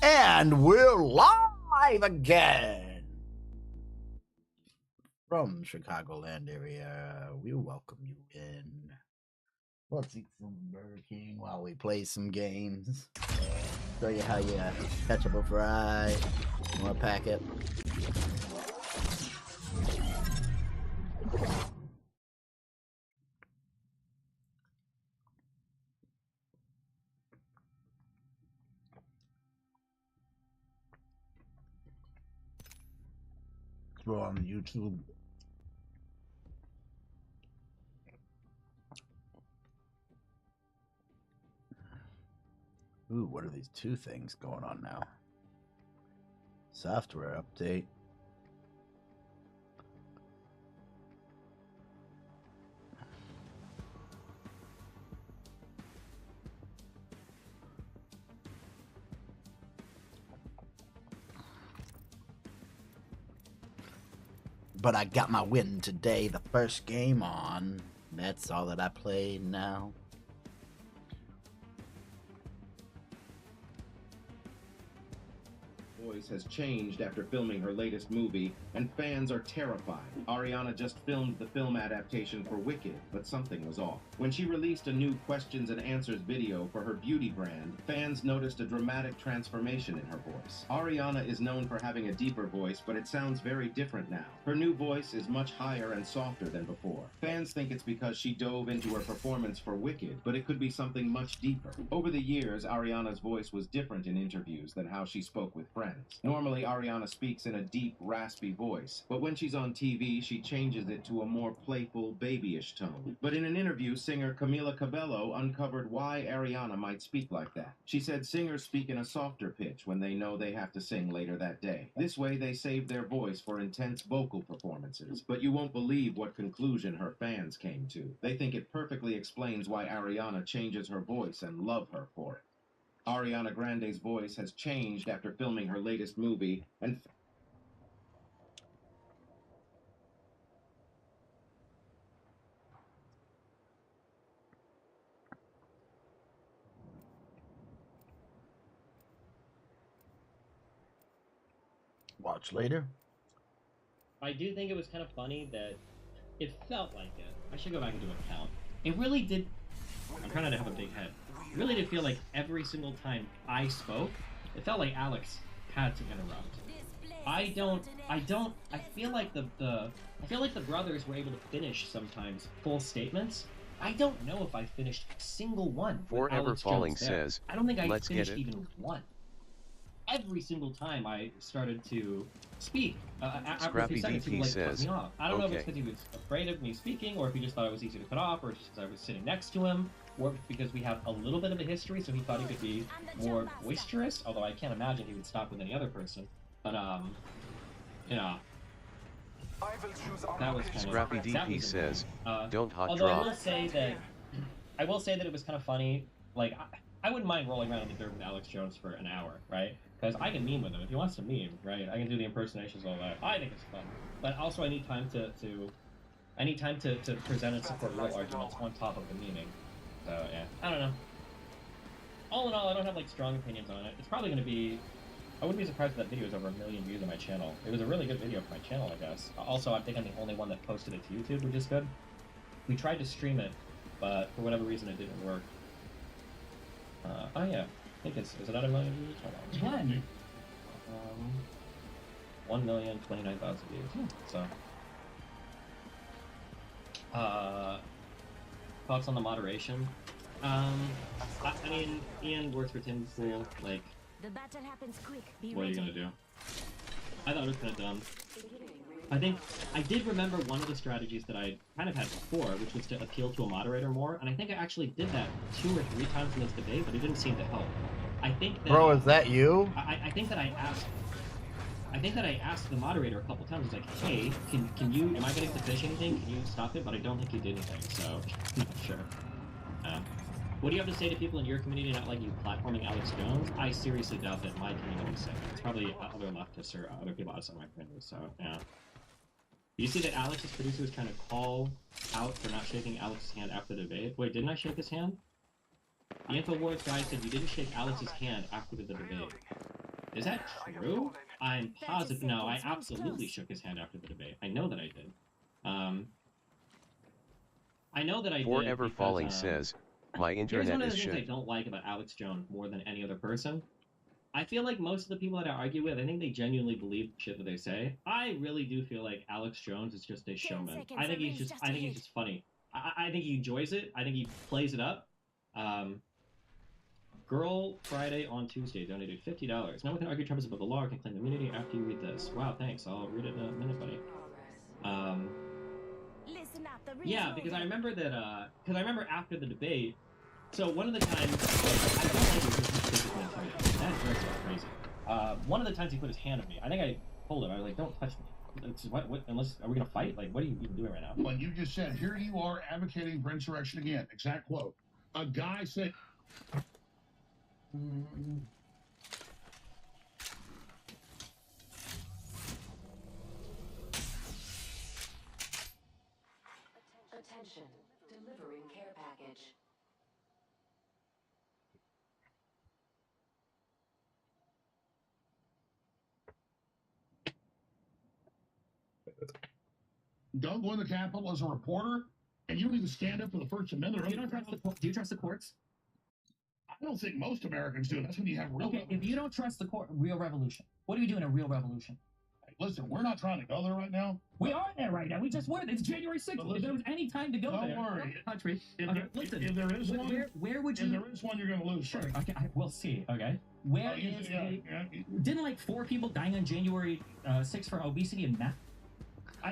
And we're live again from Chicagoland area. We welcome you in. Let's eat some Burger King while we play some games. Show you how you catch up a fry. You want to pack it? Go on YouTube. Ooh, what are these two things going on now? Software update. But I got my win today, the first game on. That's all that I played now. Voice has changed after filming her latest movie, and fans are terrified. Ariana just filmed the film adaptation for Wicked, but something was off. When she released a new questions and answers video for her beauty brand, fans noticed a dramatic transformation in her voice. Ariana is known for having a deeper voice, but it sounds very different now. Her new voice is much higher and softer than before. Fans think it's because she dove into her performance for Wicked, but it could be something much deeper. Over the years, Ariana's voice was different in interviews than how she spoke with friends. Normally, Ariana speaks in a deep, raspy voice, but when she's on TV, she changes it to a more playful, babyish tone. But in an interview, singer Camila Cabello uncovered why Ariana might speak like that. She said singers speak in a softer pitch when they know they have to sing later that day. This way, they save their voice for intense vocal performances. But you won't believe what conclusion her fans came to. They think it perfectly explains why Ariana changes her voice and love her for it. Ariana Grande's voice has changed after filming her latest movie, and Watch later. I do think it was kind of funny that it felt like it. I should go back and do a count. It really did. I'm trying not to have a big head. It really did feel like every single time I spoke, it felt like Alex had to interrupt. I feel like the brothers were able to finish sometimes full statements. I don't know if I finished a single one. Forever Falling says, I don't think I let's finished get it. even one. Every single time I started to speak, after a few Scrappy seconds, he DP would cut says, me off. I don't know if it's okay. because he was afraid of me speaking, or if he just thought I was easy to cut off, or just because I was sitting next to him, or because we have a little bit of a history, so he thought he could be more boisterous, although I can't imagine he would stop with any other person. But, you know, that was kind of... Scrappy that DP was says, annoying. don't hot Although drop. I will say that it was kind of funny. Like, I wouldn't mind rolling around in the dirt with Alex Jones for an hour, right? Because I can meme with him. If he wants to meme, right? I can do the impersonations, all that. I think it's fun. But also I need time to present and support real arguments on top of the memeing. So, yeah. I don't know. All in all, I don't have, like, strong opinions on it. It's probably going to be... I wouldn't be surprised if that video is over 1 million views on my channel. It was a really good video for my channel, I guess. Also, I think I'm the only one that posted it to YouTube, which is good. We tried to stream it, but for whatever reason it didn't work. Oh yeah, I think is it at 1 million views? Hold on. When? 1,029,000 views. So, thoughts on the moderation? I mean, Ian works for Tim Pool. Like, The battle happens quick. Be what are you ready. gonna do? I thought it was kind of dumb. I think I did remember one of the strategies that I kind of had before, which was to appeal to a moderator more, and I think I actually did that 2 or 3 times in this debate, but it didn't seem to help. I think that, Bro, is that you? I think that I asked the moderator a couple times. I was like, hey, can you, am I getting to fish anything? Can you stop it? But I don't think he did anything, so I'm not sure. What do you have to say to people in your community not liking you platforming Alex Jones? I seriously doubt that my community is saying that. It's probably other leftists or other people outside my community, so yeah. You see that Alex's producer was trying to call out for not shaking Alex's hand after the debate? Wait, didn't I shake his hand? The InfoWars guy said you didn't shake Alex's hand after the debate. Is that true? I'm That's a positive. No, I sentence, one's absolutely close. shook his hand after the debate. I know that I did. I know that I did Forever because Falling says, my here's internet one of is the things I shit. don't like about Alex Jones more than any other person. I feel like most of the people that I argue with, I think they genuinely believe the shit that they say. I really do feel like Alex Jones is just a showman. seconds, I think the he's ring's just, just I think he's ahead. just funny. I think he enjoys it. I think he plays it up. Girl Friday on Tuesday donated $50. No one can argue Trump is above the law or can claim immunity after you read this. Wow, thanks. I'll read it in a minute, buddy. Listen up, the ring's Yeah, because I moving. remember that. Because I remember after the debate. So one of the times, I don't like it because he's physically intimidating. That drives me crazy. One of the times he put his hand on me, I think I told him, I was like, "Don't touch me." It's, what? Unless are we gonna fight? Like, what are you even doing right now? Well, you just said, here you are advocating for insurrection again. Exact quote. A guy said. Attention, delivering care package. Don't go in the Capitol as a reporter, and you don't even stand up for the First Amendment. Do you trust the courts? I don't think most Americans do. That's when you have real. Okay, if you don't trust the court, real revolution. What do you do in a real revolution? Listen, we're not trying to go there right now. We are there right now. We just were. It's January 6th. But If there was listen, any time to go don't there, worry. country. If, Okay, there, listen. if there is one, Where would if you? there is one, you're going to lose. Sure. Sir. Okay, we'll see. Okay. Where is didn't like 4 people dying on January 6th for obesity and meth?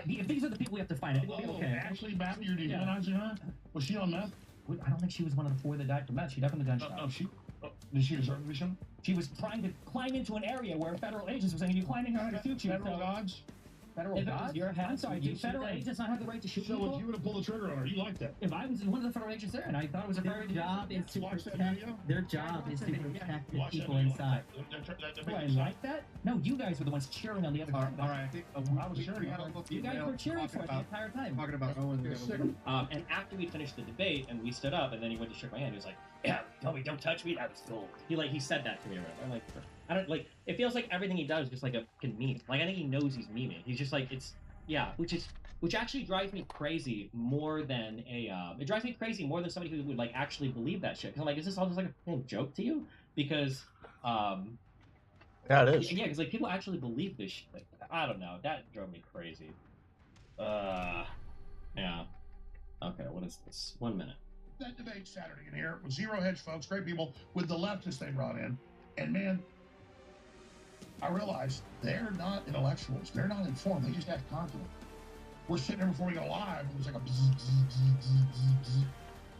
If these are the people we have to find, I think we'll be okay. Ashley Babbitt, you're demonizing her? Was she on meth? I don't think she was one of the 4 that died from meth. She definitely got shot. Did she deserve to be shot? She was trying to climb into an area where federal agents were saying, "You're climbing her to shoot you." Federal gods? Federal gods? I'm sorry, do federal agents not have the right to shoot So people? if you would have pulled the trigger on her, you like that? If I was one of the federal agents there and I thought it was a Their very job is to Watch that protect. video? Their job is to protect the Watch that people video. inside. Do I like that? No, you guys were the ones cheering on the other side. All right, I think I was cheering. You guys were cheering for it the entire time. talking about Owen. You're sick. And after we finished the debate and we stood up and then he went to shake my hand, he was like, "Yeah, tell me, don't touch me. That was gold." He said that to me. I'm like, I don't like. It feels like everything he does is just like a fucking meme. Like I think he knows he's memeing. He's just like which actually drives me crazy more than it drives me crazy more than somebody who would like actually believe that shit. Because I'm like, is this all just like a fucking joke to you? Because Yeah, it is. yeah, because like people actually believe this shit. Like, I don't know. That drove me crazy. Yeah. Okay, what is this? 1 minute. That debate Saturday in here with zero hedge folks, great people, with the leftists they brought in. And man, I realized they're not intellectuals. They're not informed. They just act confident. We're sitting there before we go live, and there's like a bzz, bzz, bzz, bzz, bzz, bzz.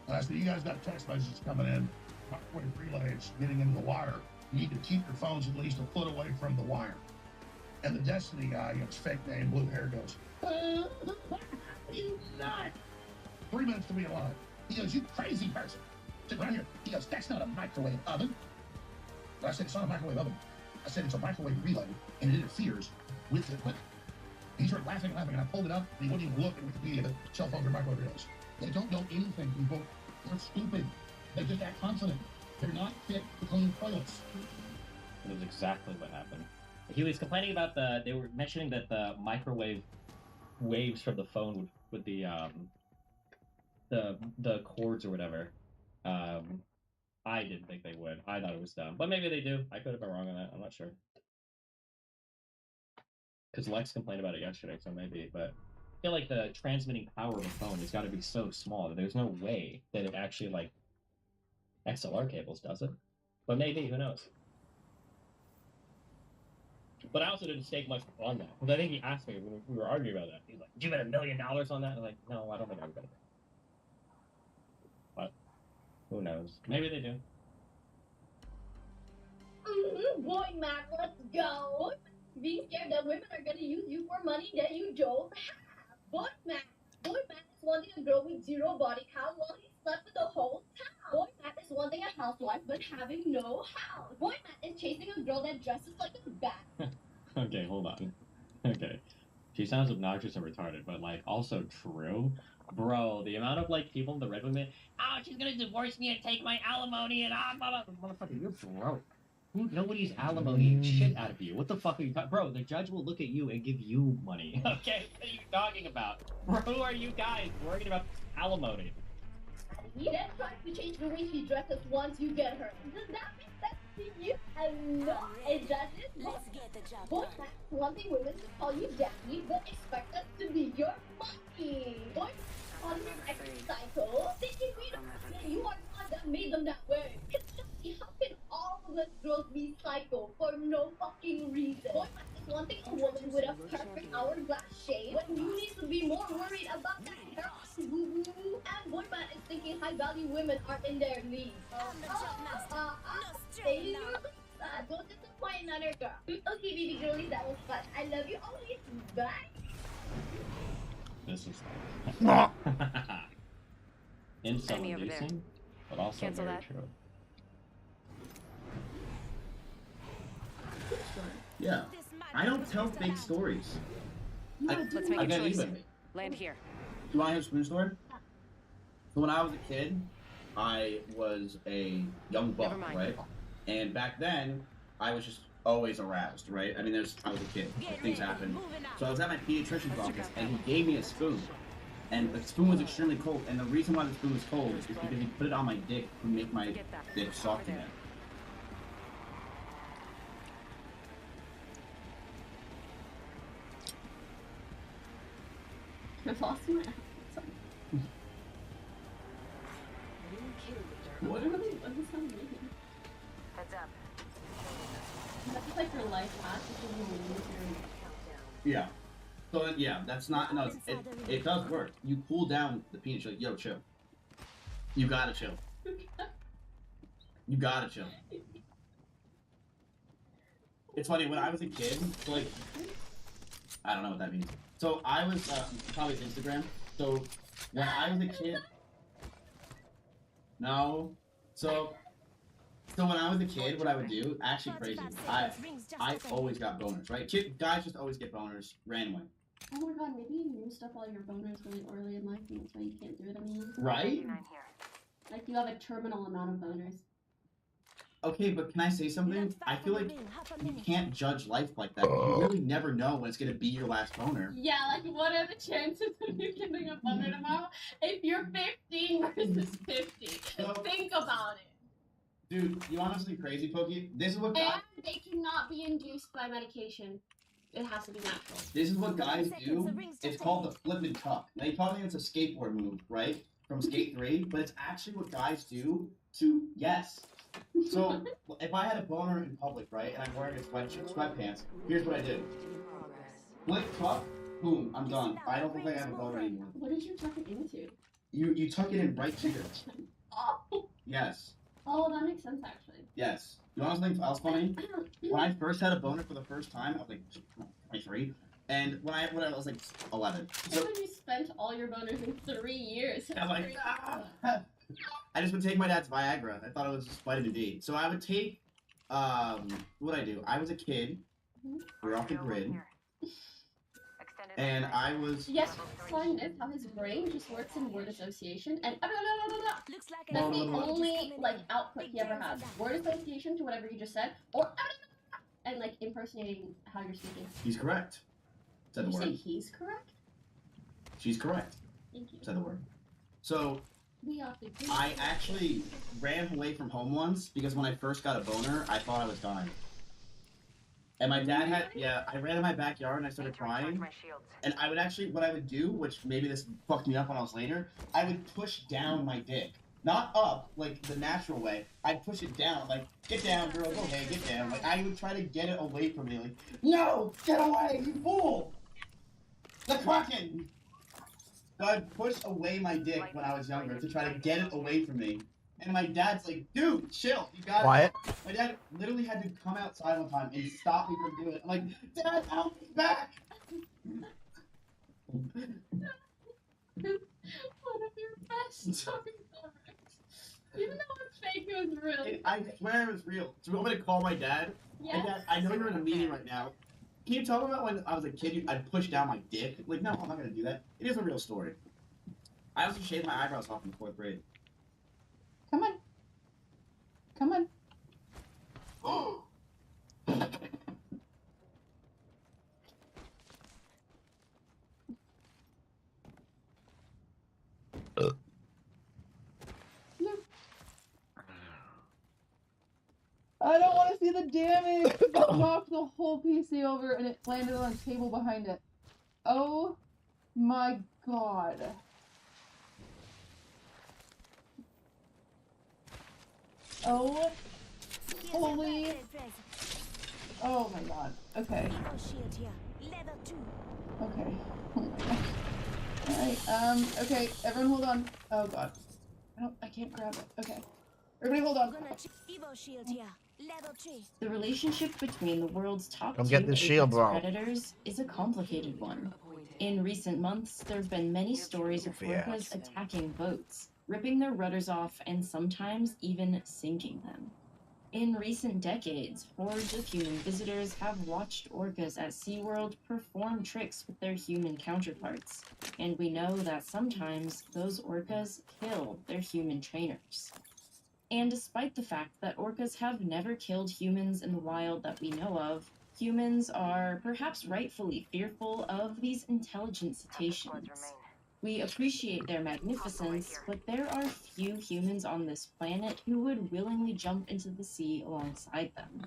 And I said, you guys got text messages coming in, microwave relays getting into the wire. You need to keep your phones at least a foot away from the wire. And the Destiny guy, his fake name, blue hair, goes, you nut. 3 minutes to be alive. He goes, you crazy person. Sit right here. He goes, that's not a microwave oven. But I said, it's not a microwave oven. I said, it's a microwave relay, and it interferes with the equipment. He started laughing, and I pulled it up, and he wouldn't even look at Wikipedia that cell phones are microwave relays. They don't know anything, people. They're stupid. They just act confident. They're not fit to clean toilets. That was exactly what happened. He was complaining about they were mentioning that the microwave waves from the phone with the cords or whatever. I didn't think they would. I thought it was dumb. But maybe they do. I could have been wrong on that. I'm not sure. Because Lex complained about it yesterday, so maybe. But I feel like the transmitting power of a phone has got to be so small that there's no way that it actually, like, XLR cables does it. But maybe, who knows? But I also didn't stake much on that. Because I think he asked me when we were arguing about that. He's like, "Did you bet $1 million on that?" I was like, "No, I don't think I would bet it." But who knows? Maybe they do. Boy, Matt, let's go. Being scared that women are gonna use you for money that you don't have. Boy, Matt is wanting a girl with zero body count while he slept with the whole town. Boy, Matt is wanting a housewife but having no house. Boy, Matt is chasing a girl that dresses like a bat. Okay, hold on. Okay. She sounds obnoxious and retarded, but, like, also true. Bro, the amount of, like, people in the Red Women, "Oh, she's gonna divorce me and take my alimony and blah, blah, blah." Motherfucker, you're broke. Nobody's alimonying shit out of you. What the fuck are you talking? Bro, the judge will look at you and give you money. Okay? What are you talking about? Who are you guys worried about alimony? He then tries to change the way she dresses once you get her. Does that make sense to you? And no, it doesn't. Let's get the job Boy, done. wanting women to call you daddy, but expect us to be your mommy. Boy, calling you extra psycho, thinking we don't that you are not that made them that way. It's just, how can all of us girls be psycho for no fucking reason? Boy, is wanting a woman with a perfect hourglass shape when you need to be more worried about that hair boo boo. And boy, man is thinking high value women are in their league. Stay in your league. Don't disappoint another girl. Okay, baby girlie, that was fun. I love you always. Bye. This is incel-inducing, but also Cancel very that. true. Yeah. I don't tell fake stories. Let's make I a get choice. even. Land here. Do you want to hear a spoon story? So when I was a kid, I was a young buck, Never mind. right? And back then, I was just always aroused, right? I mean, I was a kid. Things happen. So I was at my pediatrician's office, and he gave me a spoon. And the spoon was extremely cold. And the reason why the spoon was cold is because he put it on my dick to make my Get that. dick soft Over again. I've lost my accent. What? What does that mean? Heads up. That's like your life hack because you lose your Yeah. So yeah, that's not no. It does work. You cool down the penis. You're like, yo, chill. You gotta chill. You gotta chill. It's funny when I was a kid. Like, I don't know what that means. So I was probably it's Instagram. So when I was a kid. No. So when I was a kid, what I would do, actually crazy. I always got boners, right? Guys just always get boners randomly. Oh my god, maybe you knew stuff while your boners really early in life and that's why you can't do it anymore. Right? Like you have a terminal amount of boners. Okay, but can I say something? I feel like you can't judge life like that. You really never know when it's gonna be your last boner. Yeah, like what are the chances of you getting a boner tomorrow if you're 15 versus 50? So- Think about it. Dude, you honestly crazy, Pokey? This is what guys, And they cannot be induced by medication. It has to be natural. this is what guys do. It's called the flip and tuck. Now you probably think it's a skateboard move, right? From Skate 3, but it's actually what guys do to yes. So if I had a boner in public, right, and I'm wearing a sweatpants, here's what I do. Flip tuck, boom, I'm done. I don't think I have a boner anymore. What did you tuck it into? You tuck it in right here. Oh, Yes. oh, that makes sense actually. Yes. You want something else funny? When I first had a boner for the first time, I was like 23, and when I was like 11. So when you spent all your boners in 3 years. I'm like, ah. I just would take my dad's Viagra. I thought it was just vitamin D. So I would take, what I do? I was a kid. We were off the grid, and I was. Yes, fun is how his brain just works in word association and Looks like that's the Well, only like output he ever has. Word association to whatever you just said, or and like impersonating how you're speaking. He's correct. Said You the say word. he's correct? She's correct. Thank you. Said the word. So We off the grid. I actually ran away from home once because when I first got a boner, I thought I was dying. And my dad had, yeah, I ran in my backyard and I started crying. And I would actually, what I would do, which maybe this fucked me up when I was later, I would push down my dick. Not up, like the natural way. I'd push it down, like, get down, girl, go ahead, get down. Like, I would try to get it away from me, like, no, get away, you fool! The Kraken! So I'd push away my dick when I was younger to try to get it away from me. And my dad's like, dude, chill, you got Quiet. it. My dad literally had to come outside one time and stop me from doing it. I'm like, Dad, help me back! One of your best stories ever. Even though it's fake, it was real. I swear it was real. Do you want me to call my dad? Yeah. Hey, Dad, I know you're in a meeting right now. Can you tell me about when I was a kid, I'd push down my dick? Like, no, I'm not gonna do that. It is a real story. I also shaved my eyebrows off in the 4th grade. Come on. Come on. I don't want to see the damage. It knocked the whole PC over and it landed on a table behind it. Oh my god. Oh, holy. Oh my god. Okay. Okay. Oh my god. Alright, okay, everyone hold on. Oh god. I can't grab it. Okay. Everybody hold on. The relationship between the world's top Come two get this shield, apex bro. predators is a complicated one. In recent months, there have been many stories of Goofy ass. orcas attacking boats, ripping their rudders off, and sometimes even sinking them. In recent decades, hordes of human visitors have watched orcas at SeaWorld perform tricks with their human counterparts, and we know that sometimes those orcas kill their human trainers. And despite the fact that orcas have never killed humans in the wild that we know of, humans are perhaps rightfully fearful of these intelligent cetaceans. We appreciate their magnificence, but there are few humans on this planet who would willingly jump into the sea alongside them.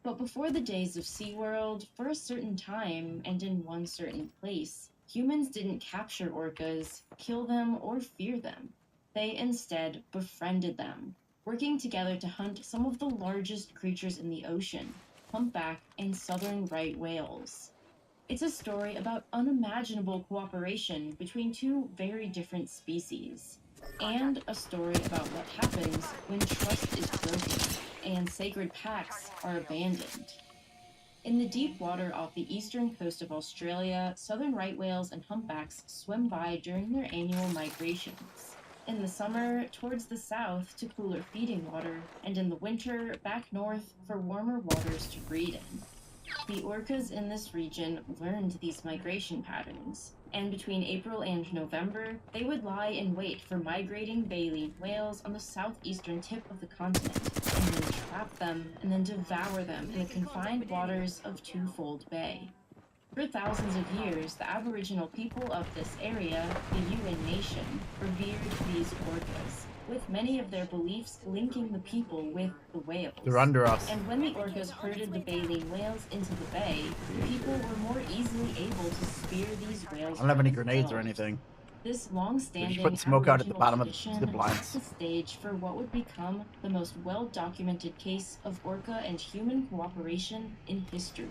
But before the days of SeaWorld, for a certain time and in one certain place, humans didn't capture orcas, kill them, or fear them. They instead befriended them, working together to hunt some of the largest creatures in the ocean, humpback and southern right whales. It's a story about unimaginable cooperation between two very different species, and a story about what happens when trust is broken and sacred packs are abandoned. In the deep water off the eastern coast of Australia, southern right whales and humpbacks swim by during their annual migrations. In the summer, towards the south to cooler feeding water, and in the winter, back north for warmer waters to breed in. The orcas in this region learned these migration patterns, and between April and November, they would lie in wait for migrating baleen whales on the southeastern tip of the continent, and then trap them and then devour them in the confined waters of Twofold Bay. For thousands of years, the Aboriginal people of this area, the Yuin Nation, revered these orcas, with many of their beliefs linking the people with the whales. They're under us. And when the orcas herded the baleen whales into the bay, the people were more easily able to spear these whales. I don't have any from grenades or themselves. anything. This long-standing put smoke out at the Aboriginal bottom of tradition the blinds. set the stage for what would become the most well-documented case of orca and human cooperation in history.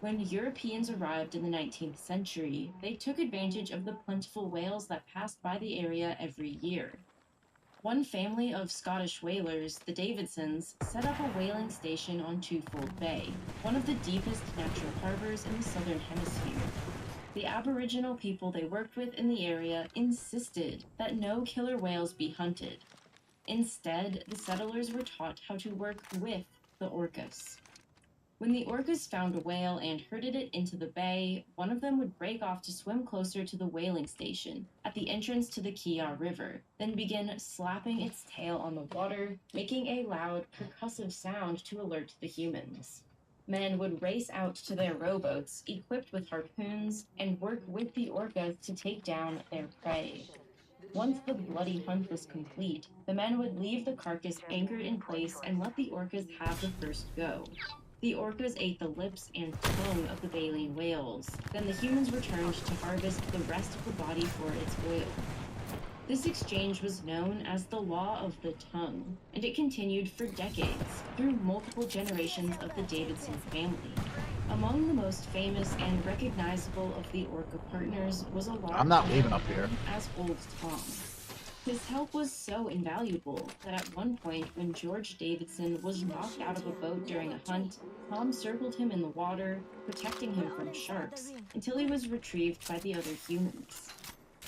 When Europeans arrived in the 19th century, they took advantage of the plentiful whales that passed by the area every year. One family of Scottish whalers, the Davidsons, set up a whaling station on Twofold Bay, one of the deepest natural harbors in the southern hemisphere. The Aboriginal people they worked with in the area insisted that no killer whales be hunted. Instead, the settlers were taught how to work with the orcas. When the orcas found a whale and herded it into the bay, one of them would break off to swim closer to the whaling station at the entrance to the Kia River, then begin slapping its tail on the water, making a loud, percussive sound to alert the humans. Men would race out to their rowboats, equipped with harpoons, and work with the orcas to take down their prey. Once the bloody hunt was complete, the men would leave the carcass anchored in place and let the orcas have the first go. The orcas ate the lips and tongue of the baleen whales. Then the humans returned to harvest the rest of the body for its oil. This exchange was known as the Law of the Tongue, and it continued for decades, through multiple generations of the Davidson family. Among the most famous and recognizable of the orca partners was a large I'm not leaving man up here. known as Old Tom. His help was so invaluable that at one point when George Davidson was knocked out of a boat during a hunt, Tom circled him in the water, protecting him from sharks, until he was retrieved by the other humans.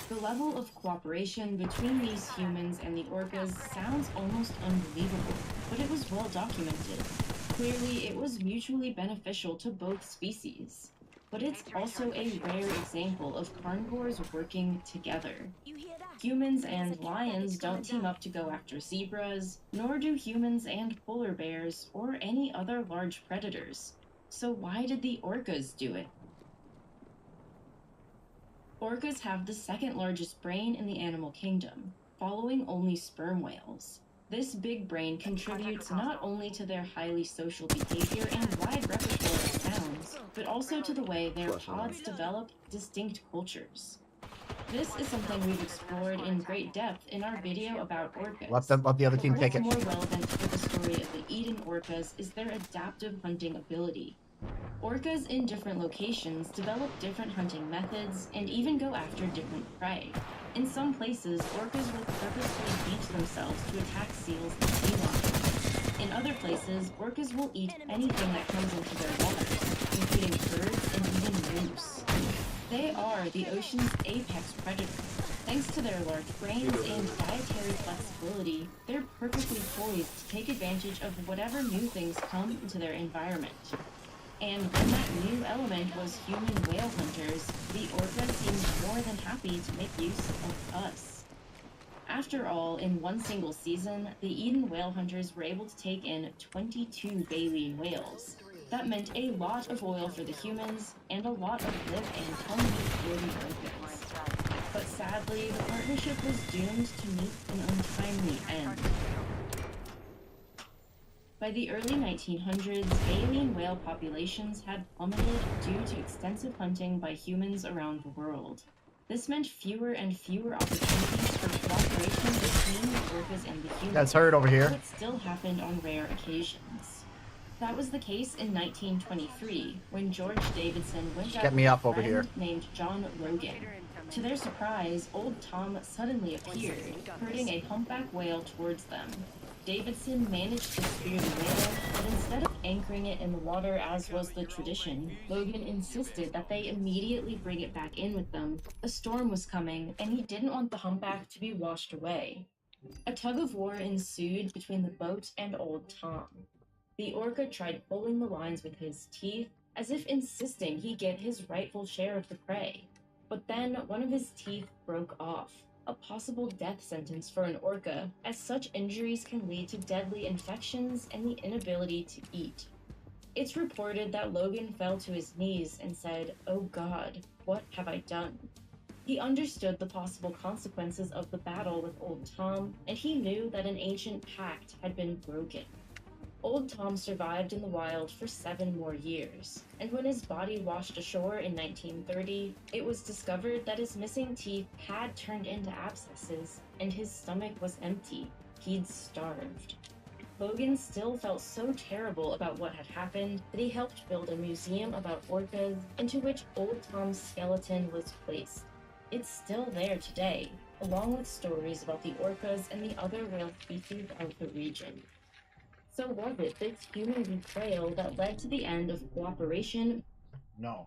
The level of cooperation between these humans and the orcas sounds almost unbelievable, but it was well documented. Clearly, it was mutually beneficial to both species. But it's also a rare example of carnivores working together. Humans and lions don't team up to go after zebras, nor do humans and polar bears or any other large predators. So why did the orcas do it? Orcas have the second largest brain in the animal kingdom, following only sperm whales. This big brain contributes not only to their highly social behavior and wide repertoire of sounds, but also to the way their pods develop distinct cultures. This is something we've explored in great depth in our video about orcas. Let the other team But take what's it. more relevant for the story of the Eden orcas is their adaptive hunting ability. Orcas in different locations develop different hunting methods and even go after different prey. In some places, orcas will purposely beach themselves to attack seals and sea lions. In other places, orcas will eat anything that comes into their waters, including birds and even moose. They are the ocean's apex predator. Thanks to their large brains and dietary flexibility, they're perfectly poised to take advantage of whatever new things come into their environment. And when that new element was human whale hunters, the orcas seemed more than happy to make use of us. After all, in one single season, the Eden whale hunters were able to take in 22 baleen whales. That meant a lot of oil for the humans and a lot of live and hungry for the orcas. But sadly, the partnership was doomed to meet an untimely end. By the early 1900s, baleen whale populations had plummeted due to extensive hunting by humans around the world. This meant fewer and fewer opportunities for cooperation between the orcas and the humans. That's heard over here. Though it still happened on rare occasions. That was the case in 1923, when George Davidson went out Get me with up a over friend here. named John Logan. To their surprise, Old Tom suddenly appeared, herding a humpback whale towards them. Davidson managed to spear the whale, but instead of anchoring it in the water as was the tradition, Logan insisted that they immediately bring it back in with them. A storm was coming, and he didn't want the humpback to be washed away. A tug of war ensued between the boat and Old Tom. The orca tried pulling the lines with his teeth, as if insisting he get his rightful share of the prey. But then one of his teeth broke off, a possible death sentence for an orca, as such injuries can lead to deadly infections and the inability to eat. It's reported that Logan fell to his knees and said, "Oh God, what have I done?" He understood the possible consequences of the battle with Old Tom, and he knew that an ancient pact had been broken. Old Tom survived in the wild for 7 more years, and when his body washed ashore in 1930, it was discovered that his missing teeth had turned into abscesses, and his stomach was empty. He'd starved. Logan still felt so terrible about what had happened that he helped build a museum about orcas into which Old Tom's skeleton was placed. It's still there today, along with stories about the orcas and the other whale species of the region. So was it this human betrayal that led to the end of cooperation? No.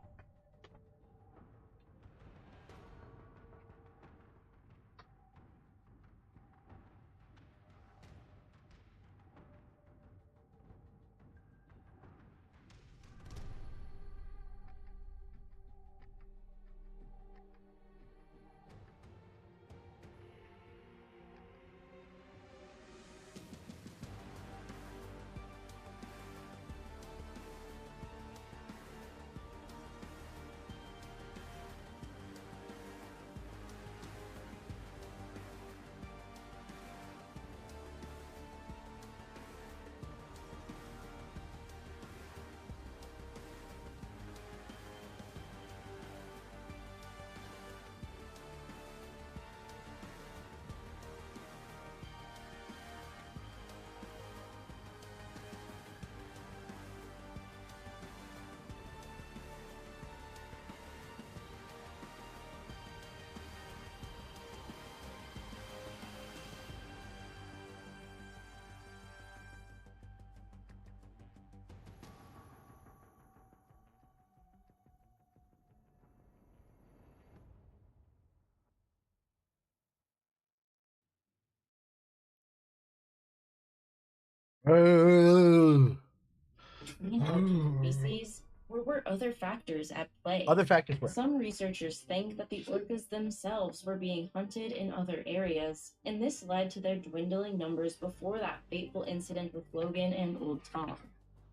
Between species, or were other factors at play? Other factors were. Some researchers think that the orcas themselves were being hunted in other areas, and this led to their dwindling numbers before that fateful incident with Logan and Old Tom.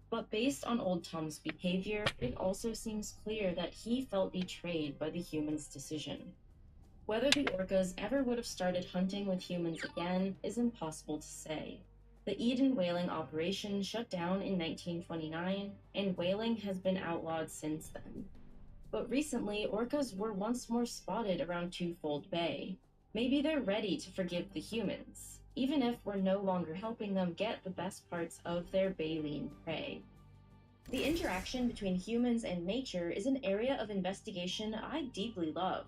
But based on Old Tom's behavior, it also seems clear that he felt betrayed by the humans' decision. Whether the orcas ever would have started hunting with humans again is impossible to say. The Eden whaling operation shut down in 1929, and whaling has been outlawed since then. But recently, orcas were once more spotted around Twofold Bay. Maybe they're ready to forgive the humans, even if we're no longer helping them get the best parts of their baleen prey. The interaction between humans and nature is an area of investigation I deeply love.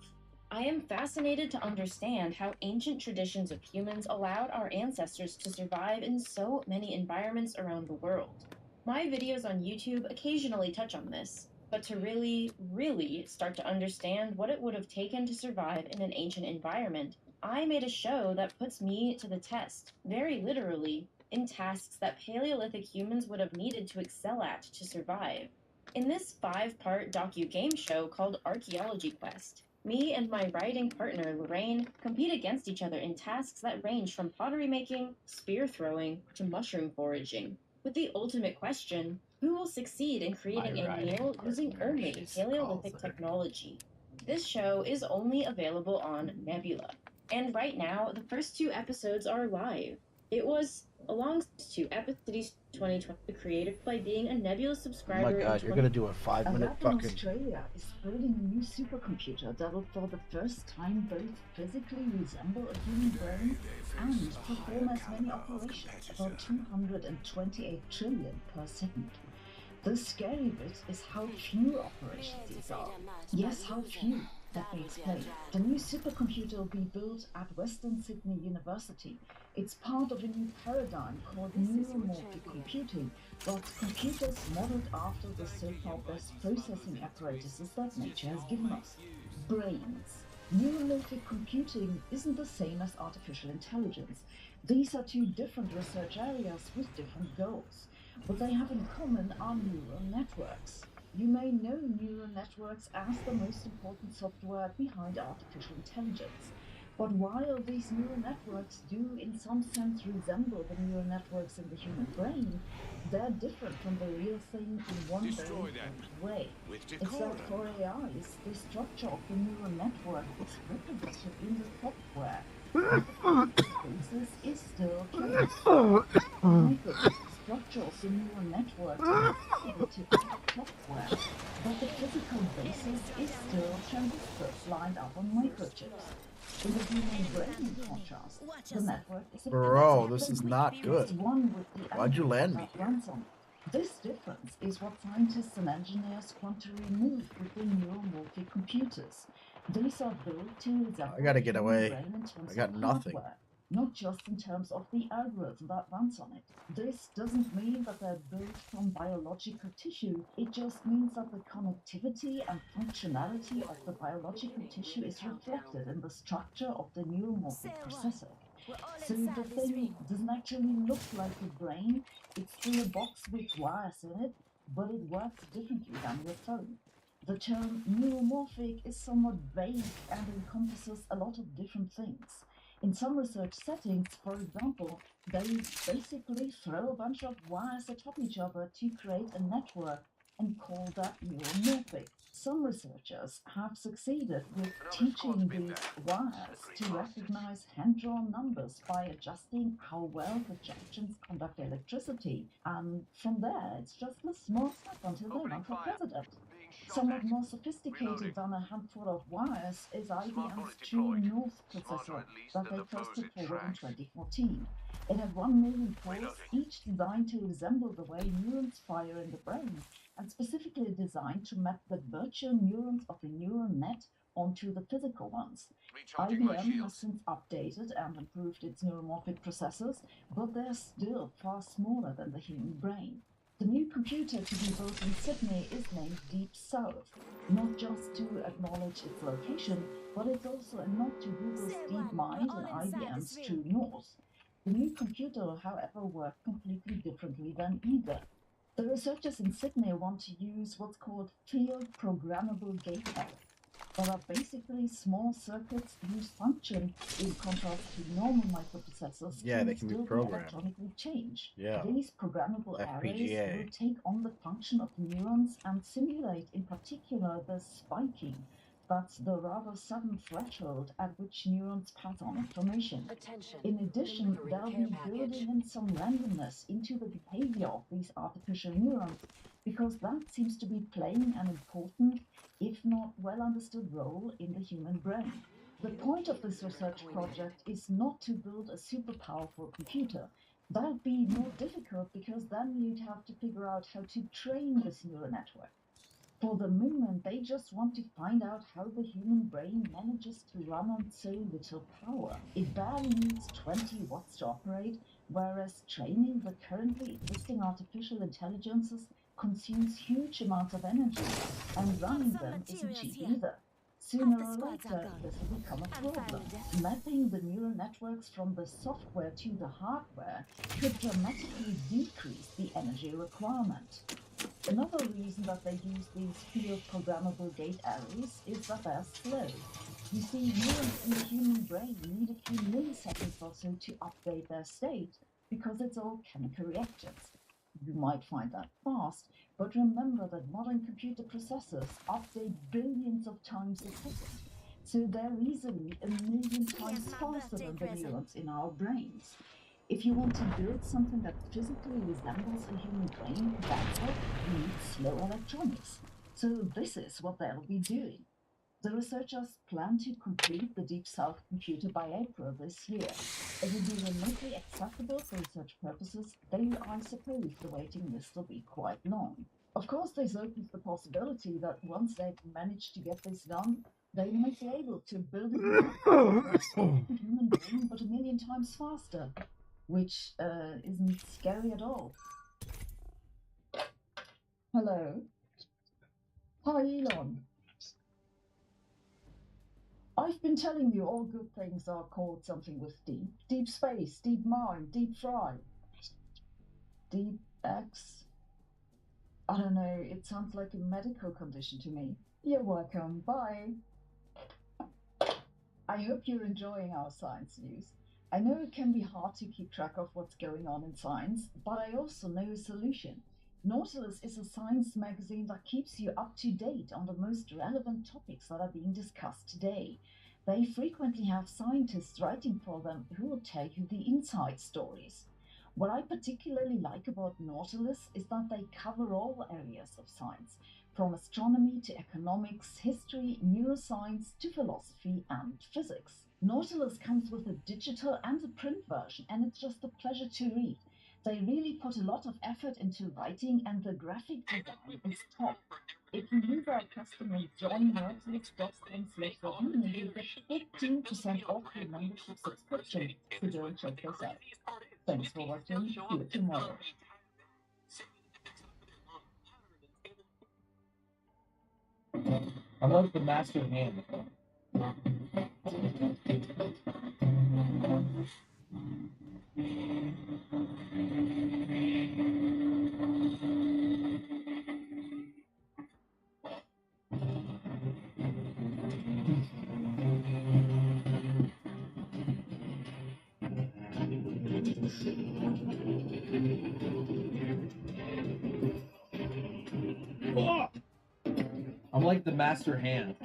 I am fascinated to understand how ancient traditions of humans allowed our ancestors to survive in so many environments around the world. My videos on YouTube occasionally touch on this, but to really start to understand what it would have taken to survive in an ancient environment, I made a show that puts me to the test, very literally, in tasks that Paleolithic humans would have needed to excel at to survive. In this 5-part docu-game show called Archaeology Quest, me and my writing partner, Lorraine, compete against each other in tasks that range from pottery making, spear throwing, to mushroom foraging. With the ultimate question, who will succeed in creating a meal using only Paleolithic technology? This show is only available on Nebula, and right now, the first 2 episodes are live. It was along to Epic Cities 2020 created by being a Nebula Oh subscriber. my god, you're gonna do a A 5-minute lab in fucking. Australia is building a new supercomputer that will for the first time both physically resemble a human brain and perform as many operations, about 228 trillion per second. The scary bit is how few operations these are. Yes, how few. Let me explain. The new supercomputer will be built at Western Sydney University. It's part of a new paradigm called neuromorphic computing, but computers modeled after the so-called best processing apparatuses that nature has given us. Brains. Neuromorphic computing isn't the same as artificial intelligence. These are 2 different research areas with different goals. What they have in common are neural networks. You may know neural networks as the most important software behind artificial intelligence. But while these neural networks do in some sense resemble the neural networks in the human brain, they're different from the real thing in one very important way. It's that for AIs, the structure of the neural network is represented in the software. The basis is still transistor. Structure of the neural network is the software, but the physical basis is still transistors lined up on microchips. In the human brain, in contrast, the network is a Bro, this is not it's good. one with the Why'd you land me that here? runs on it. This difference is what scientists and engineers want to remove with the neuromorphic computers. These are built to resemble I gotta the get human away. brain in terms I got of nothing. hardware, not just in terms of the algorithm that runs on it. This doesn't mean that they're built from biological tissue, it just means that the connectivity and functionality of the biological tissue is reflected in the structure of the neuromorphic processor. So the thing doesn't actually look like a brain, it's still a box with wires in it, but it works differently than your phone. The term neuromorphic is somewhat vague and encompasses a lot of different things. In some research settings, for example, they basically throw a bunch of wires atop each other to create a network and call that neuromorphic. Some researchers have succeeded with teaching these wires to recognize hand-drawn numbers by adjusting how well the junctions conduct electricity, and from there it's just a small step until they run for president. Somewhat more sophisticated than a handful of wires is IBM's True North processor that they first put forward in 2014. It had 1 million cores, each designed to resemble the way neurons fire in the brain, and specifically designed to map the virtual neurons of the neural net onto the physical ones. IBM has since updated and improved its neuromorphic processors, but they're still far smaller than the human brain. The new computer to be built in Sydney is named Deep South, not just to acknowledge its location, but it's also a nod to Google's DeepMind and IBM's True North. The new computer will, however, work completely differently than either. The researchers in Sydney want to use what's called field programmable gate arrays that are basically small circuits whose function, in contrast to normal microprocessors, Yeah, they can be still be programmed. electronically changed. Yeah. These programmable arrays FPGA. will take on the function of neurons and simulate, in particular, the spiking. That's the rather sudden threshold at which neurons pass on information. Attention. In addition, Delivering they'll care be package. building in some randomness into the behavior of these artificial neurons, because that seems to be playing an important, if not well understood, role in the human brain. The point of this research project is not to build a super powerful computer. That'd be more difficult because then you'd have to figure out how to train this neural network. For the moment, they just want to find out how the human brain manages to run on so little power. It barely needs 20 watts to operate, whereas training the currently existing artificial intelligences consumes huge amounts of energy, and running them isn't cheap either. Sooner or later, this will become a problem. Mapping the neural networks from the software to the hardware could dramatically decrease the energy requirement. Another reason that they use these field programmable gate arrays is that they're slow. You see, neurons in the human brain need a few milliseconds or so to update their state because it's all chemical reactions. You might find that fast, but remember that modern computer processors update billions of times a second. So they're easily a million times faster than the neurons in our brains. If you want to build something that physically resembles a human brain, that's what you need slow electronics. So this is what they'll be doing. The researchers plan to complete the Deep South computer by April this year. It will be remotely accessible for research purposes, though I suppose the waiting list will be quite long. Of course, this opens the possibility that once they've managed to get this done, they might be able to build a computer that's like a human brain but a million times faster, which isn't scary at all. Hello. Hi, Elon. I've been telling you all good things are called something with deep. Deep space, deep mine, deep fry. Deep X. I don't know, it sounds like a medical condition to me. You're welcome. Bye. I hope you're enjoying our science news. I know it can be hard to keep track of what's going on in science, but I also know a solution. Nautilus is a science magazine that keeps you up to date on the most relevant topics that are being discussed today. They frequently have scientists writing for them who will tell you the inside stories. What I particularly like about Nautilus is that they cover all areas of science, from astronomy to economics, history, neuroscience to philosophy and physics. Nautilus comes with a digital and a print version, and it's just a pleasure to read. They really put a lot of effort into writing, and the graphic design is top. If you use our custom link joinnautilus.com/review, you get 15% off your membership subscription, so go and check this out. Thanks for watching. See you tomorrow. I love the master hand. I'm like the master hand.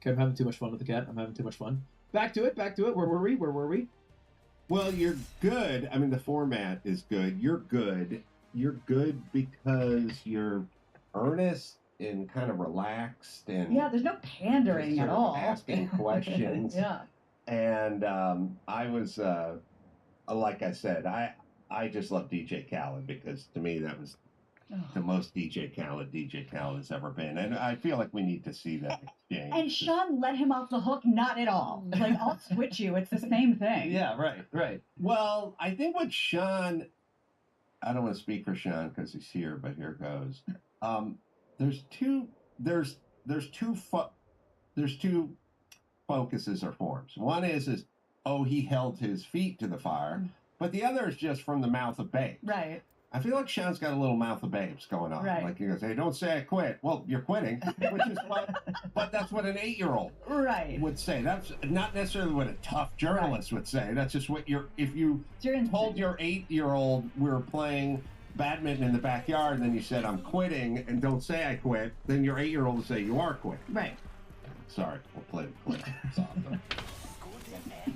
Okay, I'm having too much fun with the cat. I'm having too much fun. Back to it. Where were we? Well, you're good. I mean, the format is good. You're good. You're good because you're earnest and kind of relaxed and Yeah, there's no pandering sort at of all. asking questions. Yeah. And I was, like I said, I just love DJ Khaled because to me that was the most DJ Khaled has ever been. And I feel like we need to see that exchange. And Sean let him off the hook, not at all. Like, I'll switch you. It's the same thing. Yeah, right. Well, I think what Sean, I don't want to speak for Sean because he's here, but here goes. There's two focuses or forms. One is he held his feet to the fire, but the other is just from the mouth of babes. Right. I feel like Sean's got a little mouth of babes going on. Right. Like he goes, hey, don't say I quit. Well, you're quitting, which is but that's what an 8-year-old right. would say. That's not necessarily what a tough journalist would say. That's just what if you told your 8-year-old we were playing badminton in the backyard and then you said I'm quitting and don't say I quit, then your 8-year-old would say you are quitting. Right. Sorry, we'll play the clip.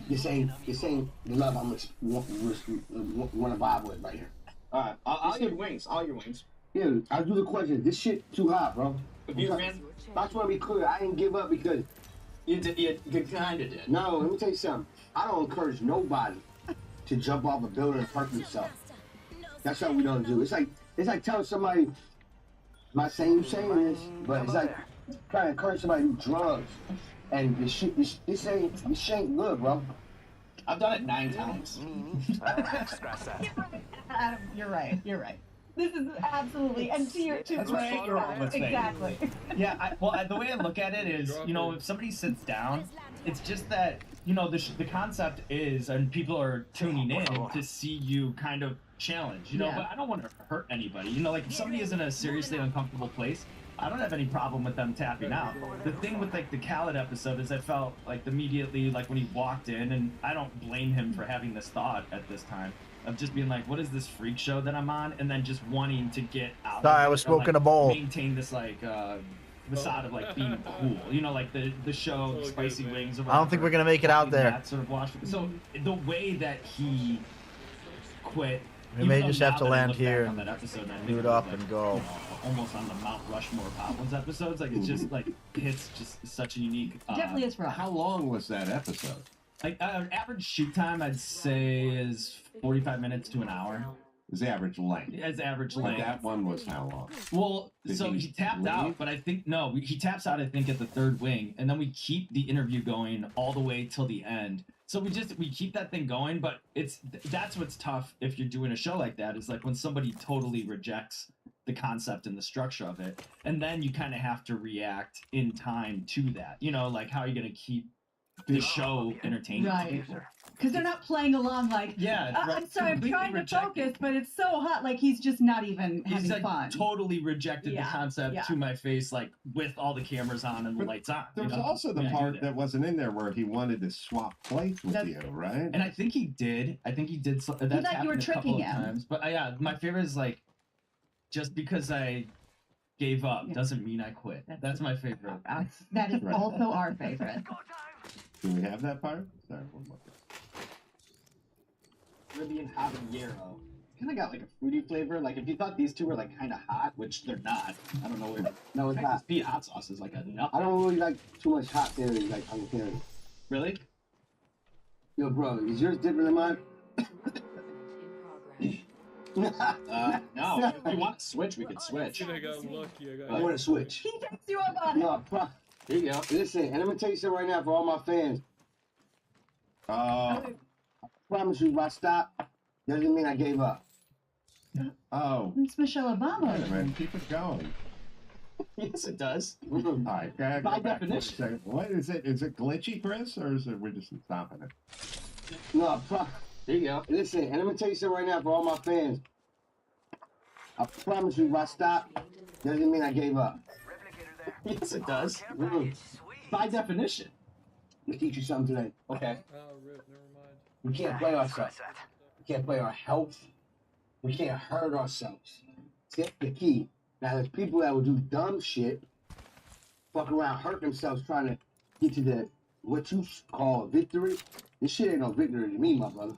This ain't the love I'm want to vibe with right here. All right, all your wings. Yeah, I'll do the question. This shit too hot, bro. I just want to be clear. I didn't give up because you kind of did. No, let me tell you something. I don't encourage nobody to jump off a building and hurt themselves. That's what we don't do. It's like telling somebody. I'm not saying you saying this, but it's like trying to encourage somebody to do drugs. And this ain't good, bro. I've done it 9 times. Adam, you're right. This is absolutely, and to your That's what 8-year-old would say. Exactly. Yeah, the way I look at it is, if somebody sits down, it's just that, the concept is, and people are tuning in to see you kind of challenge, but I don't want to hurt anybody. Like if somebody is in a seriously uncomfortable place, I don't have any problem with them tapping out. The thing with like the Khaled episode is I felt like immediately like when he walked in, and I don't blame him for having this thought at this time of just being like, what is this freak show that I'm on? And then just wanting to get out. Sorry, I was smoking a bowl. Maintain this facade of like being cool, like the show Spicy Wings. Or I don't think we're gonna make it out there. That sort of wash. So the way that he quit. We may just have to land here and do it up and go. Almost on the Mount Rushmore of Hot Ones episodes. Like it's just like it's just such a unique. Definitely is rough. How long was that episode? Like average shoot time, I'd say is 45 minutes to an hour. Is the average length? As average length. That one was how long? Well, so he tapped out, but I think he taps out. I think at the third wing, and then we keep the interview going all the way till the end. So we keep that thing going, but that's what's tough if you're doing a show like that is like when somebody totally rejects the concept and the structure of it, and then you kind of have to react in time to that. Like how are you going to keep the show entertaining? Right. Because they're not playing along like, I'm sorry, I'm trying to focus, but it's so hot. Like he's just not even having fun. Totally rejected the concept to my face, like with all the cameras on and the lights on. There was also the part that wasn't in there where he wanted to swap plates with you, right? And I think he did. That's happened you were a couple tricking of him. times. But my favorite is like, just because I gave up doesn't mean I quit. That's my favorite. That is also our favorite. Do we have that part? Sorry, one more. Caribbean habanero. Kind of got like a fruity flavor. Like if you thought these two were like kind of hot, which they're not. I don't know where. No, it's not. Pete hot sauce is like a nothing. I don't really like too much hot theory, like on theory. Really? Yo, bro, is yours different than mine? No. If you want to switch, we could switch. I want to switch. He takes you up on it. No, here you go. Listen, and I'm gonna tell you something right now for all my fans. I promise you, if I stop, doesn't mean I gave up. Oh. It's Michelle Obama. Wait a minute, keep it going. Yes, it does. All right, by definition. What is it? Is it glitchy, Chris, or is it we're just stopping it? No, there you go. Listen, and I'm gonna tell you something right now for all my fans. I promise you, if I stop, doesn't mean I gave up. Yes, it does. By definition. I'll teach you something today. Okay. Oh, rip, never mind. We can't play ourselves. We can't play our health. We can't hurt ourselves. That's the key. Now, there's people that will do dumb shit, fuck around, hurt themselves trying to get to what you call a victory. This shit ain't no victory to me, my brother.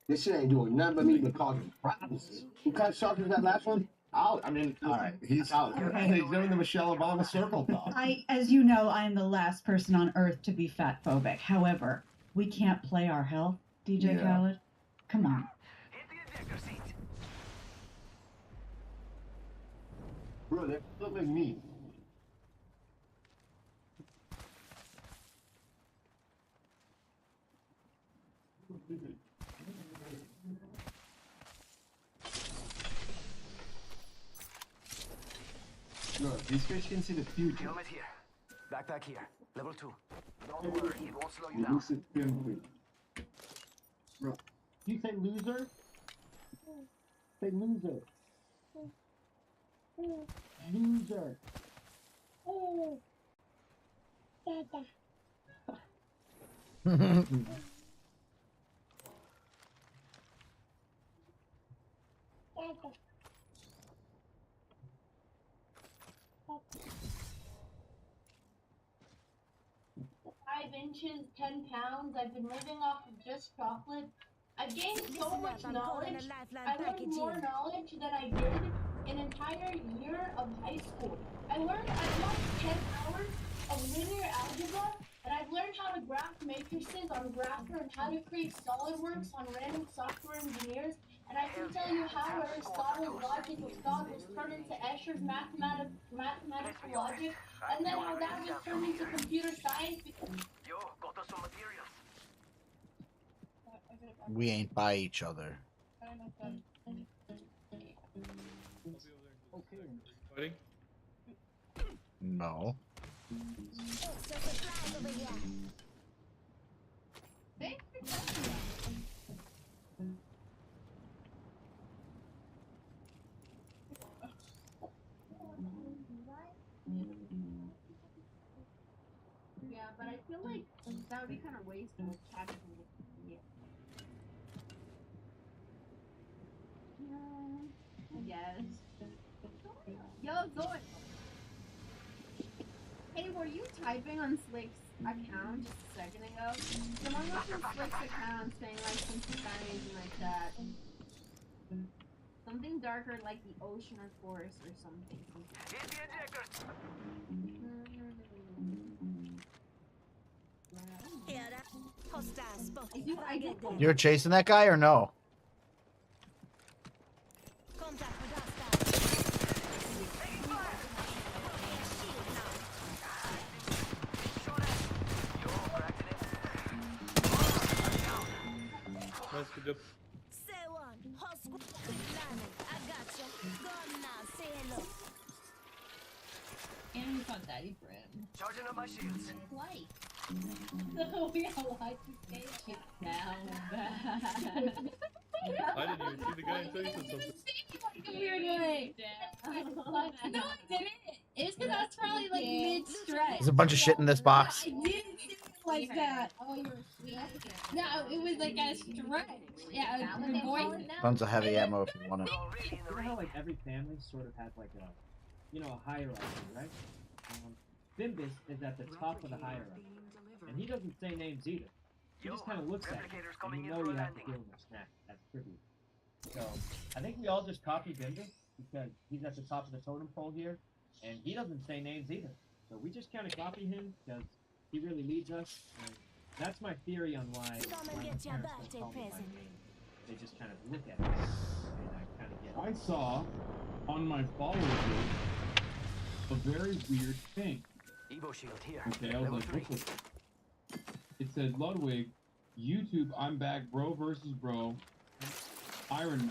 This shit ain't doing nothing but me but causing problems. What kind of shark was that last one? All right. He's doing the Michelle Obama circle talk. As you know, I am the last person on earth to be fat phobic. However, we can't play our health, DJ Yeah. Khaled. Come on. Bro, that look like me. Look, these fish can see the future. Helmet here. Backpack here. Level 2. Don't worry, it won't slow you down. Elusive pinwheel. Bro, you say loser? Say loser. Loser. Five inches, 10 pounds. I've been living off of just chocolate. I've gained so much knowledge. I learned more knowledge than I did an entire year of high school. I've watched 10 hours of linear algebra, and I've learned how to graph matrices on Grapher and how to create SolidWorks on random software engineers. And I can tell you how Aristotle's logic of thought was turned into Escher's mathematical logic, and then how that was turned into computer science. Yo, got us some materials. We ain't by each other. Fighting? No. Thanks for telling me. Yeah, but I feel like that would be kind of wasteful chatting with you. I guess. Yo, Zoe! Hey, were you typing on Slick's account just a second ago? Someone was in Slick's account saying like some Spanish in my chat. Something darker like the ocean or forest or something. You're chasing that guy or no? Nice, good job. And we found Daddy Brim. Charging up my shields. Like. So we are watching Spaceship now. I didn't even see the guy until you said something. Like a weird way. No, I didn't. It's because I was probably like mid-stretch. There's a bunch of shit in this box. I didn't see it like that. Oh, you were sweet. No, it was like a stretch. Yeah, good boy. Tons of heavy ammo if you want it. You know how like every family sort of has like a, you know, a hierarchy, right? Bimbus is at the top of the hierarchy, and he doesn't say names either. He just kind of looks at you, and you know you have to give him a snack as tribute. So I think we all just copy Bimbus because he's at the top of the totem pole here, and he doesn't say names either. So we just kind of copy him because he really leads us. And that's my theory on why my parents don't call me by name. They just kind of look at me, and I kind of get it. I saw on my followers list a very weird thing. Evo shield here. Okay, I was like, what's this? It said Ludwig, YouTube, I'm back, bro versus bro, Iron Man.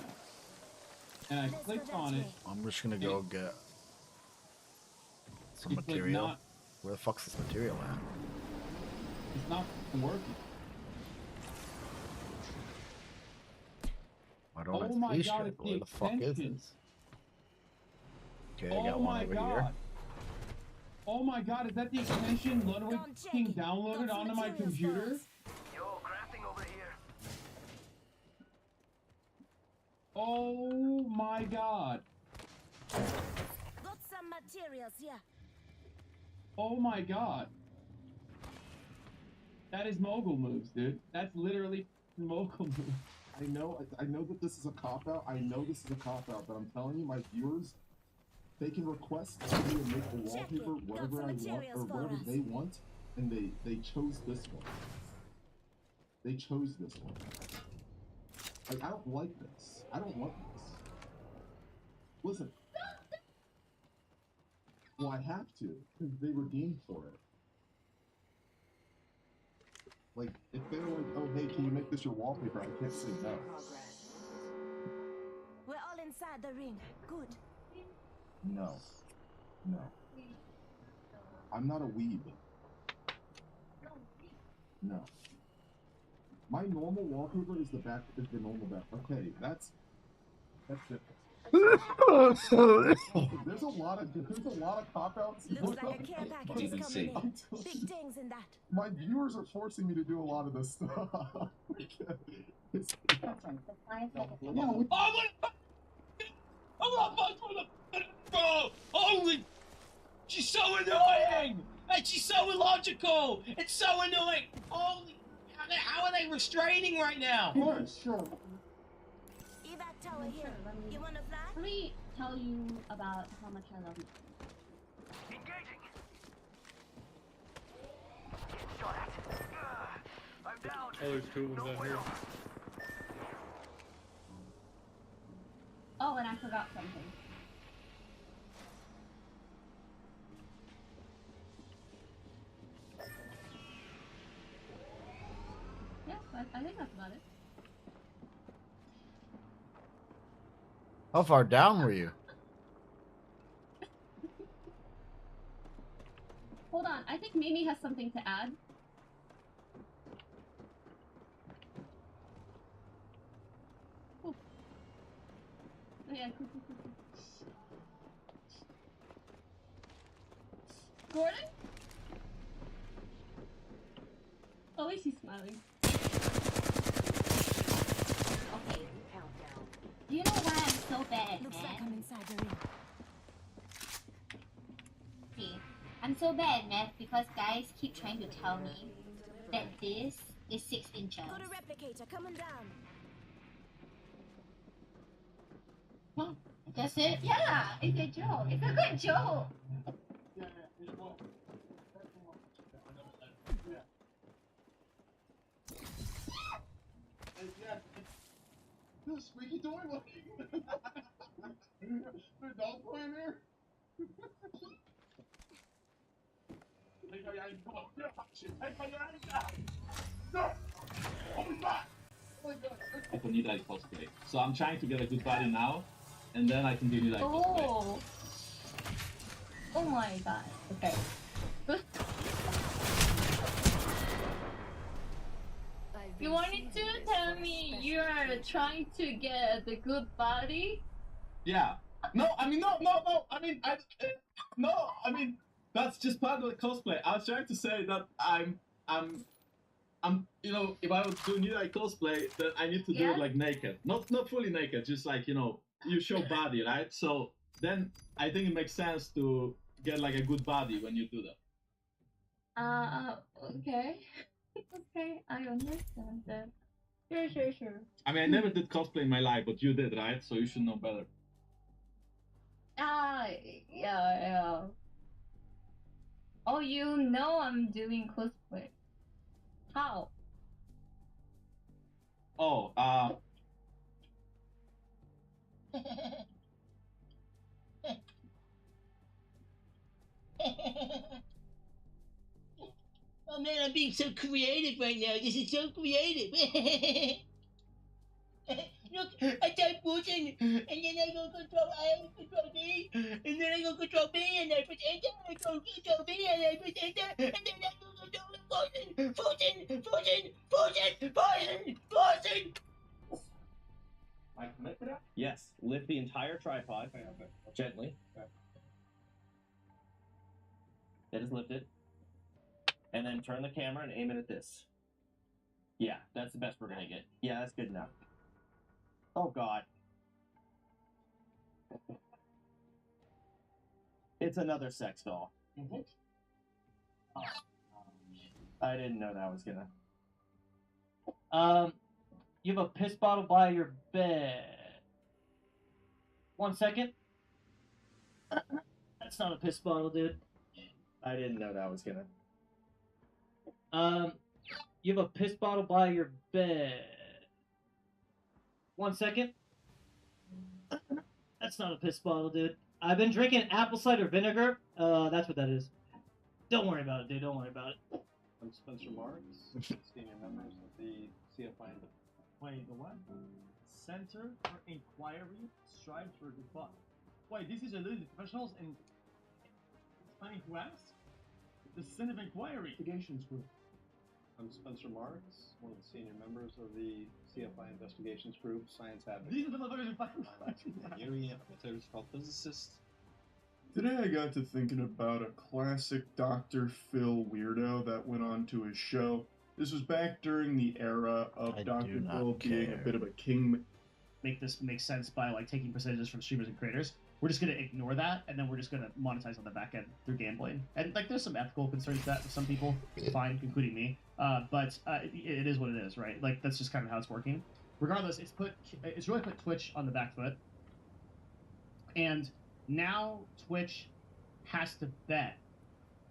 And I clicked on it. I'm just gonna go get some It's like material. not- Where the fuck's this material at? It's not working. I don't Oh have my the God, shit. it's the Where the fuck is extension. this? Okay, I got Oh one my over God. here. Oh my God, is that the extension Ludwig King downloaded onto my computer? Yo, crafting over here. Oh my God. Got some materials, yeah. Oh my God. That is mogul moves, dude. That's literally mogul moves. I know that this is a cop-out. I know this is a cop-out, but I'm telling you, my viewers, they can request me to make a wallpaper, whatever I want, or whatever they want, and they chose this one. They chose this one. Like, I don't like this. I don't want this. Listen. Well, I have to, because they redeemed for it. Like, if they're like, oh, hey, can you make this your wallpaper? I can't say no. We're all inside the ring. Good. No. No. I'm not a weeb. No. My normal wallpaper is the normal back. Okay, that's different. There's a lot of cop-outs. Looks like a care package is coming in. Big things in that. My viewers are forcing me to do a lot of this stuff. Bro, holy! She's so annoying! And she's so illogical! It's so annoying! Holy... How are they restraining right now? Sure. Evac tower here. You wanna fly? Let me tell you about how much I love you. Engaging. Shot at. I'm down. Oh, there's two of them down here. Oh, and I forgot something. Yeah, I think that's about it. How far down were you? Hold on, I think Mimi has something to add. Cool. Oh, yeah, cool. Gordon? Oh, at least he's smiling. Okay. Do you know why I'm so bad, Looks man? like I'm inside the ring. See, I'm so bad at math because guys keep trying to tell me that this is 6 inches. Got a replicator coming down. Huh? That's it? Yeah, it's a joke. It's a good joke. This squeaky toy looking. There's a dog playing there. I can do that cosplay. So I'm trying to get a good body now, and then I can do that cosplay. Oh. Oh my god. Okay. You wanted to tell me you are trying to get the good body? Yeah. No, I mean, no. I mean, I mean, that's just part of the cosplay. I was trying to say that I'm, you know, if I would do new like cosplay, then I need to do it like naked, not fully naked, just like, you know, you show body, right? So then I think it makes sense to get like a good body when you do that. Okay. Okay, I understand that. Sure. I mean, I never did cosplay in my life, but you did, right? So you should know better. Yeah. Oh, you know I'm doing cosplay. How? Oh, Oh man, I'm being so creative right now. This is so creative. Look, I type Putin, and then I go Control A, Control B, and then I go Control B, and I press Enter, I go Control B, and I press Enter, and then I go Control Putin. I commit to that? Yes. Lift the entire tripod gently. That is lifted. And then turn the camera and aim it at this. Yeah, that's the best we're gonna get. Yeah, that's good enough. Oh god. It's another sex doll. I didn't know that was gonna. You have a piss bottle by your bed. 1 second. That's not a piss bottle, dude. I didn't know that was gonna. You have a piss bottle by your bed. 1 second. That's not a piss bottle, dude. I've been drinking apple cider vinegar. That's what that is. Don't worry about it, dude. Don't worry about it. I'm Spencer Marks, senior members of the CFI. Wait, the what? Center for Inquiry strives for rebut. Wait, this is a little professionals in finding who asked? The Center of Inquiry. Investigations Group. I'm Spencer Marks, one of the senior members of the CFI Investigations Group, Science Advocate. These are the motherfuckers who find Yuri, I'm a called physicist. Today I got to thinking about a classic Dr. Phil weirdo that went on to his show. This was back during the era of Dr. Phil being a bit of a king. Make this make sense by like taking percentages from streamers and creators. We're just gonna ignore that, and then we're just gonna monetize on the back end through gambling. And like, there's some ethical concerns that with some people, fine, including me. But it is what it is, right? Like, that's just kind of how it's working. Regardless, it's really put Twitch on the back foot. And now Twitch has to bet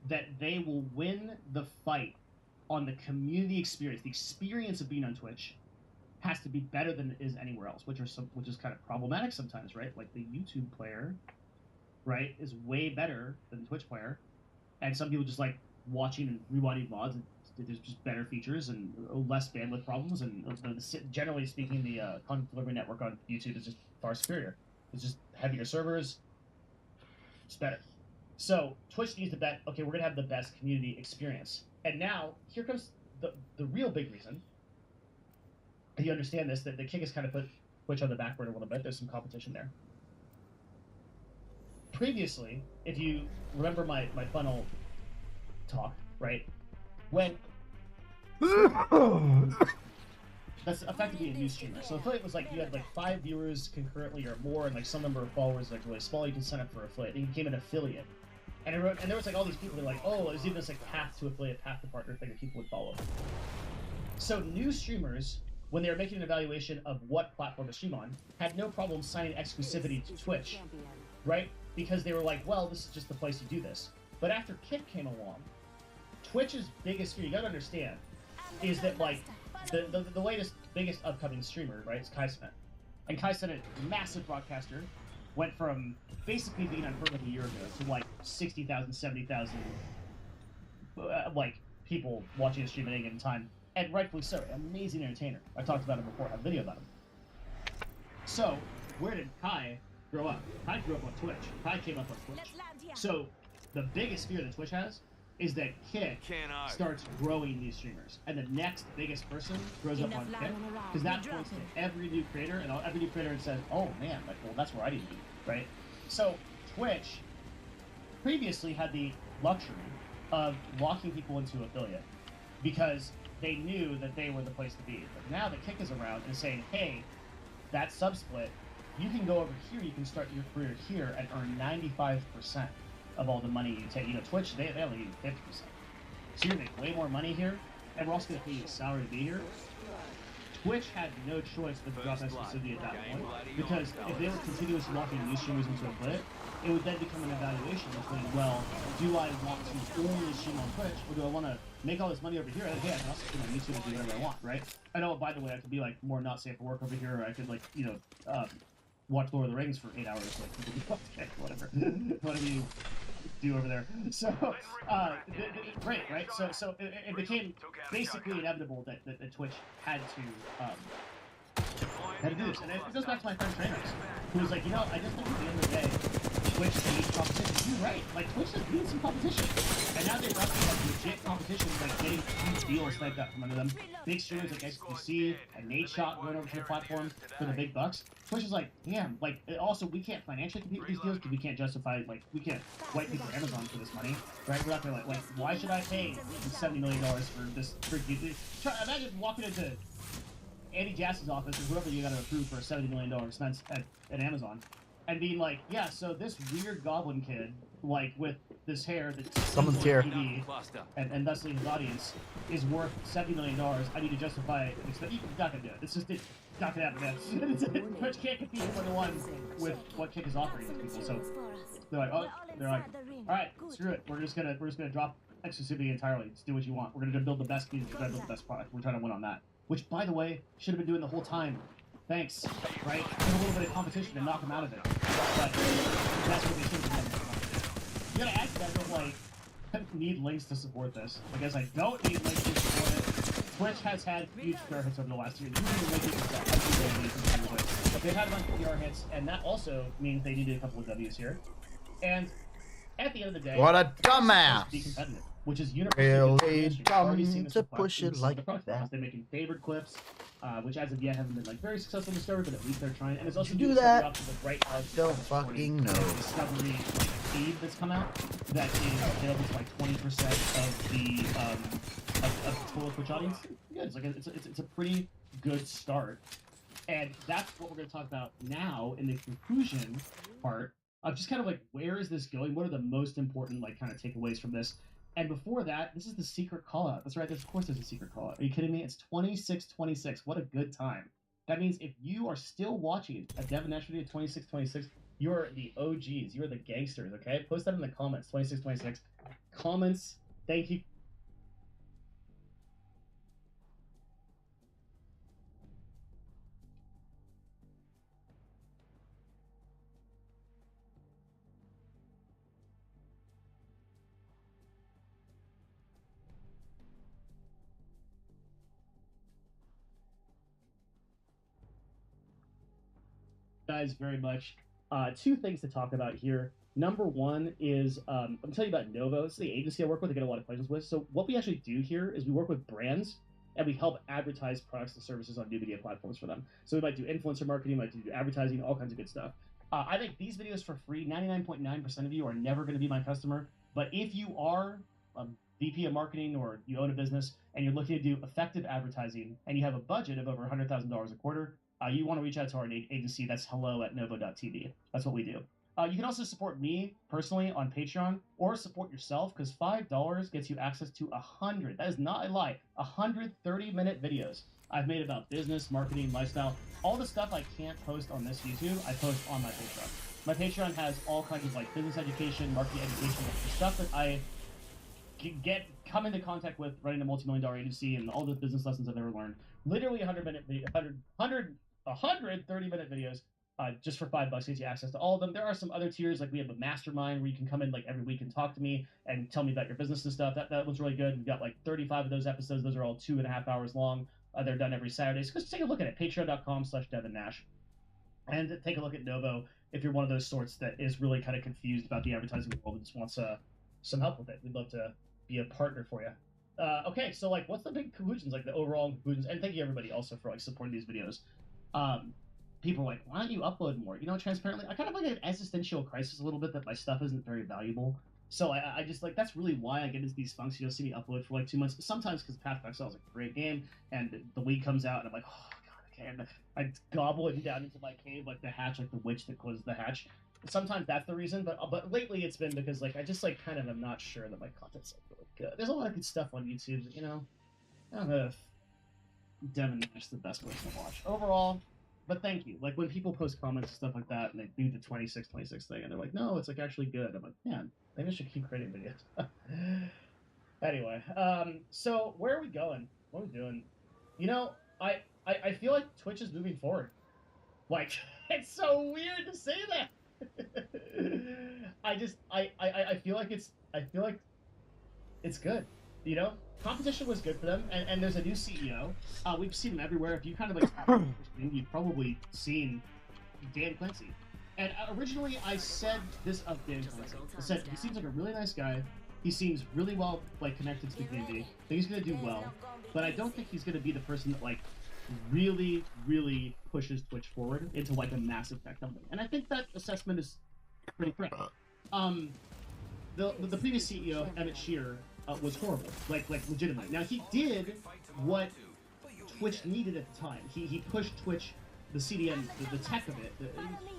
that they will win the fight on the community experience. The experience of being on Twitch has to be better than it is anywhere else, which is kind of problematic sometimes, right? Like, the YouTube player, right, is way better than the Twitch player, and some people just like watching and rewinding VODs, and there's just better features and less bandwidth problems, and generally speaking, the content delivery network on YouTube is just far superior. It's just heavier servers, it's better. So Twitch needs to bet, okay, we're gonna have the best community experience. And now here comes the real big reason. You understand this, that the kick has kind of put Twitch on the back burner a little bit. There's some competition there. Previously, if you remember my funnel talk, right? When that's effectively a news streamer. So affiliate was like you had like 5 viewers concurrently or more, and like some number of followers like really small. You can sign up for affiliate. And you became an affiliate. And there was like all these people that were like, oh, there's even this like path to affiliate, path to partner thing that people would follow. So new streamers, when they were making an evaluation of what platform to stream on, had no problem signing exclusivity to Twitch, right? Because they were like, well, this is just the place to do this. But after Kick came along, Twitch's biggest fear, you gotta understand, is that like the latest, biggest upcoming streamer, right, is Kai Cenat. And Kai Cenat, massive broadcaster, went from basically being unheard of a year ago to like 60,000, 70,000 like people watching a stream at any given time. And rightfully so, amazing entertainer. I talked about him before, I have a video about him. So, where did Kai grow up? Kai grew up on Twitch. Kai came up on Twitch. So, the biggest fear that Twitch has is that Kick starts growing these streamers. And the next biggest person grows up on Kick, because that points to every new creator, and every new creator says, oh man, like, well, that's where I need to be, right? So, Twitch previously had the luxury of locking people into affiliate, because they knew that they were the place to be. But now that Kick is around and saying, hey, that sub-split, you can go over here, you can start your career here and earn 95% of all the money you take. You know, Twitch, they only need 50%. So you're gonna make way more money here, and we're also gonna pay you a salary to be here. Twitch had no choice but to drop exclusivity at that point, because if they were continuously locking new streamers into a split, it would then become an evaluation between, well, do I want to only stream on Twitch, or do I want to make all this money over here, and hey, I can also stream on YouTube and do whatever I want, right? I know, by the way, I could be like more not safe for work over here, or I could like, you know, watch Lord of the Rings for 8 hours, like, okay, whatever you do over there. So, great, right? So it became basically inevitable that Twitch had to do this. And it goes back to my friend Trainers, who was like, you know, I just think at the end of the day, Twitch needs competition. You're right. Like, Twitch just needs some competition. And now they've got like legit competition, like getting huge deals like that from under them. Big streamers like XQC and Nate Shot going over to the platform for the big bucks. Twitch is like, damn, like, also, we can't financially compete with these deals because we can't justify, like, we can't white people Amazon for this money, right? We're not gonna, like, why should I pay $70 million for this freaking... Imagine walking into Andy Jass's office, or whoever you gotta approve for a $70 million expense at Amazon, and being like, yeah, so this weird goblin kid, like, with this hair that's someone's here, TV, and thusly his audience, is worth $70 million. I need to justify it. You're not gonna do it. It's not gonna happen, man. Twitch can't compete 1-to-1 with what Kick is offering these people. So they're like, all right, screw it. We're just gonna drop exclusivity entirely. Just do what you want. We're gonna build the best community. We're gonna build the best product. We're trying to win on that. Which, by the way, should have been doing the whole time. Thanks. Right? Give a little bit of competition and knock them out of it. But that's what they should have done. You gotta ask that, but like, I need links to support this. I guess I don't need links to support it. Twitch has had huge PR hits over the last year. But they've had a bunch of PR hits, and that also means they needed a couple of W's here. And at the end of the day, what a dumbass! Be competitive, which is really dumb to push it like that. They're making favored clips, which as of yet haven't been like very successful discovery, but at least they're trying. And it's also do that. Right Don't fucking know. Discovery feed that's come out that is available to like 20% of the of total Twitch audience. Good. It's like it's a pretty good start, and that's what we're going to talk about now in the conclusion part. Just kind of like, where is this going? What are the most important, like, kind of takeaways from this? And before that, this is the secret call-out. That's right, of course there's a secret call-out. Are you kidding me? It's 2626. What a good time. That means if you are still watching a Devinesh video 2626, you're the OGs. You're the gangsters, okay? Post that in the comments, 2626. Comments, thank you. Guys very much. Two things to talk about here. Number one is I'm telling you about Novo. It's the agency I work with. I get a lot of questions with. So what we actually do here is we work with brands and we help advertise products and services on new media platforms for them. So we might do influencer marketing, we might do advertising, all kinds of good stuff. I make these videos for free. 99.9% of you are never going to be my customer. But if you are a VP of marketing or you own a business and you're looking to do effective advertising and you have a budget of over $100,000 a quarter, you want to reach out to our agency. That's hello@novo.tv. That's what we do. You can also support me personally on Patreon or support yourself because $5 gets you access to 100. That is not a lie. 100 30-minute videos I've made about business, marketing, lifestyle. All the stuff I can't post on this YouTube, I post on my Patreon. My Patreon has all kinds of like business education, marketing education, the stuff that I come into contact with running a multi-million-dollar agency and all the business lessons I've ever learned. Literally 130-minute videos just for $5 gets you access to all of them. There are some other tiers, like we have a mastermind where you can come in like every week and talk to me and tell me about your business and stuff. That one's really good. We've got like 35 of those episodes. Those are all 2.5 hours long. They're done every Saturday. So just take a look at it. Patreon.com/DevinNash. And take a look at Novo if you're one of those sorts that is really kind of confused about the advertising world and just wants some help with it. We'd love to be a partner for you. Okay, so like, what's the big conclusions, like the overall conclusions? And thank you everybody also for like supporting these videos. People are like, why don't you upload more? You know, transparently, I kind of like an existential crisis a little bit that my stuff isn't very valuable. So I just like, that's really why I get into these funks. You'll see me upload for like 2 months. Sometimes because Path of Exile is a great game, and the week comes out, and I'm like, oh god, I can't. I gobble it down into my cave like the hatch, like the witch that closes the hatch. Sometimes that's the reason, but lately it's been because like I just like kind of am not sure that my content's like really good. There's a lot of good stuff on YouTube, that, you know. I don't know if Devinesh is the best person to watch overall. But thank you. Like when people post comments and stuff like that, and they do the 2626 thing, and they're like, "No, it's like actually good." I'm like, "Man, maybe I should keep creating videos." Anyway, so where are we going? What are we doing? You know, I feel like Twitch is moving forward. Like it's so weird to say that. I feel like it's good. You know, competition was good for them, and there's a new CEO. We've seen him everywhere. If you kind of like, you've probably seen Dan Clancy. And originally, I said this of Dan Clancy. I said he seems like a really nice guy. He seems really well like connected to the community. I think he's gonna do well, but I don't think he's gonna be the person that like really, really pushes Twitch forward into like a massive tech company. And I think that assessment is pretty correct. The previous CEO, Emmett Shear, was horrible, like legitimately. Now he did what Twitch needed at the time. He pushed Twitch, the CDN, the tech of it.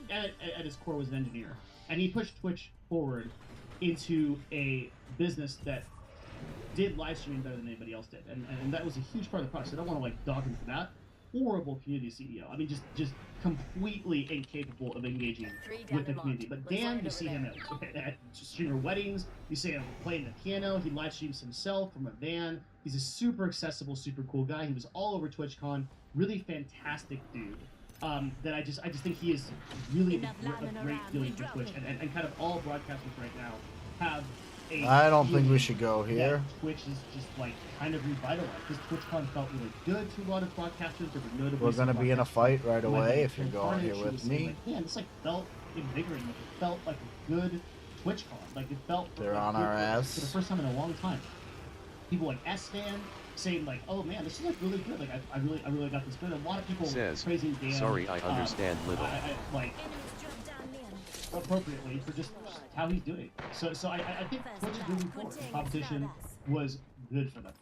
At his core was an engineer, and he pushed Twitch forward into a business that did live streaming better than anybody else did, and that was a huge part of the process. I don't want to like dog him for that. Horrible community CEO. I mean, just completely incapable of engaging with the community. But Dan, you see him at streamer weddings. You see him playing the piano. He live streams himself from a van. He's a super accessible, super cool guy. He was all over TwitchCon. Really fantastic dude. that I just think he is really a great feeling for Twitch, and kind of all broadcasters right now have a. I don't think we feeling should go here. that Twitch is just like kind of revitalized. Because TwitchCon felt really good to a lot of broadcasters. There were notably We're gonna be in a fight right like away if you're Phil going here Carnage, with was saying, me. like, man, this like felt invigorating. Like, it felt like a good TwitchCon. Like it felt. They're like, on good our for ass. the first time in a long time. People like S-Fan saying like, "Oh man, this is like really good. Like I really got this good." A lot of people Says, praising Dan. sorry, I understand little. Like appropriately for just how he's doing. So I think Twitch is moving forward. The competition was good for them.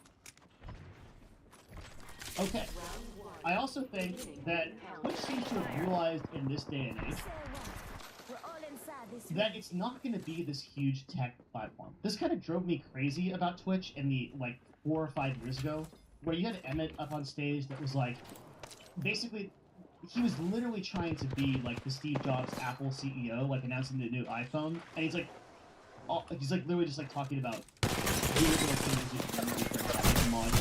Okay. I also think that Twitch seems to have realized in this day and age that it's not going to be this huge tech platform. This kind of drove me crazy about Twitch in the, like, 4 or 5 years ago, where you had Emmett up on stage that was, like, basically, he was literally trying to be, like, the Steve Jobs Apple CEO, like, announcing the new iPhone, and he's, like, literally just, like, talking about really little things you can do for mod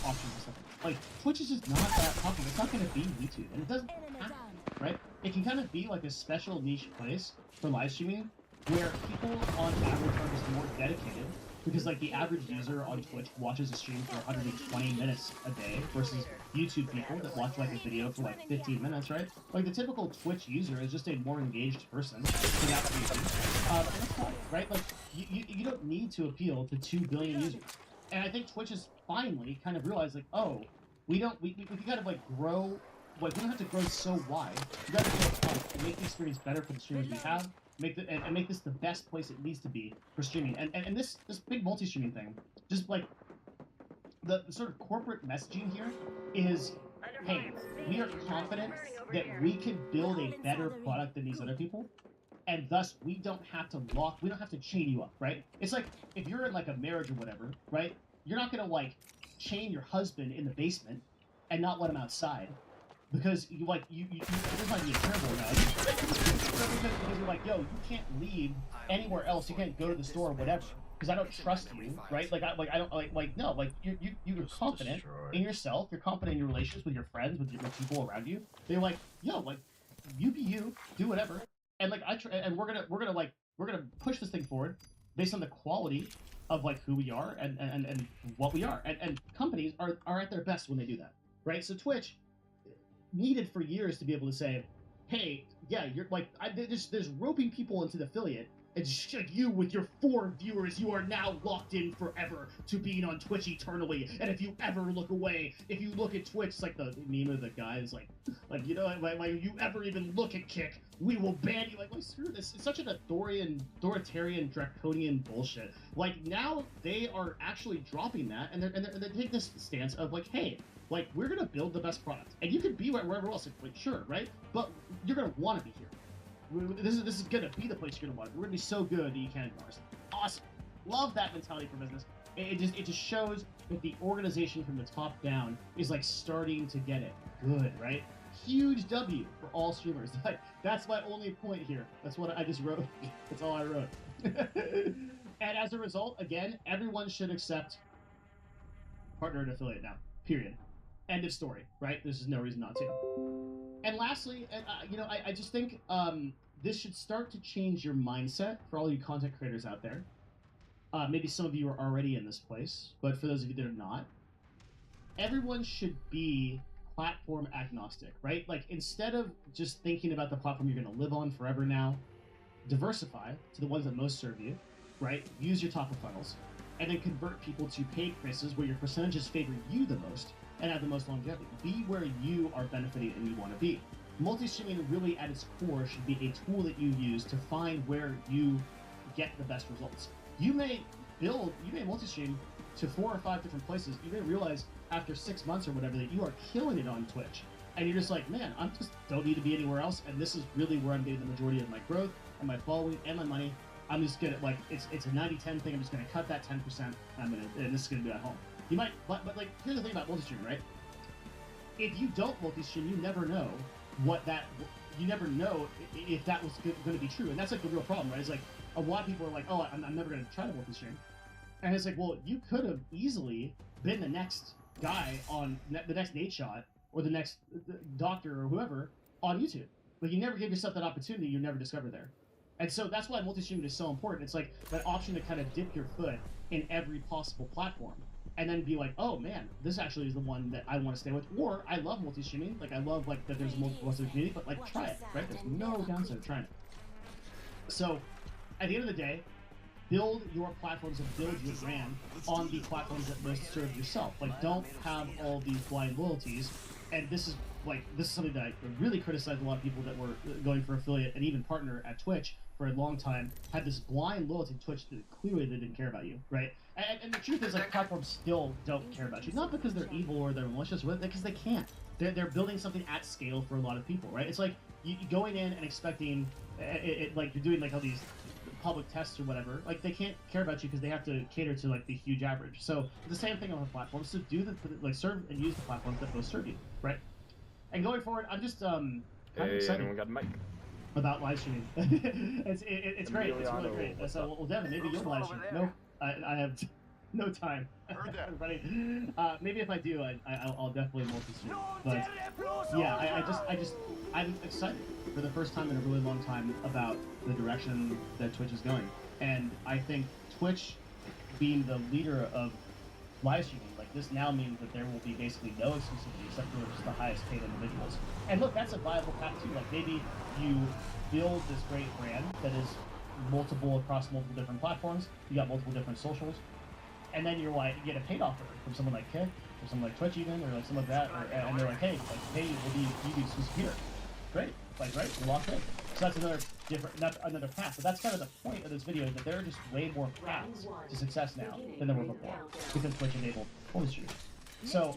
options and stuff. Like, Twitch is just not that popular. It's not going to be YouTube, and it doesn't have to, right? It can kind of be like a special niche place for live streaming where people on average are just more dedicated because like the average user on Twitch watches a stream for 120 minutes a day versus YouTube people that watch like a video for like 15 minutes, right? Like the typical Twitch user is just a more engaged person for that reason. And that's fine, right? Like you don't need to appeal to 2 billion users. And I think Twitch has finally kind of realized like, oh, we can kind of like grow. Like, we don't have to grow so wide. We got to make the experience better for the streamers we have, make this the best place it needs to be for streaming. And this big multi-streaming thing, just like the sort of corporate messaging here is, hey, we are confident that we can build a better product than these other people, and thus we don't have to chain you up, right? It's like if you're in like a marriage or whatever, right? You're not gonna like chain your husband in the basement and not let him outside. Because you this might be a terrible analogy. Because you're like, yo, you can't leave anywhere else. You can't go to the store or whatever. Because I don't trust you, right? You're confident in yourself. You're confident in your relations with your friends, with people around you. They're like, yo, like, you be you, do whatever. And like and we're gonna push this thing forward based on the quality of like who we are and what we are. And companies are at their best when they do that, right? So Twitch needed for years to be able to say, hey, yeah, you're like, there's roping people into the affiliate. It's just like you with your 4 viewers, you are now locked in forever to being on Twitch eternally. And if you ever look away, if you look at Twitch, it's like the meme of the guy is like you know, like you ever even look at Kick, we will ban you. Like screw this. It's such an authoritarian, draconian bullshit. Like now they are actually dropping that, and they take this stance of like, hey, like, we're gonna build the best product, and you could be wherever else. Like, sure, right? But you're gonna want to be here. This is gonna be the place you're gonna want. We're gonna be so good that you can't ignore us. Awesome. Love that mentality for business. It just shows that the organization from the top down is like starting to get it good, right? Huge W for all streamers. Like, that's my only point here. That's what I just wrote. That's all I wrote. And as a result, again, everyone should accept partner and affiliate now. Period. End of story, right? There's just no reason not to. And lastly, I just think this should start to change your mindset for all you content creators out there. Maybe some of you are already in this place, but for those of you that are not, everyone should be platform agnostic, right? Like, instead of just thinking about the platform you're going to live on forever now, diversify to the ones that most serve you, right? Use your top of funnels, and then convert people to paid places where your percentages favor you the most and have the most longevity. Be where you are benefiting and you want to be. Multi-streaming really at its core should be a tool that you use to find where you get the best results. You may multi-stream to 4 or 5 different places. You may realize after 6 months or whatever that you are killing it on Twitch. And you're just like, man, I just don't need to be anywhere else. And this is really where I'm getting the majority of my growth and my following and my money. I'm just gonna, like, it's a 90-10 thing. I'm just gonna cut that 10%. And this is gonna be at home. You might, but like, here's the thing about multi-streaming, right? If you don't multi-stream, you never know you never know if that was going to be true. And that's like the real problem, right? It's like a lot of people are like, oh, I'm never going to try to multi-stream. And it's like, well, you could have easily been the next guy on the next Nate Shot or the next doctor or whoever on YouTube. Like, you never give yourself that opportunity, you never discover there. And so that's why multi-streaming is so important. It's like that option to kind of dip your foot in every possible platform and then be like, oh man, this actually is the one that I want to stay with. Or I love multi-streaming. Like, I love like that there's a multiple community, but like, try it, right? There's no downside of trying it. So at the end of the day, build your platforms and build your brand on the platforms that most serve yourself. Like, don't have all these blind loyalties. And this is something that I really criticized a lot of people that were going for affiliate and even partner at Twitch for a long time, had this blind loyalty to Twitch that clearly they didn't care about you, right? And the truth is, like, platforms still don't care about you, not because they're evil or they're malicious, but because they can't. They're building something at scale for a lot of people, right? It's like you going in and expecting, like you're doing like all these public tests or whatever. Like, they can't care about you because they have to cater to like the huge average. So the same thing on the platforms. So serve and use the platforms that most serve you, right? And going forward, I'm just kind of excited. Anyone got a mic? About live streaming. it's great. It's really great. So, well, Devin, maybe you'll live stream. No, I have no time. Everybody. Maybe if I do, I'll definitely multi-stream. But yeah, I'm excited for the first time in a really long time about the direction that Twitch is going. And I think Twitch being the leader of live streaming, like, this now means that there will be basically no exclusivity except for just the highest paid individuals. And look, that's a viable path too. Like, maybe you build this great brand that is multiple across multiple different platforms. You got multiple different socials, and then you get a paid offer from someone like Kick or someone like Twitch even, or like some of that, and they're like, hey, you do exclusive here. Great, like, right, you're locked in. So that's another path. But that's kind of the point of this video, is that there are just way more paths to success now than there were before, because Twitch enabled multi-streaming. So,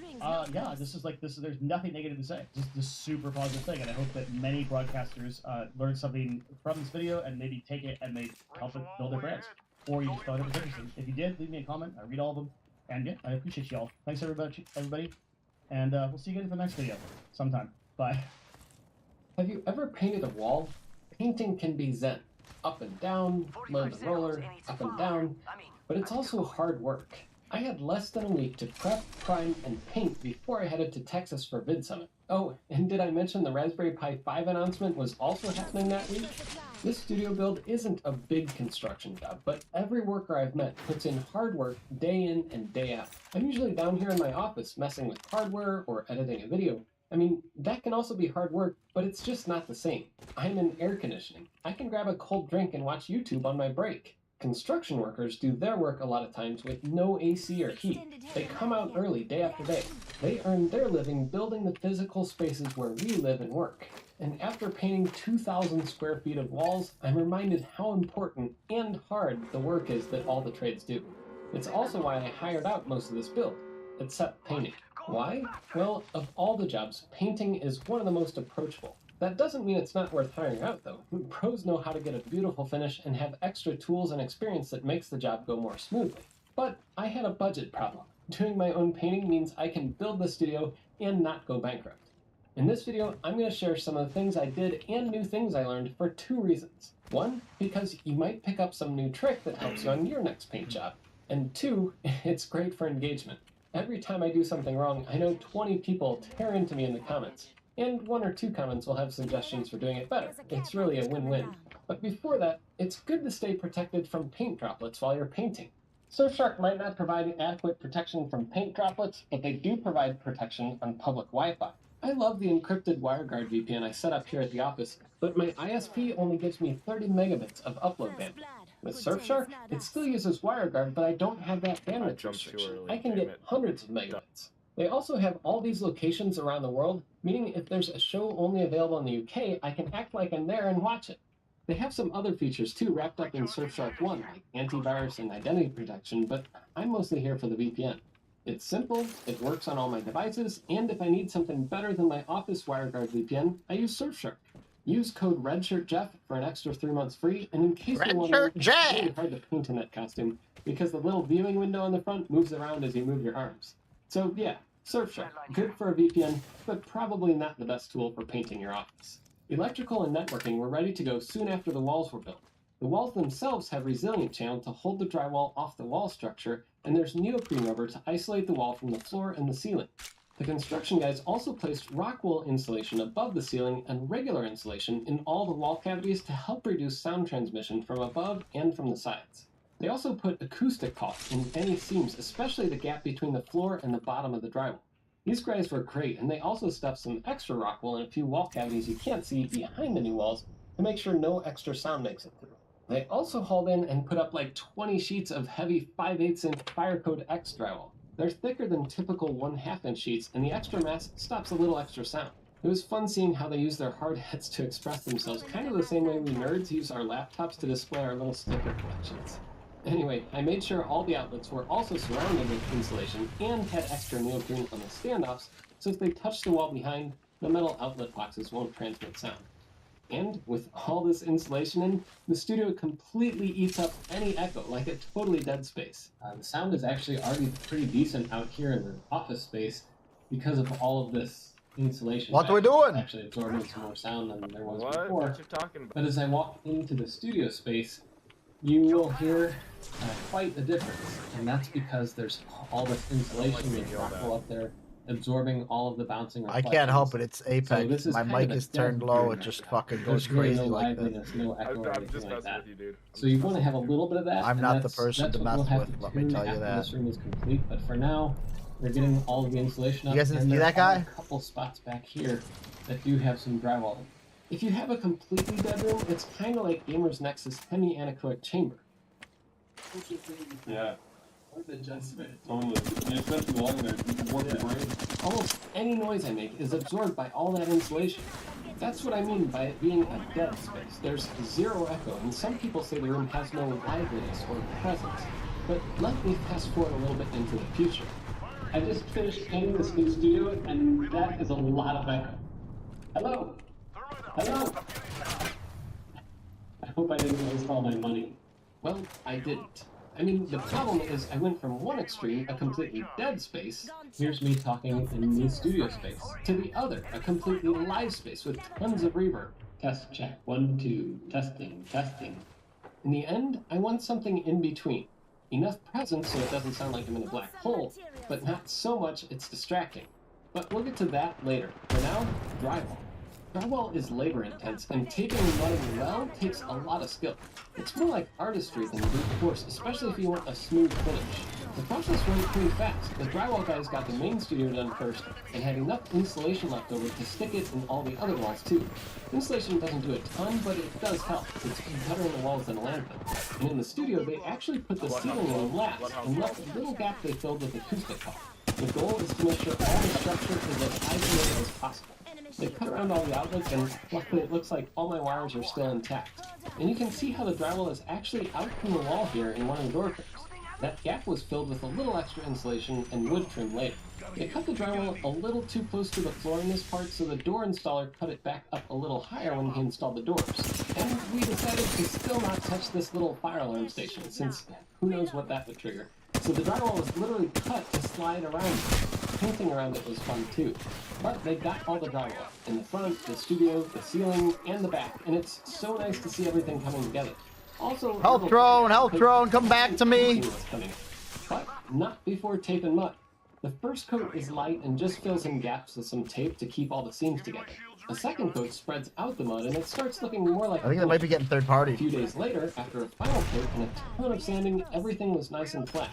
yeah, there's nothing negative to say. Just a super positive thing, and I hope that many broadcasters learn something from this video and maybe take it and maybe help it build their brands. Or you just thought it was interesting. If you did, leave me a comment. I read all of them. And yeah, I appreciate y'all. Thanks everybody. And we'll see you again in the next video sometime. Bye. Have you ever painted a wall? Painting can be zen. Up and down, load the roller, up and down. But it's also hard work. I had less than a week to prep, prime, and paint before I headed to Texas for Vid Summit. Oh, and did I mention the Raspberry Pi 5 announcement was also happening that week? This studio build isn't a big construction job, but every worker I've met puts in hard work day in and day out. I'm usually down here in my office messing with hardware or editing a video. I mean, that can also be hard work, but it's just not the same. I'm in air conditioning. I can grab a cold drink and watch YouTube on my break. Construction workers do their work a lot of times with no AC or heat. They come out early day after day. They earn their living building the physical spaces where we live and work. And after painting 2,000 square feet of walls, I'm reminded how important and hard the work is that all the trades do. It's also why I hired out most of this build, except painting. Why? Well, of all the jobs, painting is one of the most approachable. That doesn't mean it's not worth hiring out, though. Pros know how to get a beautiful finish and have extra tools and experience that makes the job go more smoothly. But I had a budget problem. Doing my own painting means I can build the studio and not go bankrupt. In this video, I'm going to share some of the things I did and new things I learned for 2 reasons. 1, because you might pick up some new trick that helps you on your next paint job. And 2, it's great for engagement. Every time I do something wrong, I know 20 people tear into me in the comments. And 1 or 2 comments will have suggestions for doing it better. It's really a win-win. But before that, it's good to stay protected from paint droplets while you're painting. Surfshark might not provide adequate protection from paint droplets, but they do provide protection on public Wi-Fi. I love the encrypted WireGuard VPN I set up here at the office, but my ISP only gives me 30 megabits of upload bandwidth. With Surfshark, it still uses WireGuard, but I don't have that bandwidth restriction. I can get hundreds of megabits. They also have all these locations around the world, meaning if there's a show only available in the UK, I can act like I'm there and watch it. They have some other features too wrapped up in Surfshark 1, like antivirus and identity protection, but I'm mostly here for the VPN. It's simple, it works on all my devices, and if I need something better than my office WireGuard VPN, I use Surfshark. Use code RedShirtJeff for an extra 3 months free, and in case you're wondering, it's really hard to paint in that costume, because the little viewing window on the front moves around as you move your arms. So yeah, Surfshark, good for a VPN, but probably not the best tool for painting your office. Electrical and networking were ready to go soon after the walls were built. The walls themselves have resilient channel to hold the drywall off the wall structure, and there's neoprene rubber to isolate the wall from the floor and the ceiling. The construction guys also placed rock wool insulation above the ceiling and regular insulation in all the wall cavities to help reduce sound transmission from above and from the sides. They also put acoustic caulk in any seams, especially the gap between the floor and the bottom of the drywall. These guys were great, and they also stuffed some extra rock wool in a few wall cavities you can't see behind the new walls to make sure no extra sound makes it through. They also hauled in and put up like 20 sheets of heavy 5/8 inch Fire Code X drywall. They're thicker than typical 1/2 inch sheets, and the extra mass stops a little extra sound. It was fun seeing how they use their hard hats to express themselves, kind of the same way we nerds use our laptops to display our little sticker collections. Anyway, I made sure all the outlets were also surrounded with insulation and had extra neoprene on the standoffs, so if they touch the wall behind, the metal outlet boxes won't transmit sound. And with all this insulation in, the studio completely eats up any echo, like a totally dead space. The sound is actually already pretty decent out here in the office space because of all of this insulation. What are we doing? It's actually absorbing some more sound than there was What? before. What you talking about? But as I walk into the studio space, you will hear quite a difference, and that's because there's all this insulation with rock wool up there absorbing all of the bouncing I reflections. can't help it. It's Apex. So this is My kind mic of a is turned dead low. room It just right now. fucking goes There's really crazy no like that. liveliness, no echo or I'm anything just like messing that. with you, dude. So you want to have a little bit of that. I'm and not the that's- person that's to what we'll mess have with, to let me tune tell you after that. This room is complete, but for now, we're getting all of the insulation up. You guys didn't and see there that guy? are a couple spots back here that do have some drywall. If you have a completely dead room, it's kind of like Gamer's Nexus semi-anechoic chamber. Yeah. Totally. You spend too long there, you can work your brain. Almost any noise I make is absorbed by all that insulation. That's what I mean by it being a dead space. There's zero echo, and some people say the room has no liveliness or presence. But let me fast forward a little bit into the future. I just finished painting this new studio, and that is a lot of echo. Hello? Hello? I hope I didn't waste all my money. Well, I didn't. I mean, the problem is I went from one extreme, a completely dead space, here's me talking in the studio space, to the other, a completely live space with tons of reverb. Test check, 1, 2, testing, testing. In the end, I want something in between. Enough presence so it doesn't sound like I'm in a black hole, but not so much it's distracting. But we'll get to that later. For now, drywall. Drywall is labor intense, and taping and running well takes a lot of skill. It's more like artistry than brute force, especially if you want a smooth finish. The process went pretty fast. The drywall guys got the main studio done first, and had enough insulation left over to stick it in all the other walls too. Insulation doesn't do a ton, but it does help. It's better in the walls than a landfill. And in the studio, they actually put the ceiling in last, and left a little gap they filled with acoustic caulk. The goal is to make sure all the structure is as isolated as possible. They cut around all the outlets, and luckily it looks like all my wires are still intact. And you can see how the drywall is actually out from the wall here in one of the door frames. That gap was filled with a little extra insulation and wood trim later. They cut the drywall a little too close to the floor in this part, so the door installer cut it back up a little higher when he installed the doors. And we decided to still not touch this little fire alarm station, since who knows what that would trigger. So the drywall was literally cut to slide around it. Painting around it was fun too. But they got all the drywall in the front, the studio, the ceiling, and the back, and it's so nice to see everything coming together. Also, Health drone, come back to me. But not before tape and mud. The first coat is light and just fills in gaps with some tape to keep all the seams together. The second coat spreads out the mud and it starts looking more like I think they might be getting third party. A few days later, after a final coat and a ton of sanding, everything was nice and flat.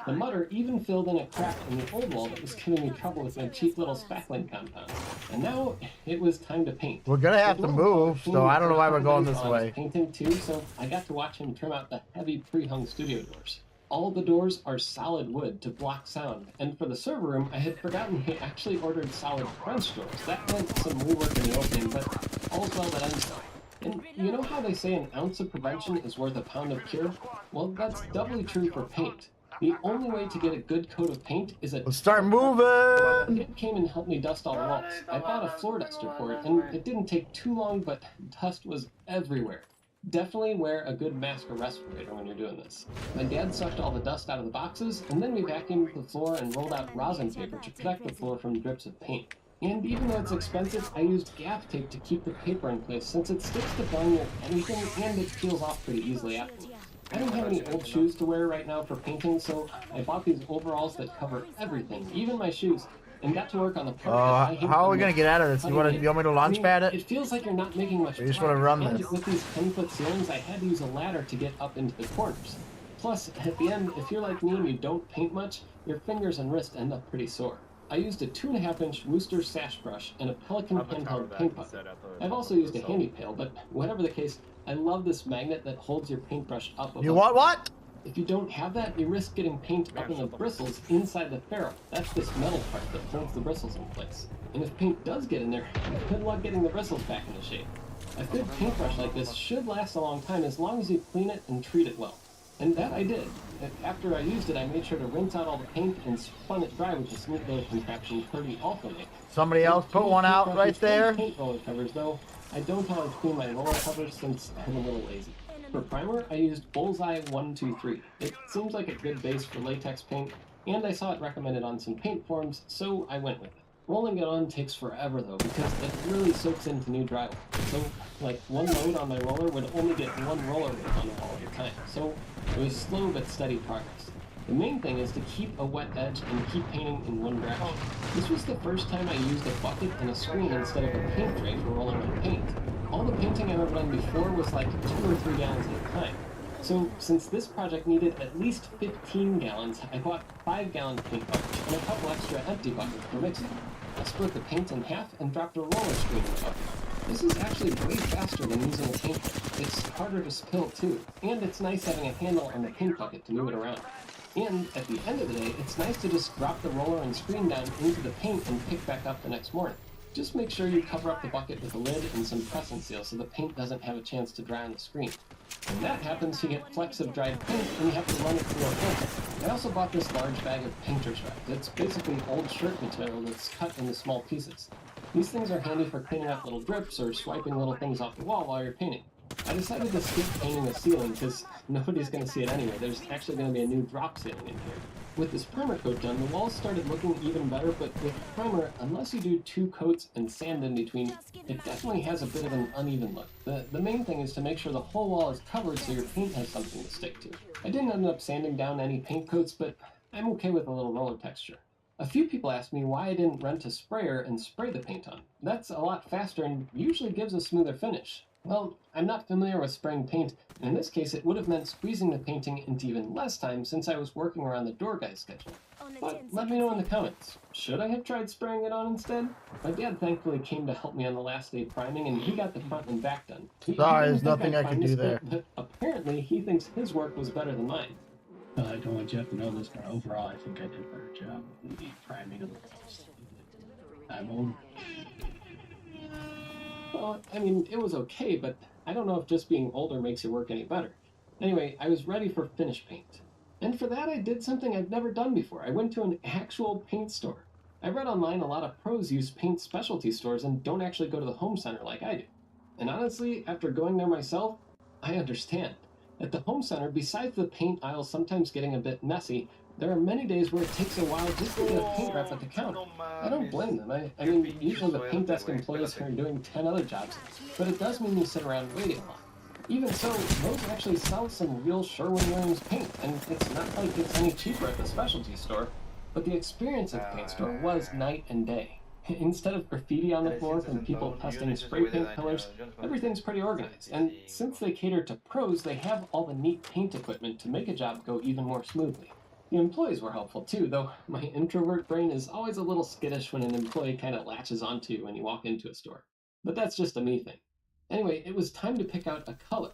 The mudder even filled in a crack in the old wall that was giving me trouble with my cheap little spackling compound. And now it was time to paint. We're gonna have to move, so I don't know why we're going this way. Painting too, so I got to watch him trim out the heavy pre-hung studio doors. All the doors are solid wood to block sound, and for the server room, I had forgotten he actually ordered solid French doors. That meant some rework in the opening, but all's well that ends well. And you know how they say an ounce of prevention is worth a pound of cure? Well, that's doubly true for paint. The only way to get a good coat of paint is a... Let's start moving! It came and helped me dust all the walls. I bought a floor duster for it, and it didn't take too long, but dust was everywhere. Definitely wear a good mask or respirator when you're doing this. My dad sucked all the dust out of the boxes, and then we vacuumed the floor and rolled out rosin paper to protect the floor from drips of paint. And even though it's expensive, I used gaff tape to keep the paper in place since it sticks to bone with anything and it peels off pretty easily afterwards. I don't have any old shoes to wear right now for painting, so I bought these overalls that cover everything, even my shoes, and got to work on the part that I hate how are we the gonna most, get out of this? You want cutting me to launch it. pad it? It feels like you're not making much Or you just progress, want to run and this? with these 10-foot ceilings, I had to use a ladder to get up into the corners. Plus, at the end, if you're like me and you don't paint much, your fingers and wrist end up pretty sore. I used a 2.5-inch Wooster sash brush and a Pelican handheld paint bucket. I've also used a handy pail, but whatever the case, I love this magnet that holds your paintbrush up above. You want what? If you don't have that, you risk getting paint up in the bristles inside the ferrule. That's this metal part that holds the bristles in place. And if paint does get in there, good luck getting the bristles back into shape. A good paintbrush like this should last a long time as long as you clean it and treat it well. And that I did. After I used it, I made sure to rinse out all the paint and spun it dry with this neat little contraption Purdy also made. Somebody else put one out right there. Paint roller covers, though I don't always clean my roller covers since I'm a little lazy. For primer, I used Bullseye 123. It seems like a good base for latex paint, and I saw it recommended on some paint forums, so I went with it. Rolling it on takes forever though, because it really soaks into new drywall. So, like, one load on my roller would only get one roller weight on the wall at a time, so it was slow but steady progress. The main thing is to keep a wet edge and keep painting in one direction. This was the first time I used a bucket and a screen instead of a paint tray for rolling my paint. All the painting I've ever done before was like 2 or 3 gallons at a time. So, since this project needed at least 15 gallons, I bought 5-gallon paint buckets and a couple extra empty buckets for mixing. I split the paint in half and dropped a roller screen in the bucket. This is actually way faster than using a paint bucket. It's harder to spill too, and it's nice having a handle on the paint bucket to move it around. And at the end of the day, it's nice to just drop the roller and screen down into the paint and pick back up the next morning. Just make sure you cover up the bucket with a lid and some press and seal so the paint doesn't have a chance to dry on the screen. When that happens, you get flecks of dried paint and you have to run it through a filter. I also bought this large bag of painter's wrap. It's basically old shirt material that's cut into small pieces. These things are handy for cleaning up little drips or swiping little things off the wall while you're painting. I decided to skip painting the ceiling because nobody's going to see it anyway. There's actually going to be a new drop ceiling in here. With this primer coat done, the walls started looking even better, but with primer, unless you do 2 coats and sand in between, it definitely has a bit of an uneven look. The main thing is to make sure the whole wall is covered so your paint has something to stick to. I didn't end up sanding down any paint coats, but I'm okay with a little roller texture. A few people asked me why I didn't rent a sprayer and spray the paint on. That's a lot faster and usually gives a smoother finish. Well, I'm not familiar with spraying paint, and in this case it would have meant squeezing the painting into even less time since I was working around the door guy's schedule. But let me know in the comments, should I have tried spraying it on instead? My dad thankfully came to help me on the last day priming, and he got the front and back done. Sorry, there's nothing I can do there. But apparently he thinks his work was better than mine. I don't want Jeff to know this, but overall I think I did a better job with the priming of the walls. I'm old. Well, I mean, it was okay, but I don't know if just being older makes your work any better. Anyway, I was ready for finish paint. And for that, I did something I've never done before. I went to an actual paint store. I read online a lot of pros use paint specialty stores and don't actually go to the home center like I do. And honestly, after going there myself, I understand. At the home center, besides the paint aisle sometimes getting a bit messy, there are many days where it takes a while just to get a paint rep at the counter. I don't blame them. I mean, usually the paint desk employees are doing 10 other jobs, but it does mean you sit around waiting a lot. Even so, Lowe's actually sells some real Sherwin-Williams paint, and it's not like it's any cheaper at the specialty store, but the experience at the paint store was night and day. Instead of graffiti on the floor from people testing spray paint pillars, everything's pretty organized, and since they cater to pros, they have all the neat paint equipment to make a job go even more smoothly. The employees were helpful too, though my introvert brain is always a little skittish when an employee kind of latches onto you when you walk into a store. But that's just a me thing. Anyway, it was time to pick out a color.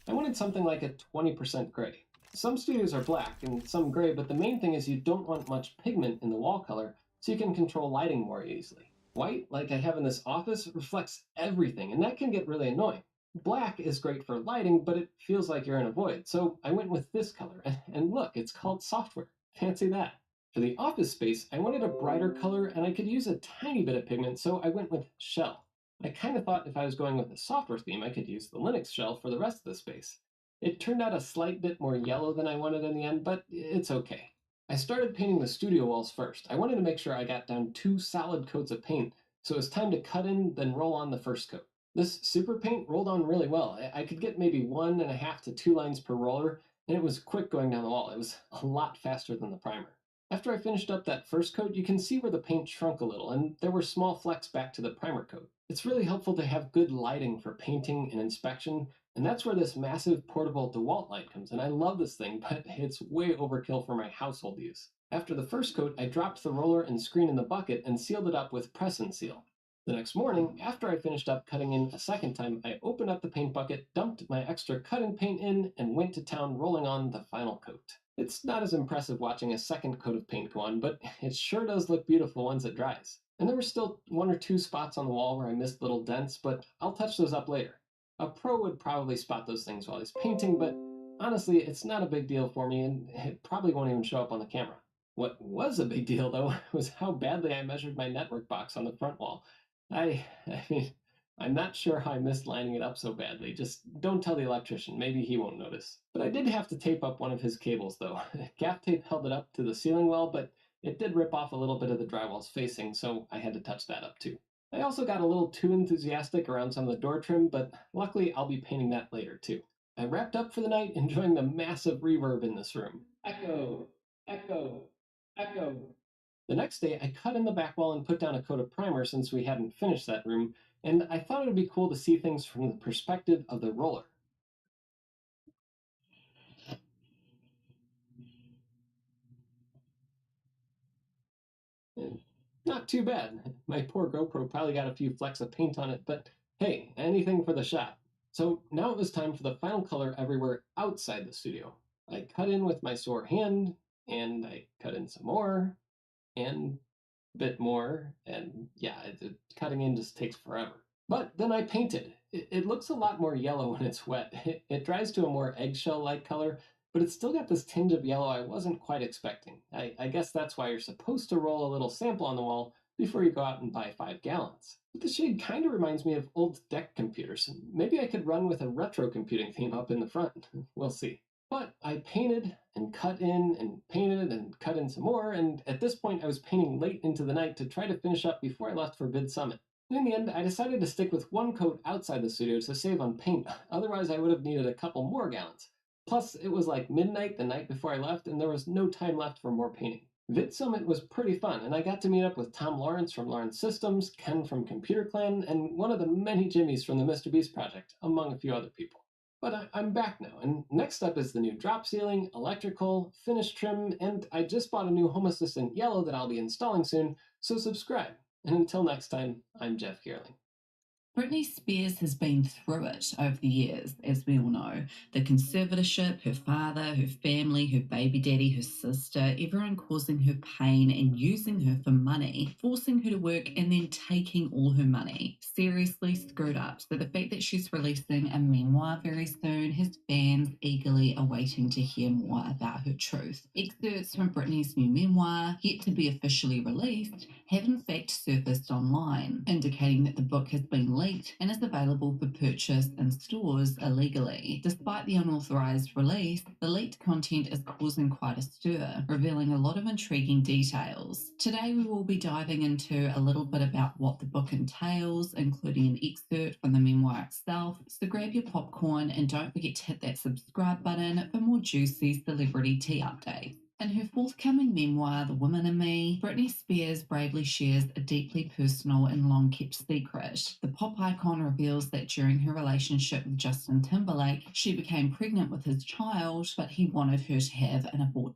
I wanted something like a 20% gray. Some studios are black and some gray, but the main thing is you don't want much pigment in the wall color, so you can control lighting more easily. White, like I have in this office, reflects everything, and that can get really annoying. Black is great for lighting, but it feels like you're in a void, so I went with this color, and look, it's called software. Fancy that. For the office space, I wanted a brighter color, and I could use a tiny bit of pigment, so I went with shell. I kind of thought if I was going with a software theme, I could use the Linux shell for the rest of the space. It turned out a slight bit more yellow than I wanted in the end, but it's okay. I started painting the studio walls first. I wanted to make sure I got down 2 solid coats of paint, so it was time to cut in, then roll on the first coat. This super paint rolled on really well. I could get maybe 1.5 to 2 lines per roller, and it was quick going down the wall. It was a lot faster than the primer. After I finished up that first coat, you can see where the paint shrunk a little, and there were small flecks back to the primer coat. It's really helpful to have good lighting for painting and inspection, and that's where this massive portable DeWalt light comes in. I love this thing, but it's way overkill for my household use. After the first coat, I dropped the roller and screen in the bucket and sealed it up with press and seal. The next morning, after I finished up cutting in a second time, I opened up the paint bucket, dumped my extra cut-in paint in, and went to town rolling on the final coat. It's not as impressive watching a second coat of paint go on, but it sure does look beautiful once it dries. And there were still 1 or 2 spots on the wall where I missed little dents, but I'll touch those up later. A pro would probably spot those things while he's painting, but honestly, it's not a big deal for me, and it probably won't even show up on the camera. What was a big deal, though, was how badly I measured my network box on the front wall. I mean, I'm not sure how I missed lining it up so badly. Just don't tell the electrician. Maybe he won't notice. But I did have to tape up one of his cables, though. Gaff tape held it up to the ceiling well, but it did rip off a little bit of the drywall's facing, so I had to touch that up too. I also got a little too enthusiastic around some of the door trim, but luckily I'll be painting that later too. I wrapped up for the night, enjoying the massive reverb in this room. Echo, echo, echo. The next day, I cut in the back wall and put down a coat of primer since we hadn't finished that room, and I thought it would be cool to see things from the perspective of the roller. Not too bad. My poor GoPro probably got a few flecks of paint on it, but hey, anything for the shot. So now it was time for the final color everywhere outside the studio. I cut in with my sore hand, and I cut in some more, and a bit more, and yeah, cutting in just takes forever. But then I painted. It looks a lot more yellow when it's wet. It dries to a more eggshell-like color, but it's still got this tinge of yellow I wasn't quite expecting. I guess that's why you're supposed to roll a little sample on the wall before you go out and buy 5 gallons. But the shade kind of reminds me of old deck computers. Maybe I could run with a retro computing theme up in the front. We'll see. But I painted and cut in and painted and cut in some more, and at this point I was painting late into the night to try to finish up before I left for Vid Summit. And in the end, I decided to stick with 1 coat outside the studio to save on paint, otherwise I would have needed a couple more gallons. Plus, it was like midnight the night before I left, and there was no time left for more painting. Vid Summit was pretty fun, and I got to meet up with Tom Lawrence from Lawrence Systems, Ken from Computer Clan, and one of the many Jimmies from the Mr. Beast project, among a few other people. But I'm back now, and next up is the new drop ceiling, electrical, finish trim, and I just bought a new Home Assistant Yellow that I'll be installing soon, so subscribe. And until next time, I'm Jeff Geerling. Britney Spears has been through it over the years, as we all know. The conservatorship, her father, her family, her baby daddy, her sister, everyone causing her pain and using her for money, forcing her to work and then taking all her money. Seriously screwed up. So the fact that she's releasing a memoir very soon has fans eagerly awaiting to hear more about her truth. Excerpts from Britney's new memoir, yet to be officially released, have in fact surfaced online, indicating that the book has been leaked and is available for purchase in stores illegally. Despite the unauthorized release, the leaked content is causing quite a stir, revealing a lot of intriguing details. Today we will be diving into a little bit about what the book entails, including an excerpt from the memoir itself, so grab your popcorn and don't forget to hit that subscribe button for more juicy celebrity tea updates. In her forthcoming memoir, The Woman in Me, Britney Spears bravely shares a deeply personal and long-kept secret. The pop icon reveals that during her relationship with Justin Timberlake, she became pregnant with his child, but he wanted her to have an abortion.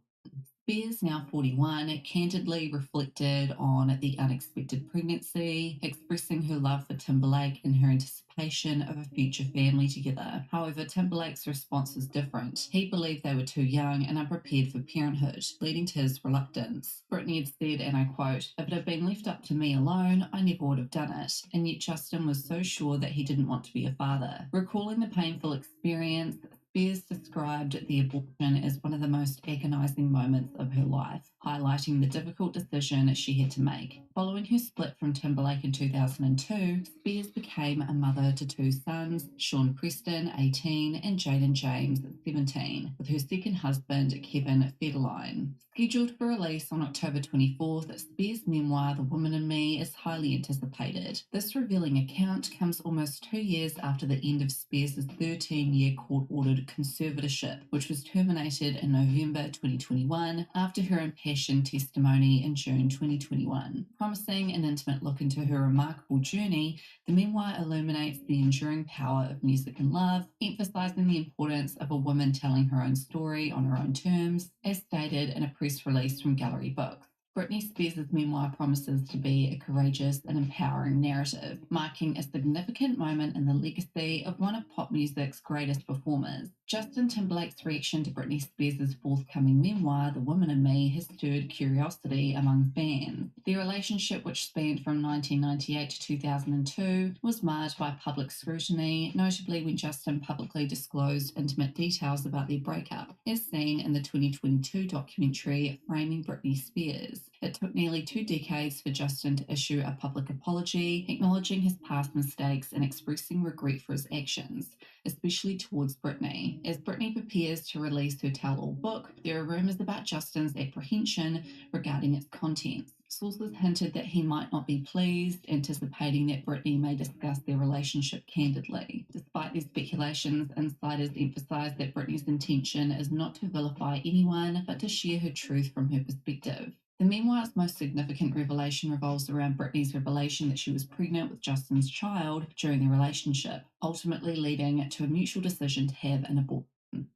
Spears, now 41, candidly reflected on the unexpected pregnancy, expressing her love for Timberlake and her anticipation of a future family together. However, Timberlake's response was different. He believed they were too young and unprepared for parenthood, leading to his reluctance. Britney had said, and I quote, "If it had been left up to me alone, I never would have done it." And yet Justin was so sure that he didn't want to be a father. Recalling the painful experience, Spears described the abortion as one of the most agonizing moments of her life, highlighting the difficult decision she had to make. Following her split from Timberlake in 2002, Spears became a mother to 2 sons, Sean Preston, 18, and Jaden James, 17, with her second husband, Kevin Federline. Scheduled for release on October 24th, Spears' memoir, The Woman in Me, is highly anticipated. This revealing account comes almost 2 years after the end of Spears' 13-year court-ordered conservatorship, which was terminated in November 2021 after her impassioned impassioned testimony in June 2021. Promising an intimate look into her remarkable journey, the memoir illuminates the enduring power of music and love, emphasizing the importance of a woman telling her own story on her own terms, as stated in a press release from Gallery Books. Britney Spears' memoir promises to be a courageous and empowering narrative, marking a significant moment in the legacy of one of pop music's greatest performers. Justin Timberlake's reaction to Britney Spears' forthcoming memoir, The Woman in Me, has stirred curiosity among fans. Their relationship, which spanned from 1998 to 2002, was marred by public scrutiny, notably when Justin publicly disclosed intimate details about their breakup, as seen in the 2022 documentary Framing Britney Spears. It took nearly 2 decades for Justin to issue a public apology, acknowledging his past mistakes and expressing regret for his actions, especially towards Britney. As Britney prepares to release her tell-all book, there are rumors about Justin's apprehension regarding its contents. Sources hinted that he might not be pleased, anticipating that Britney may discuss their relationship candidly. Despite these speculations, insiders emphasize that Britney's intention is not to vilify anyone, but to share her truth from her perspective. The memoir's most significant revelation revolves around Britney's revelation that she was pregnant with Justin's child during their relationship, ultimately leading to a mutual decision to have an abortion.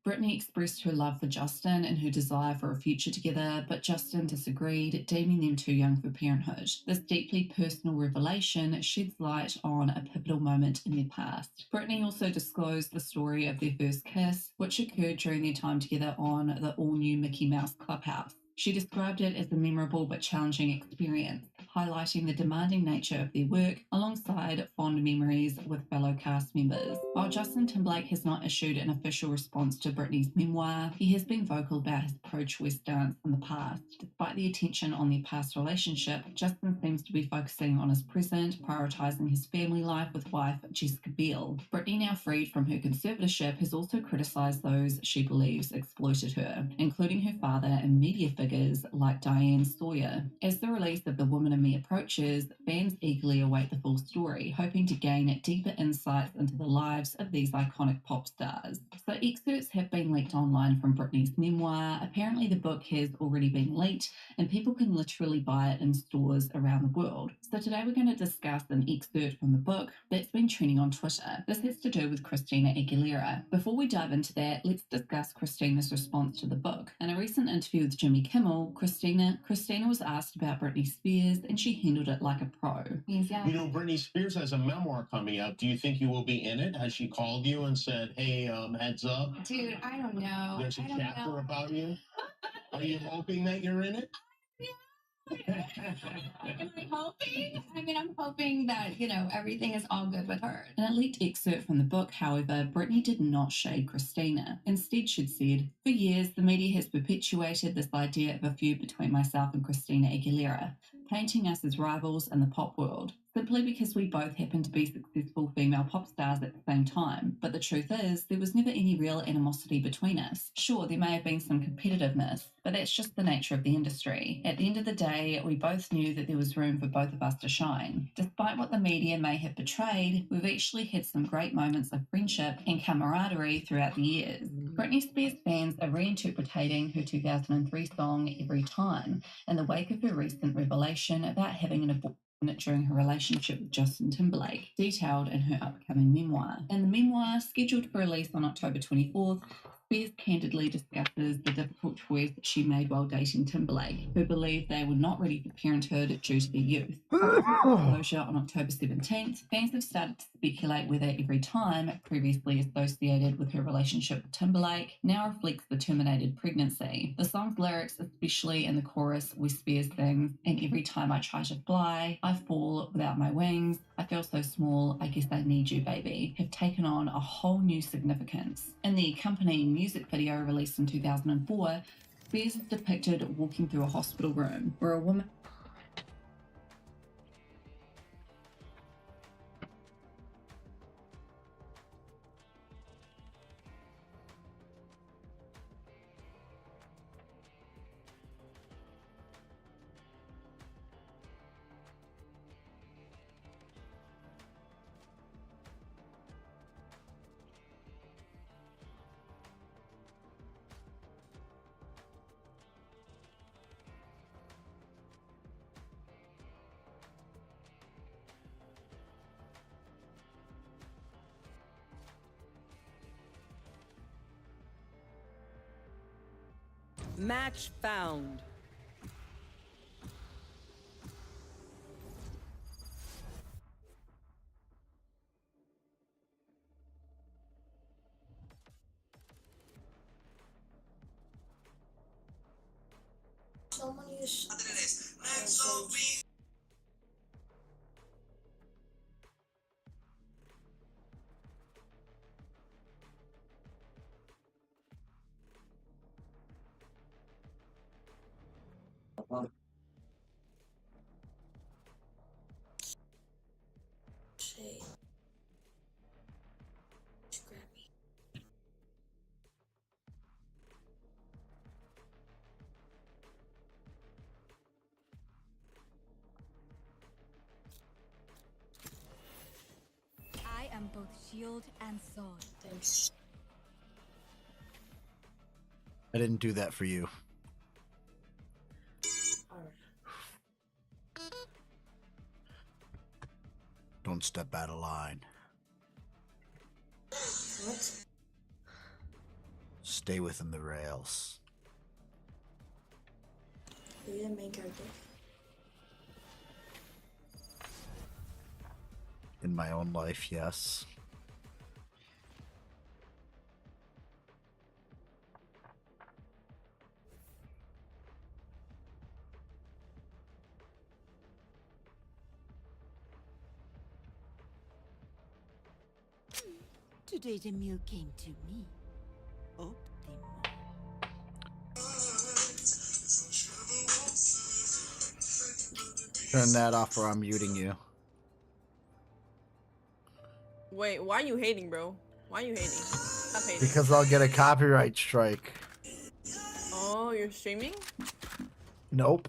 Britney expressed her love for Justin and her desire for a future together, but Justin disagreed, deeming them too young for parenthood. This deeply personal revelation sheds light on a pivotal moment in their past. Britney also disclosed the story of their first kiss, which occurred during their time together on the all-new Mickey Mouse Clubhouse. She described it as a memorable but challenging experience, highlighting the demanding nature of their work alongside fond memories with fellow cast members. While Justin Timberlake has not issued an official response to Britney's memoir, he has been vocal about his pro-choice stance in the past. Despite the attention on their past relationship, Justin seems to be focusing on his present, prioritizing his family life with wife Jessica Biel. Britney, now freed from her conservatorship, has also criticized those she believes exploited her, including her father and media figures like Diane Sawyer. As the release of The Woman in Me approaches, fans eagerly await the full story, hoping to gain deeper insights into the lives of these iconic pop stars. So excerpts have been leaked online from Britney's memoir. Apparently the book has already been leaked and people can literally buy it in stores around the world. So today we're going to discuss an excerpt from the book that's been trending on Twitter. This has to do with Christina Aguilera. Before we dive into that, let's discuss Christina's response to the book. In a recent interview with Jimmy Kimmel, Christina was asked about Britney Spears and she handled it like a pro. You know, Britney Spears has a memoir coming out. Do you think you will be in it? Has she called you and said, hey, heads up? Dude, I don't know. There's a chapter about you? Are you hoping that you're in it? Am I hoping? I mean, I'm hoping that, everything is all good with her. In a leaked excerpt from the book, however, Britney did not shade Christina. Instead, she'd said, "For years, the media has perpetuated this idea of a feud between myself and Christina Aguilera, painting us as rivals in the pop world, simply because we both happen to be successful female pop stars at the same time. But the truth is, there was never any real animosity between us. Sure, there may have been some competitiveness, but that's just the nature of the industry. At the end of the day, we both knew that there was room for both of us to shine. Despite what the media may have portrayed, we've actually had some great moments of friendship and camaraderie throughout the years." Britney Spears fans are reinterpreting her 2003 song Every Time in the wake of her recent revelation about having an abortion during her relationship with Justin Timberlake, detailed in her upcoming memoir. In the memoir, scheduled for release on October 24th, Spears candidly discusses the difficult choice she made while dating Timberlake, who believed they were not ready for parenthood due to their youth. Closure on October 17th, fans have started to speculate whether Every Time, previously associated with her relationship with Timberlake, now reflects the terminated pregnancy. The song's lyrics, especially in the chorus where Spears sings, "And every time I try to fly, I fall without my wings. I feel so small, I guess I need you, baby," have taken on a whole new significance. In the accompanying music video released in 2004, Spears is depicted walking through a hospital room where a woman Match found. Someone use. I am both shield and sword. Thanks. I didn't do that for you. Don't step out of line. What? Stay within the rails. Are you the main character? In my own life, yes. Today the meal came to me. Turn that off or I'm muting you. Wait, why are you hating, bro? Why are you hating? Stop hating. Because I'll get a copyright strike. Oh, you're streaming? Nope.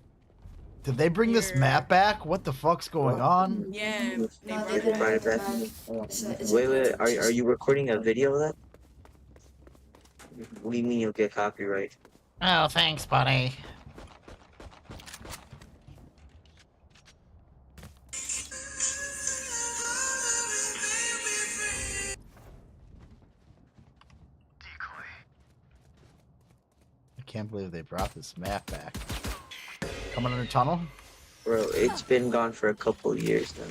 Did they bring this map back? What the fuck's going on? Yeah, they brought They brought it back. Wait, are you recording a video of that? What do you mean you'll get copyright? Oh, thanks, buddy. I can't believe they brought this map back. Coming under tunnel? Bro, it's been gone for a couple of years now.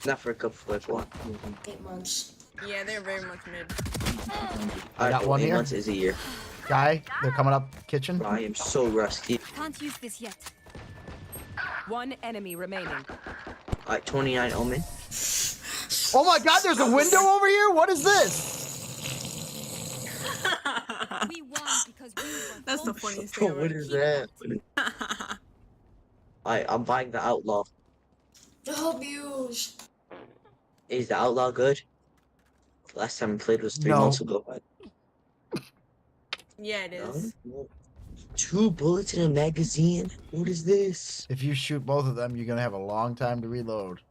Not for a couple, like what? 8 months. Yeah, they're very much mid. I got one 8 here. months is a year. Guy, they're coming up kitchen. Bro, I am so rusty. Can't use this yet. One enemy remaining. Alright, 29 Omen. Oh my god, there's a window over here? What is this? We won because we were That's the funniest thing Bro, ever. what is that? I'm buying the Outlaw. The abuse. Is the Outlaw good? Last time I played was 3 No. months ago. Yeah, it is. No. 2 bullets in a magazine? What is this? If you shoot both of them, you're gonna have a long time to reload.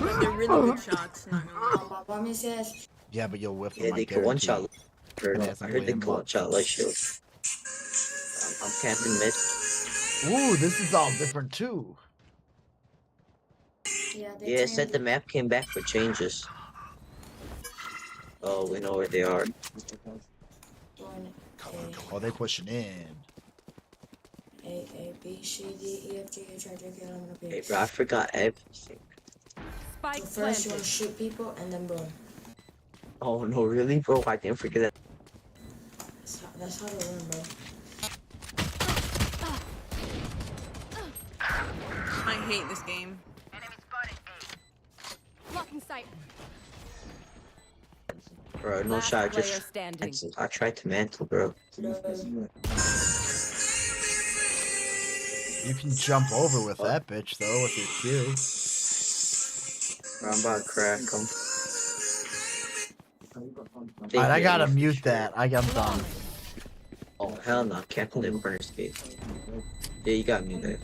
But they're really good shots. Not gonna lie. Mommy says. Yeah, but you'll whiff them. Yeah, they could one shot. And I that's heard only they a could one month. shot light shield. I'm camping mid. Ooh, this is all different too. Yeah, Yeah, it said the map came back for changes. Oh, we know where they are. Oh, they pushing in. A, B, C, D, E, F, G, H, I, J, K, L, M, N, O, P. Hey, bro, I forgot everything. Spike So first you planted. want to shoot people and then boom. Oh, no, really, bro? I didn't forget that. That's how to learn, bro. I hate this game. Blocking sight. Bro, no Last shot. I player just. standing. I tried to mantle, bro. You can jump over with that bitch though with your Q. Bro, I'm about to crack him. Alright, I gotta mute that. I'm done. Oh, hell no. Captain didn't burn his gate. Yeah, you got me there.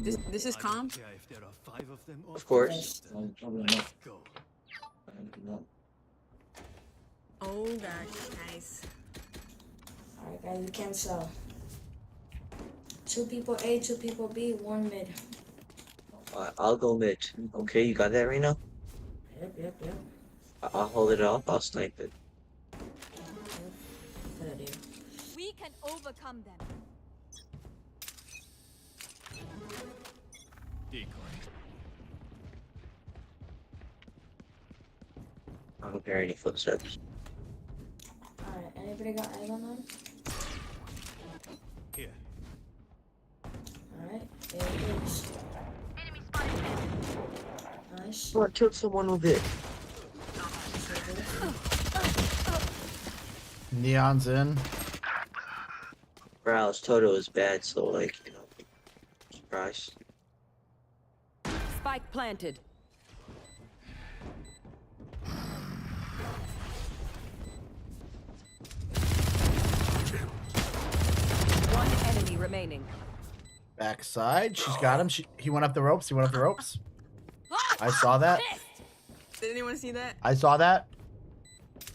This is calm. Of course. Oh gosh, nice. Alright, guys, we can sell. 2 people A, 2 people B, 1 mid. I'll go mid. Okay, you got that right now? Yep. I'll hold it off. I'll snipe it. Good idea. overcome them. I don't hear any footsteps. Alright, anybody got egg on them? Here. Alright, there it is. Enemy spotted. Nice. Oh, I killed someone with it. Neon's in. Bro, I was told it was bad, so like, you know, surprised. Spike planted. One enemy remaining. Backside. She's got him. He went up the ropes. He went up the ropes. I saw that. Did anyone see that? I saw that.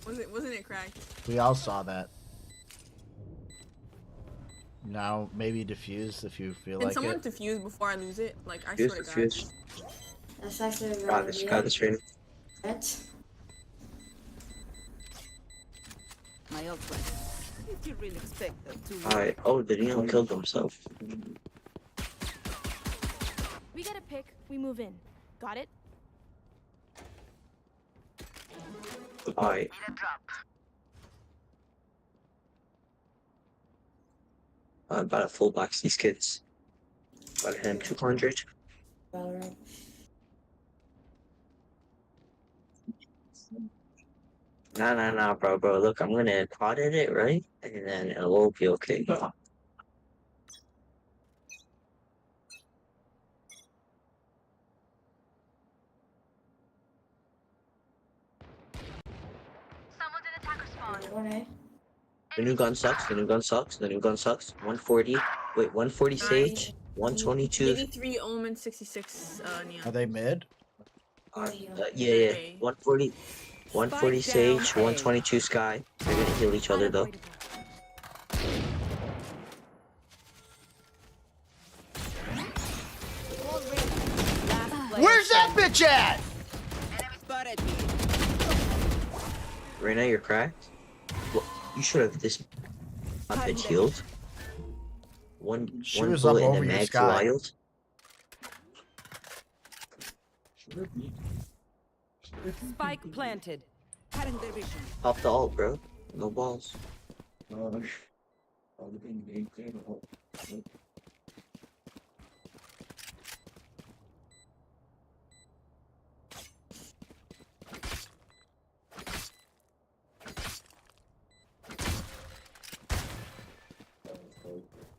Wasn't it cracked? We all saw that. Now, maybe defuse if you feel Can like someone it. defuse before I lose it? Like, I Defuse, swear to God. defuse. That's actually a good Got this, idea. got this, Raina. Right? My ult went. Did you really expect them to? Alright, oh, the Neon killed himself. We get a pick, we move in. Got it? Alright. About a full box, these kids. About him, 200. Valorant. Nah, bro. Look, I'm gonna audit it, right? And then it will be okay. The new gun sucks, the new gun sucks, the new gun sucks. 140. Wait, 140 Sage, 122. 83 Omen 66 Neon. Are they mid? Yeah. 140. 140 Sage, 122 Sky. They're gonna heal each other though. Where's that bitch at? Raina, you're cracked. Well, you should have this bitch healed. One was up bullet over and your the mag's Sky. wild. Spike planted. Cutting their vision. Pop the ult, bro. No balls.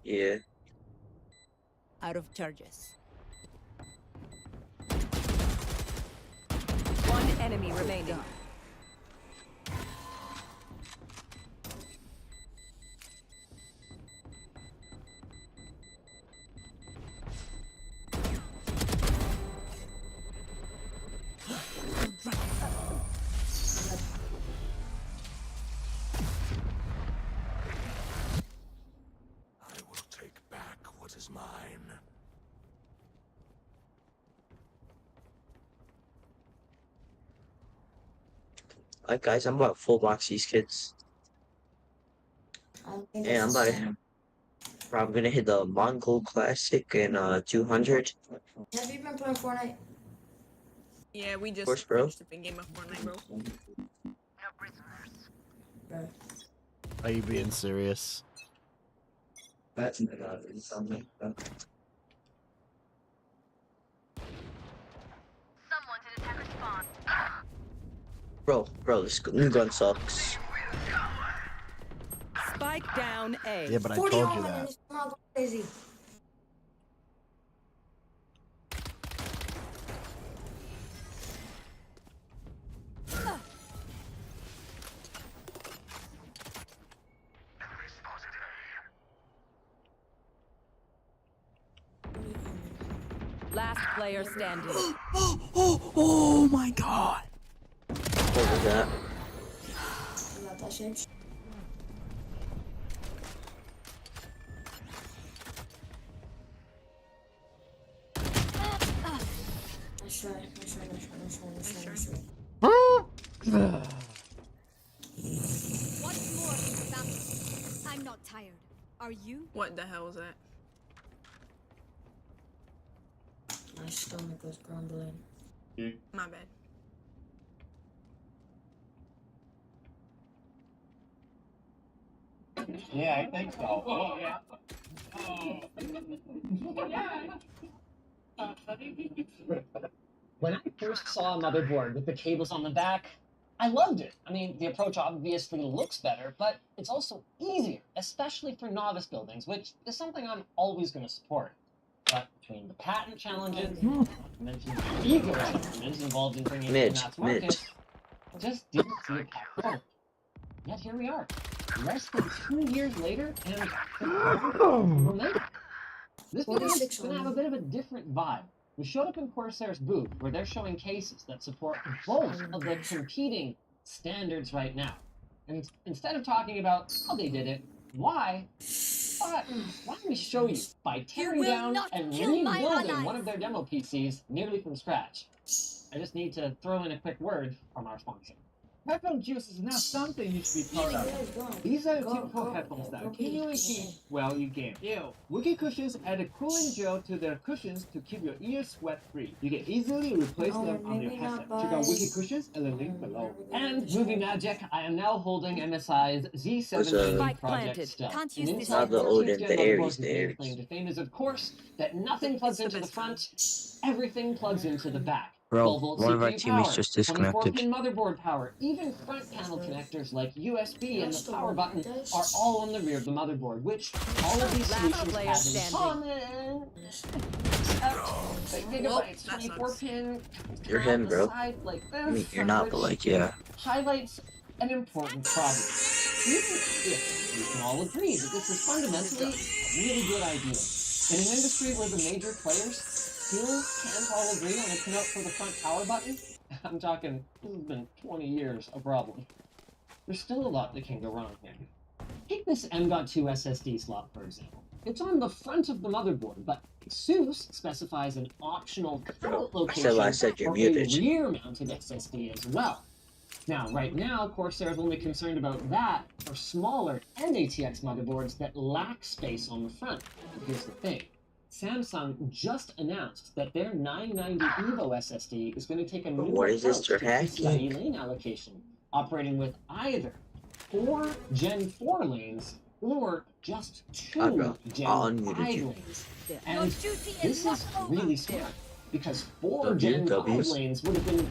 Yeah. Out of charges. One enemy remaining. Alright guys, I'm about to full box these kids. And I'm about to, I'm gonna hit the Mongol Classic in 200. Have you been playing Fortnite? Yeah, we just course, bro. finished a big game of Fortnite, bro. Are you being serious? That's something. Bro, this new gun sucks. Spike down A. Yeah, but I told you that. Crazy. Last player standing. Oh my God. What was that? You got that shape? Nice try. Once more, Sam. I'm not tired. Are you? What the hell was that? My stomach was grumbling. My bad. Yeah, I think so. Oh, yeah. When I first saw a motherboard with the cables on the back, I loved it. I mean, the approach obviously looks better, but it's also easier, especially for novice buildings, which is something I'm always going to support. But between the patent challenges, not to mention the legal challenges involved in bringing it to mass market, I just didn't see a path forward. Yet here we are, less than 2 years later, and momentum. This video is going to have a bit of a different vibe. We showed up in Corsair's booth, where they're showing cases that support both of the competing standards right now. And instead of talking about how they did it, why don't we show you by tearing down and rebuilding one of their demo PCs nearly from scratch. I just need to throw in a quick word from our sponsor. Peppermint juice is not something you should be proud of. These are the typical peppermints that accumulate heat while you game. Ew. Wiki cushions add a cooling gel to their cushions to keep your ears sweat-free. You can easily replace them on your headset. Check out Wiki cushions in the link below. And movie magic, I am now holding MSI's Z790 Project Stealth. How the old and the Aries there. Claim to fame is, of course, that nothing plugs into the front, everything plugs into the back. Bro, one of our teammates just disconnected. 24-pin motherboard power, even front panel connectors like USB and the power button are all on the rear of the motherboard, which all of these solutions have in common. Gigabyte's 24-pin. You're him, bro. Like this, I mean, you're not, but like, yeah. Highlights an important problem. Even if we can all agree that this is fundamentally a really good idea, in an industry where the major players still can't all agree on a pinout for the front power button, I'm talking, this has been 20 years a problem. There's still a lot that can go wrong here. Take this M.2 SSD slot, for example. It's on the front of the motherboard, but ASUS specifies an optional pallet location for a rear-mounted SSD as well. Now, right now, Corsair is only concerned about that for smaller NATX motherboards that lack space on the front. But here's the thing. Samsung just announced that their 990 EVO SSD is going to take a new approach to PCIe lane allocation, operating with either 4 Gen 4 lanes or just 2 Gen 5 lanes. And this is really smart, because 4 Gen 5 lanes would have been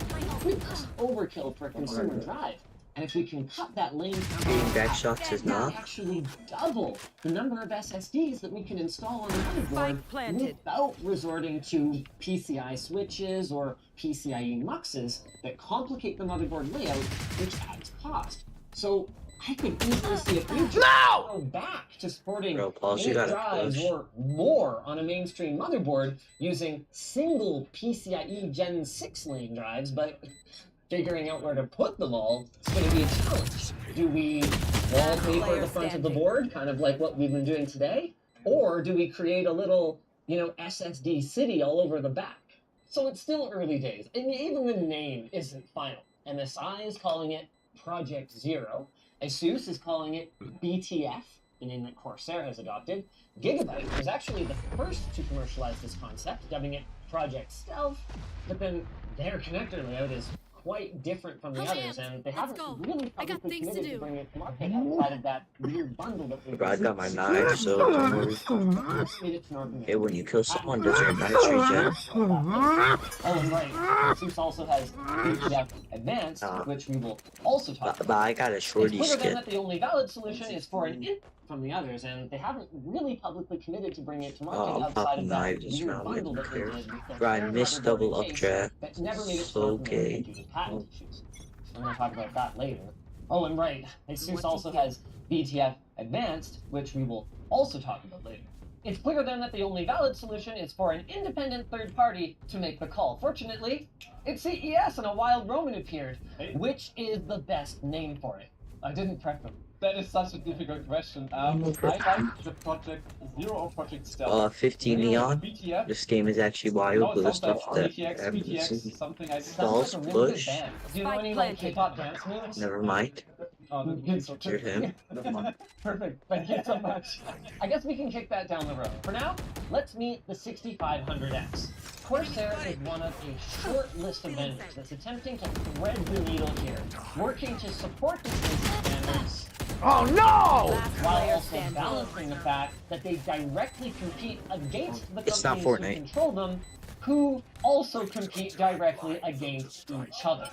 overkill for a consumer drive. And if we can cut that lane count back shots is not actually double the number of SSDs that we can install on the motherboard without resorting to PCI switches or PCIe muxes that complicate the motherboard layout, which adds cost. So I could easily see a future go back to sporting 8 drives or more on a mainstream motherboard using single PCIe Gen 6 lane drives, but figuring out where to put them all is going to be a challenge. Do we wallpaper the front of the board, kind of like what we've been doing today? Or do we create a little, SSD city all over the back? So it's still early days, and even the name isn't final. MSI is calling it Project Zero. ASUS is calling it BTF, the name that Corsair has adopted. Gigabyte was actually the first to commercialize this concept, dubbing it Project Stealth, but then their connector layout is quite different from the others, and they haven't really publicly committed to bring it to market outside of that weird bundle that we've Bro, I got my knife, so don't worry. Hey, when you kill someone, does your knife regen? Oh, and right. ASUS also has BTF Advanced, which we will also talk about. But I got a shorty it's clear then skin. that the only valid solution is for an in from the others, and they haven't really publicly committed to bring it to market outside of that weird bundle that they did with their Bro, I missed double updraft. that never made it to So market gay. due to patent issues. I'm going to talk about that later. Oh, and right, ASUS also has BTF Advanced, which we will also talk about later. It's clear then that the only valid solution is for an independent third party to make the call. Fortunately, it's CES and a Wild Roman appeared. Which is the best name for it? I didn't prep them. That is such a difficult question. I like the Project Zero or Project Stealth. 50 Neon. BTF? This game is actually wild with the stuff that BTX, I haven't BTX, seen. something I Balls push. Do you know any like hip-hop dance moves? Never mind. Good. him. Perfect. Thank you so much. I guess we can kick that down the road. For now, let's meet the 6500X. Corsair is one of a short list of vendors that's attempting to thread the needle here, working to support the safety standards. Oh no! While also balancing the fact that they directly compete against the It's not companies who Fortnite. control them, who also compete directly against each other.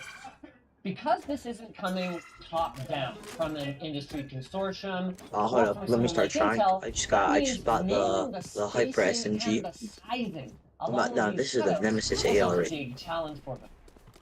Because this isn't coming top down from an industry consortium, Oh, hold up. Let me start trying. I just bought the Hyper SMG. This is the Nemesis A already. Big challenge for them.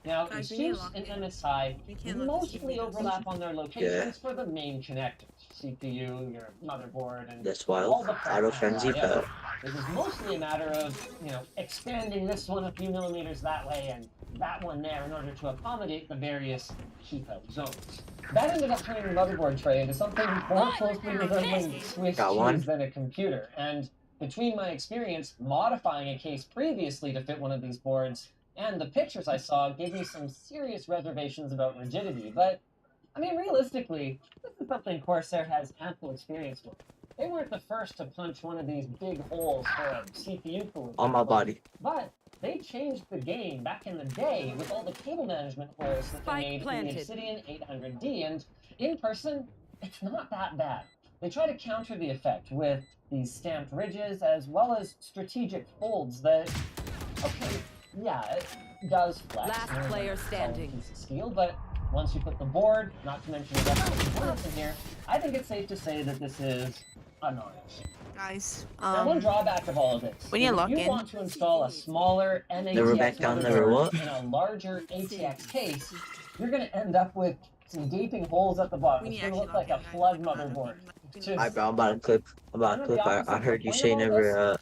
Now, Asus and MSI mostly overlap on their locations for the main connectors. CPU, your motherboard, and That's all wild. the Auto frenzy, but This is mostly a matter of, expanding this one a few millimeters that way and that one there in order to accommodate the various keep out zones. That ended up turning the motherboard tray into something more closely resembling Swiss cheese than a computer. And between my experience modifying a case previously to fit one of these boards and the pictures I saw gave me some serious reservations about rigidity, but, I mean, realistically, this is something Corsair has ample experience with. They weren't the first to punch one of these big holes for a CPU cooling on my body. but they changed the game back in the day with all the cable management holes that they made in the Obsidian 800D, and in person, it's not that bad. They try to counter the effect with these stamped ridges as well as strategic folds that, okay, yeah, it does flex. Last player standing. Piece of steel, but once you put the board, not to mention the rest of the components in here, I think it's safe to say that this is a non-issue. Guys, Now, one drawback of all of this when you is log if you in, want to install a smaller Never back NATX down, never what? motherboard in a larger ATX case, you're going to end up with some gaping holes at the bottom. It's going to look like a flood motherboard. Alright, bro, I'm about to clip. I heard you say never,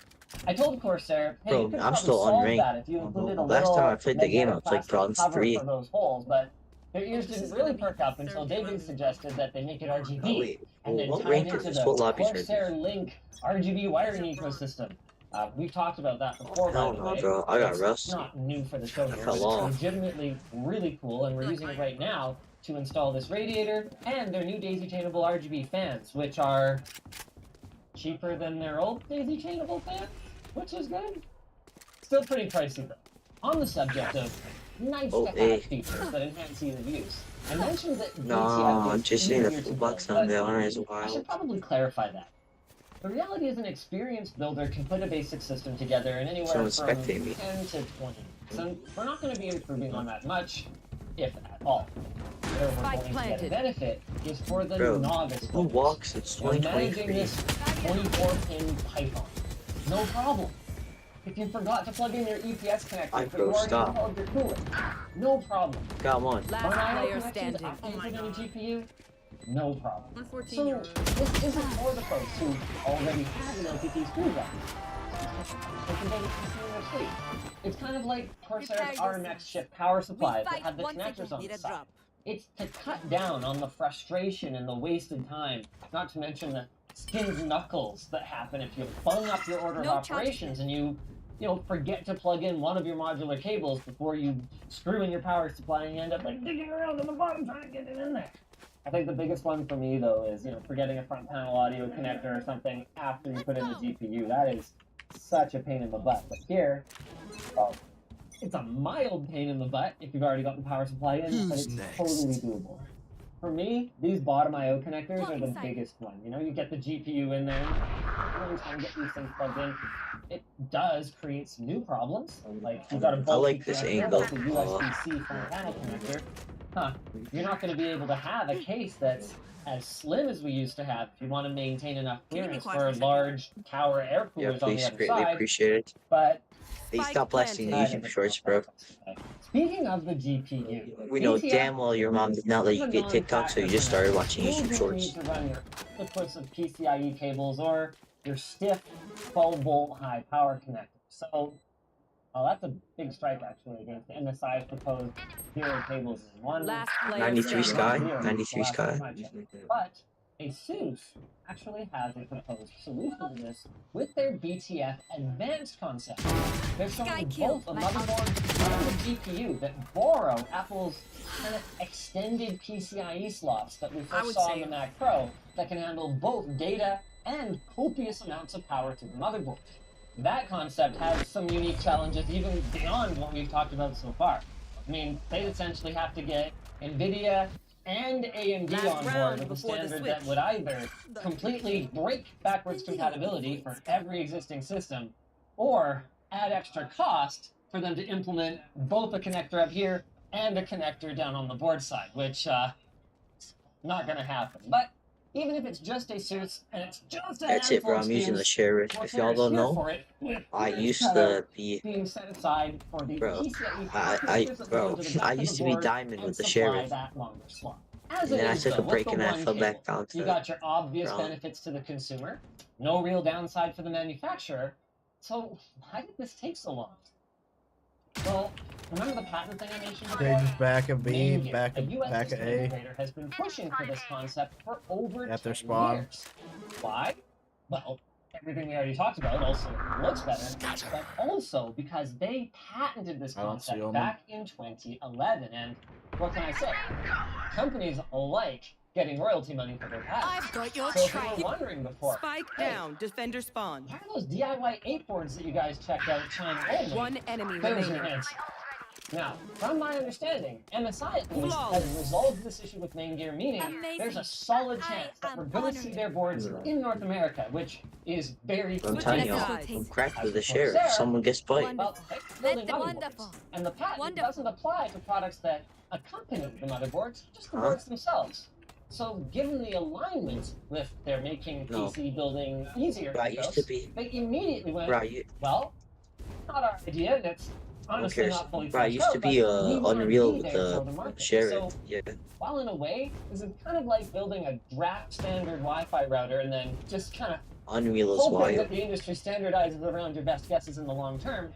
I told Corsair, hey, you Bro, could I'm probably still solve unranked. that if you included a Last little time I played the game, I magnetic was like plastic bronze cover 3. for those holes, but their ears didn't really perk up until David suggested that they make it RGB. Oh, wait. And then What tied rank is into this? the What lobbies are Corsair Link RGB wiring ecosystem. We've talked about that before, Hell by the no, way. bro. I got It's rust. not new for the show here. fell It's off. legitimately really cool, and we're using it right now to install this radiator and their new daisy-chainable RGB fans, which are cheaper than their old daisy-chainable fans, which is good. Still pretty pricey, though. On the subject of nice-to-have features that enhance ease of use, I mentioned that No, DTF just is need a easier full to box build, on but the honor is I wild. should probably clarify that. The reality is an experienced builder can put a basic system together in anywhere Someone from spectate me. 10 to 20. So we're not going to be improving on that much, if at all. Where we're going to get a benefit is for the Bro, novice who folks. walks? It's You're managing 2023. this 24-pin Python. No problem. If you forgot to plug in your EPS connector, I but you already stop. installed your cooling, no problem. Got one. Last player standing. After you put in a GPU, no problem. So this isn't for the folks who already have an LPT screwdriver. They can build a GPU in their sleep. It's kind of like Corsair's RMX chip power supplies that have the connectors on the side. It's to cut down on the frustration and the wasted time, not to mention the skinned knuckles that happen if you bung up your order of operations and you forget to plug in one of your modular cables before you screw in your power supply and you end up like digging around in the bottom trying to get it in there. I think the biggest one for me though is forgetting a front panel audio connector or something after you put in the GPU. That is such a pain in the butt. But here, well, it's a mild pain in the butt if you've already got the power supply in, but it's totally doable. For me, these bottom I/O connectors are the biggest one. You get the GPU in there, really trying to get these things plugged in. It does create some new problems, like you've got a bulky this connector, angle. like the USB-C front panel connector. You're not going to be able to have a case that's as slim as we used to have if you want to maintain enough clearance for large tower air Yeah, coolers on the please, other greatly side. appreciate it. But Hey, stop blasting the YouTube shorts, bro. speaking of the GPU, We know DTF damn well your mom did not let you get TikTok, so you just started watching You YouTube don't shorts. need to run your octopus of PCIe cables or your stiff 12-volt high power connector. So, that's a big strike actually against the MSI's proposed 0 cables in one. Last player 93 standing. Sky? Zero, 93 the last Sky. time I checked. But ASUS actually has a proposed solution to this with their BTF advanced concept. They're showing both a motherboard and a GPU that borrow Apple's kind of extended PCIe slots that we first saw on the Mac Pro that can handle both data and copious amounts of power to the motherboard. That concept has some unique challenges even beyond what we've talked about so far. I mean, they'd essentially have to get NVIDIA and AMD on board with a standard that would either completely break backwards compatibility for every existing system, or add extra cost for them to implement both a connector up here and a connector down on the board side, which, not gonna happen. But even if it's just ASUS and it's just a That's it, bro. I'm using the sheriff. If y'all don't know, I used to be, being set aside for the bro. PCIe I used to be diamond with the sheriff, and then I took a break and I fell back down to. You got your obvious brown. benefits to the consumer, no real downside for the manufacturer. So why did this take so long? Well, remember the patent thing I mentioned before? Stages back of B, back a of US back of system A. integrator has been pushing for this concept for over After 10 spawn. years. Why? Well, everything we already talked about also looks better, but also because they patented this I don't see concept them. back in 2011, and what can I say? Companies like getting royalty money for their patents. I've got your So if you track. were wondering before, Spike down, defender spawn. why are those DIY 8 boards that you guys checked out China only? One enemy There's your remaining. answer. Now, from my understanding, MSI at least has resolved this issue with main gear, meaning there's a solid chance that we're going to see their boards in North America, which is very I'm good. telling y'all, I'm cracked with the sheriff. Someone gets played. Well, they're building motherboards, and the patent doesn't apply to products that accompany the motherboards, just the boards themselves. So, given the alignment with their making PC building easier, Bro, I used to be. they immediately went, Bro, well, not our idea, and it's Who honestly cares? not fully Bro, I fleshed used to out, be but we wanna Unreal be with there for the market. sheriff. So, Yeah. while in a way, this is kind of like building a draft standard Wi-Fi router and then just kind of Unreal is hoping wild. that the industry standardizes around your best guesses in the long term.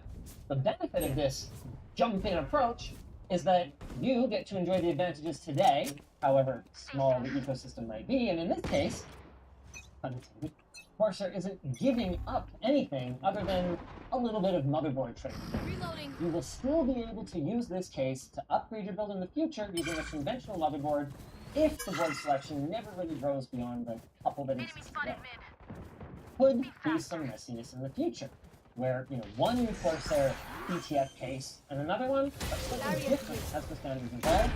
The benefit of this jump-in approach is that you get to enjoy the advantages today, however small the ecosystem might be, and in this case, Corsair isn't giving up anything other than a little bit of motherboard trade. You will still be able to use this case to upgrade your build in the future using a conventional motherboard if the board selection never really grows beyond the couple that exists today. Could be some messiness in the future, where one Corsair BTF case and another one are slightly different as the standards evolve,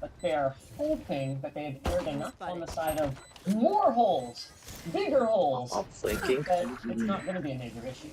but they are hoping that they have aired enough on the side of more holes, bigger holes, I'm thinking. that it's not going to be a major issue.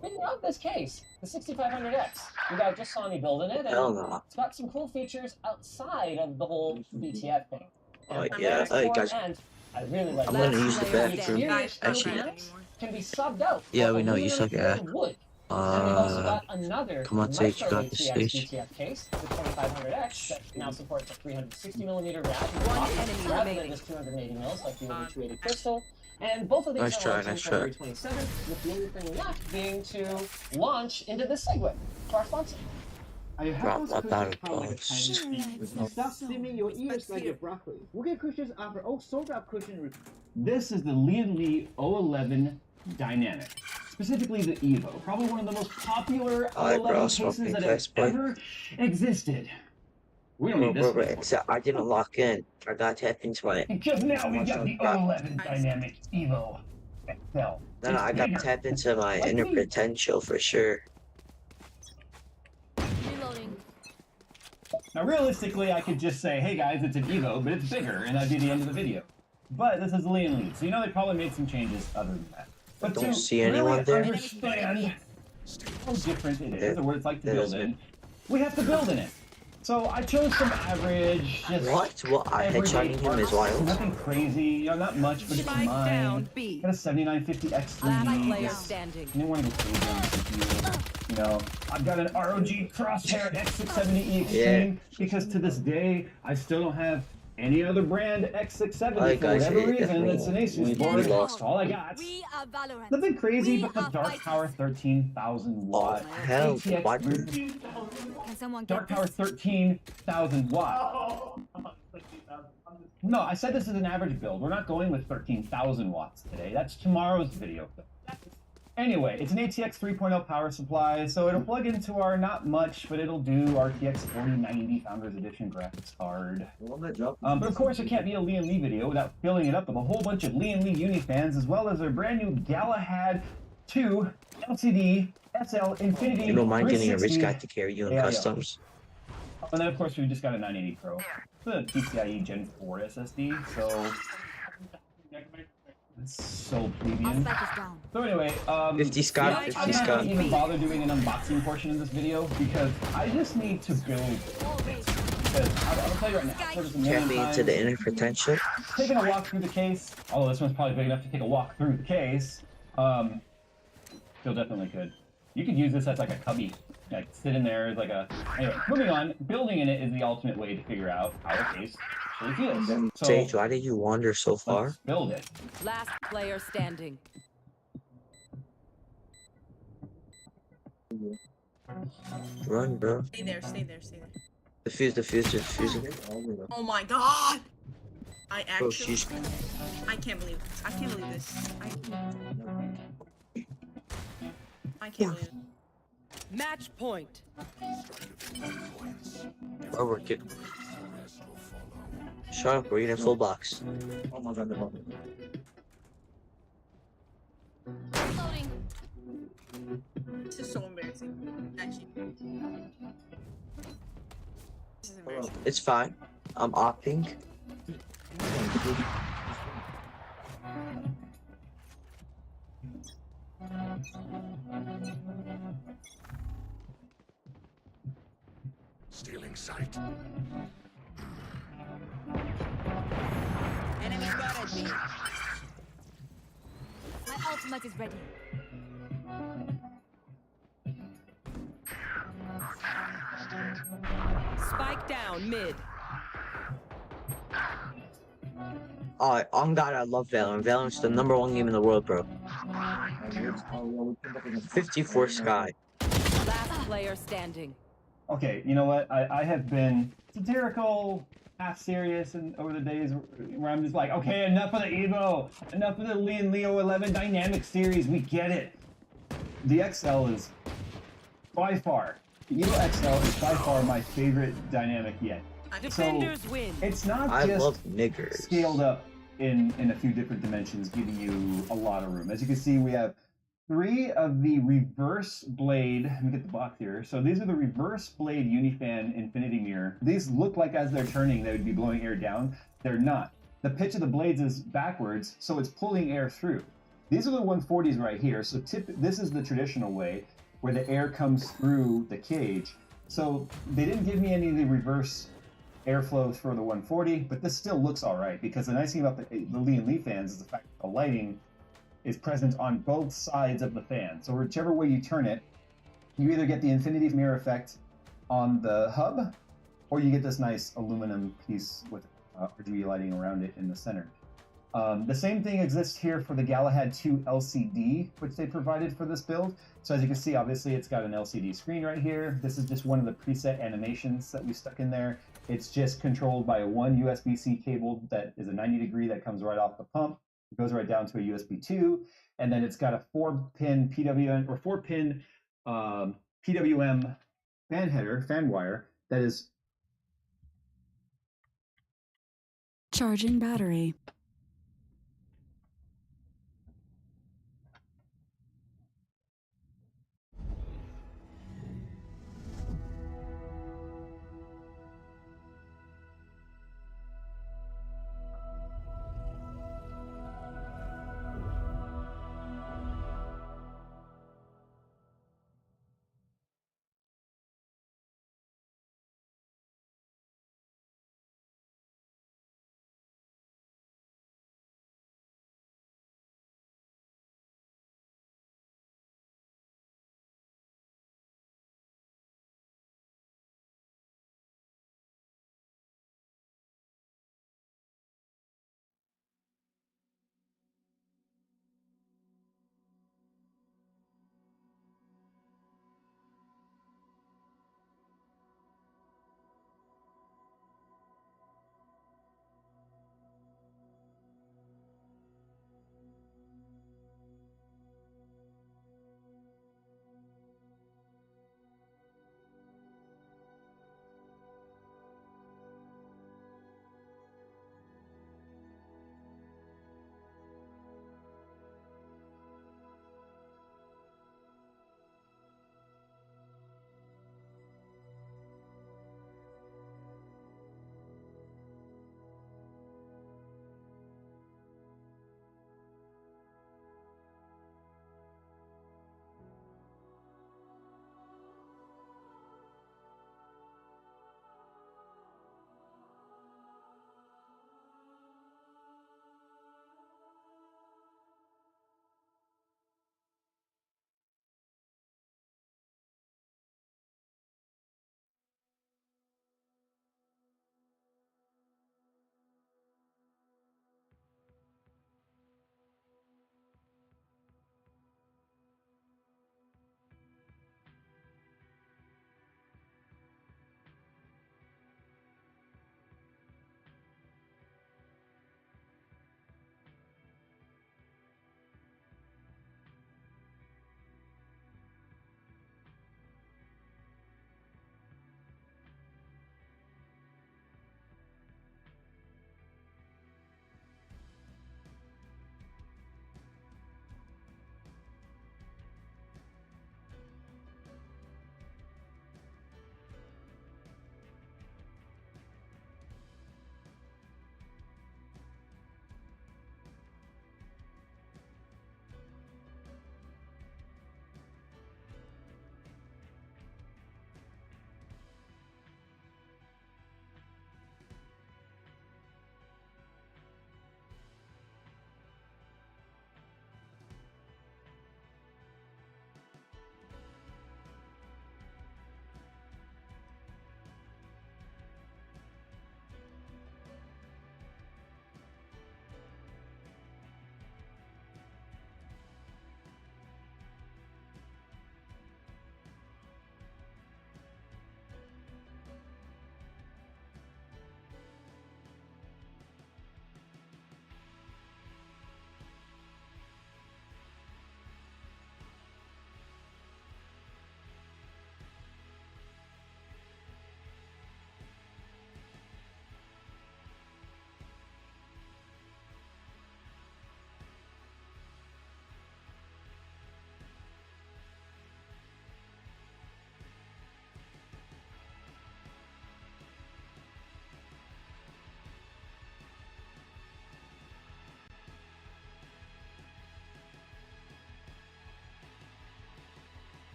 Speaking of this case, the 6500X, you guys just saw me building it, Hell and no. it's got some cool features outside of the whole BTF thing. Oh yeah, hey guys. And I really like I'm that. gonna use the bathroom. Exterior Actually, panels can be subbed out. yeah, with we know you aluminum suck at. and wood. And they've also got another Come on stage, you micro got the ATX stage. BTF case, the 2500X, that now supports a 360mm rack enemy rather than remaining. just 280 mils like the over 280 crystal. And both of these Nice are try, launching nice February try. 27th, with the only thing left being to launch into this segue for our sponsor. Are you Drop house that cushions battle powered by boss. tiny feet? Stop steaming your ears like your broccoli. Wicked cushions offer all sold out cushion. This is the Lee 011 Dynamic, specifically the Evo, probably one of the most popular Alright, bro, 011 smoking cases that have fast, boy. ever existed. We don't need this one. Except I didn't lock in. I got tapped into my. Because now we got the 011 Dynamic Evo XL. No, I got tapped into my inner potential for sure. Reloading. Now, realistically, I could just say, hey guys, it's an Evo, but it's bigger, and that'd be the end of the video. But this is Lee, so you know they probably made some changes other than that. But Don't to see anyone really there. understand how different it is, or what it's like to There build is in, we have to build in it. So I chose some average, just What? What? I everyday headshotting him is parts. wild. Nothing crazy, not much, but it's Spike down, mine. B. Got a 7950 X3. Last player Just- standing. You didn't want to go crazy on the CPU. I've got an ROG Crosshair X670E Extreme because to this day I still don't have any other brand X670 Alright, for guys, whatever it reason. definitely- It's an Asus we board. lost. All I got. We are Valorant. Nothing crazy, We but the are Dark fighters. Power 13,000 watt. Hell, ATX what? Can someone get Dark Power 13,000 watt. No, I said this is an average build. We're not going with 13,000 watts today. That's tomorrow's video. Anyway, it's an ATX 3.0 power supply, so it'll plug into our not much, but it'll do RTX 4090 Founders Edition graphics card. But of course, it can't be a Lee and Lee video without filling it up with a whole bunch of Lee and Lee Uni fans, as well as their brand new Galahad 2 LCD SL Infinity. You don't mind getting a rich 360 guy to carry you in AIO. customs? And then, of course, we just got a 980 Pro. It's a PCIe Gen 4 SSD, so it's so plebeian. So anyway, 50 Scott, 50 I'm not Scott. gonna even bother doing an unboxing portion of this video because I just need to build this. Because I'll tell you right now, I've said this a million Tapping times. into the inner potential. Taking a walk through the case, although this one's probably big enough to take a walk through the case, still definitely could. You could use this as like a cubby. Like sit in there as like a. Anyway, moving on. Building in it is the ultimate way to figure out how a case actually feels. So Sage, why did you wander so far? let's build it. Last player standing. Run, bro. Stay there, stay there, stay there. Defuse. Oh my god! I Bro, actually... she's... I can't believe this. I can't believe this. I can't believe it. Match point. Or work it. Shut up, we're eating full box. Oh my god, Loading. This is so embarrassing. Actually. This is embarrassing. It's fine. I'm opting. Stealing sight. Enemy spotted me. My ultimate is ready. Spike down mid. Oh, on God, I love Valorant. Valorant's the #1 game in the world, bro. 54 Sky. Last player standing. Okay, you know what? I have been satirical, half serious, and over the days where I'm just like, okay, enough of the Evo, enough of the Lee and Leo 11 dynamic series. We get it. The XL is by far, the Evo XL is by far my favorite dynamic yet. Defenders win. It's not I just love niggers. scaled up in a few different dimensions, giving you a lot of room. As you can see, we have 3 of the reverse blade. Let me get the box here. So these are the reverse blade Unifan Infinity Mirror. These look like as they're turning, they would be blowing air down. They're not. The pitch of the blades is backwards, so it's pulling air through. These are the 140s right here. So this is the traditional way, where the air comes through the cage. So they didn't give me any of the reverse airflow for the 140, but this still looks all right because the nice thing about the Lee and Lee fans is the fact that the lighting is present on both sides of the fan. So whichever way you turn it, you either get the infinity mirror effect on the hub, or you get this nice aluminum piece with RGB lighting around it in the center. The same thing exists here for the Galahad 2 LCD, which they provided for this build. So as you can see, obviously it's got an LCD screen right here. This is just one of the preset animations that we stuck in there. It's just controlled by one USB-C cable that is a 90 degree that comes right off the pump. It goes right down to a USB 2, and then it's got a 4-pin PWM or 4-pin PWM fan header, fan wire that is Charging battery.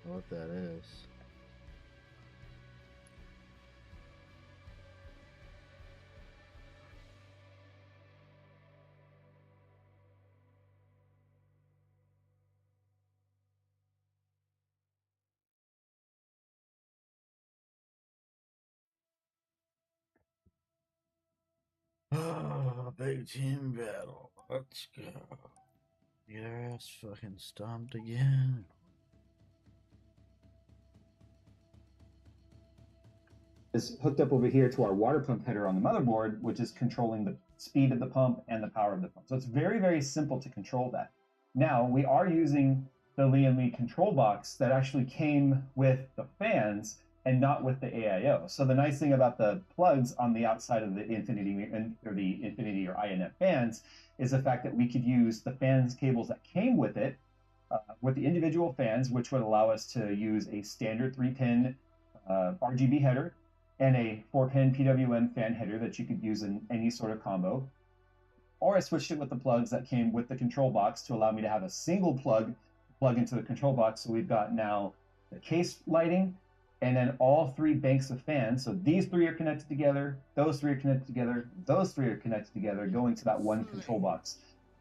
What that is. Oh, big team battle. Let's go. Get our ass fucking stomped again. Is hooked up over here to our water pump header on the motherboard, which is controlling the speed of the pump and the power of the pump. So it's very, very simple to control that. Now, we are using the Lian Li control box that actually came with the fans and not with the AIO. So the nice thing about the plugs on the outside of the Infinity or INF fans is the fact that we could use the fans cables that came with it with the individual fans, which would allow us to use a standard 3-pin RGB header and a 4-pin PWM fan header that you could use in any sort of combo. Or I switched it with the plugs that came with the control box to allow me to have a single plug into the control box. So we've got now the case lighting and then all 3 banks of fans. So these 3 are connected together, those 3 are connected together, those 3 are connected together, going to that one control box.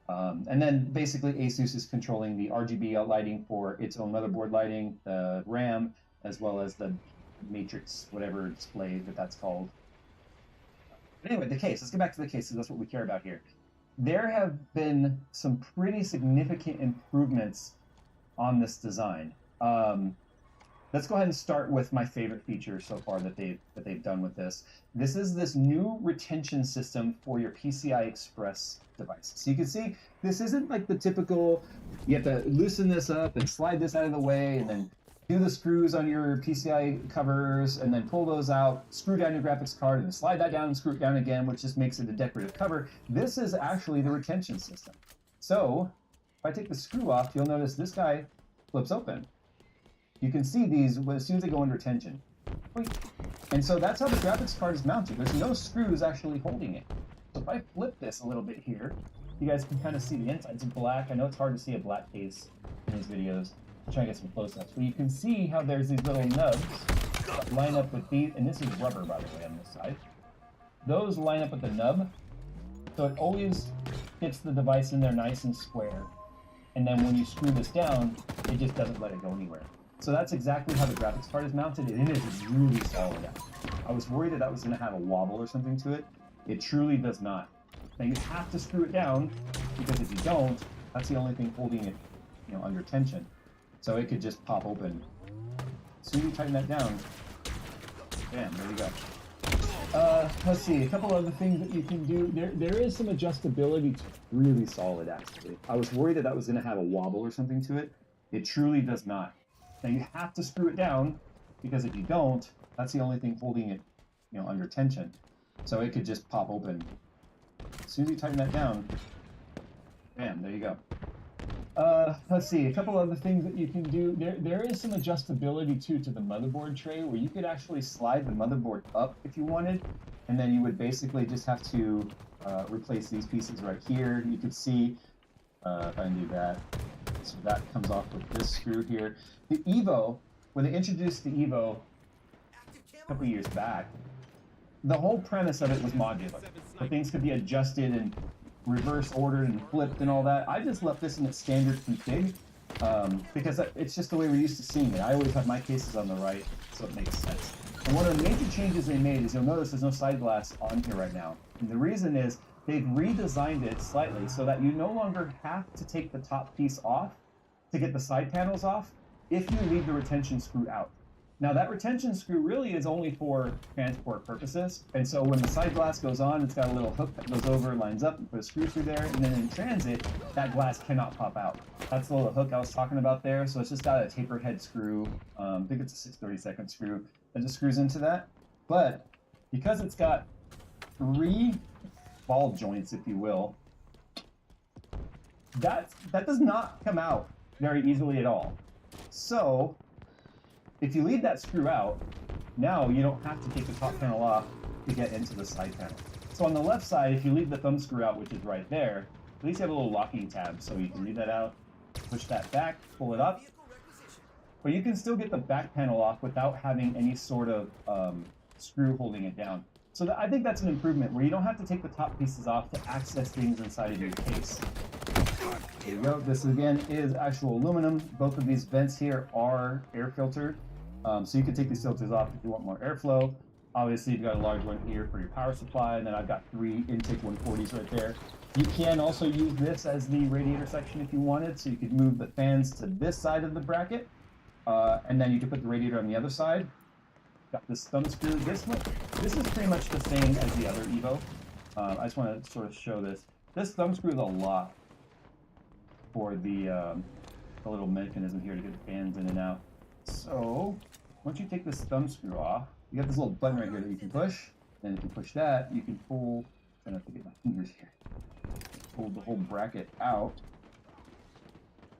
And then basically ASUS is controlling the RGB lighting for its own motherboard lighting, the RAM, as well as the matrix, whatever display that's called. But anyway, the case. Let's get back to the case, because that's what we care about here. There have been some pretty significant improvements on this design. Let's go ahead and start with my favorite feature so far that they've done with this. This is this new retention system for your PCI Express device. So you can see this isn't like the typical, you have to loosen this up and slide this out of the way and then do the screws on your PCI covers and then pull those out, screw down your graphics card and slide that down and screw it down again, which just makes it a decorative cover. This is actually the retention system. So if I take the screw off, you'll notice this guy flips open. You can see these as soon as they go under tension. And so that's how the graphics card is mounted. There's no screws actually holding it. So if I flip this a little bit here, you guys can kind of see the insides of black. I know it's hard to see a black case in these videos. I'll try to get some close-ups. But you can see how there's these little nubs that line up with these, and this is rubber, by the way, on this side. Those line up with the nub, so it always gets the device in there nice and square. And then when you screw this down, it just doesn't let it go anywhere. So that's exactly how the graphics card is mounted, and it is really solid. I was worried that was going to have a wobble or something to it. It truly does not. Now you have to screw it down, because if you don't, that's the only thing holding it, under tension. So it could just pop open. As soon as you tighten that down, bam, there you go. Let's see, a couple other things that you can do. There is some adjustability. It's really solid, actually. I was worried that was going to have a wobble or something to it. It truly does not. Now you have to screw it down, because if you don't, that's the only thing holding it, under tension. So it could just pop open. As soon as you tighten that down, bam, there you go. Let's see, a couple other things that you can do. There is some adjustability too to the motherboard tray, where you could actually slide the motherboard up if you wanted, and then you would basically just have to replace these pieces right here. You could see, if I do that, so that comes off with this screw here. The Evo, when they introduced the Evo a couple years back, the whole premise of it was modular. So things could be adjusted and reverse ordered and flipped and all that. I just left this in its standard config because it's just the way we're used to seeing it. I always have my cases on the right, so it makes sense. And one of the major changes they made is you'll notice there's no side glass on here right now. And the reason is they've redesigned it slightly so that you no longer have to take the top piece off to get the side panels off if you leave the retention screw out. Now that retention screw really is only for transport purposes, and so when the side glass goes on, it's got a little hook that goes over, lines up, and put a screw through there, and then in transit, that glass cannot pop out. That's the little hook I was talking about there, so it's just got a tapered head screw, I think it's a 6/32 screw, that just screws into that. But because it's got 3 ball joints, if you will, that does not come out very easily at all. So if you leave that screw out, now you don't have to take the top panel off to get into the side panel. So on the left side, if you leave the thumb screw out, which is right there, at least you have a little locking tab, so you can leave that out, push that back, pull it up, but you can still get the back panel off without having any sort of screw holding it down. So I think that's an improvement where you don't have to take the top pieces off to access things inside of your case. Here you go. This again is actual aluminum. Both of these vents here are air filtered. So you can take these filters off if you want more airflow. Obviously, you've got a large one here for your power supply, and then I've got 3 intake 140s right there. You can also use this as the radiator section if you wanted, so you could move the fans to this side of the bracket, and then you could put the radiator on the other side. Got this thumb screw. This is pretty much the same as the other Evo. I just want to sort of show this. This thumb screw is a lot for the little mechanism here to get the fans in and out. So once you take this thumb screw off, you got this little button right here that you can push. Then if you push that, you can pull. I don't have to get my fingers here. Pull the whole bracket out.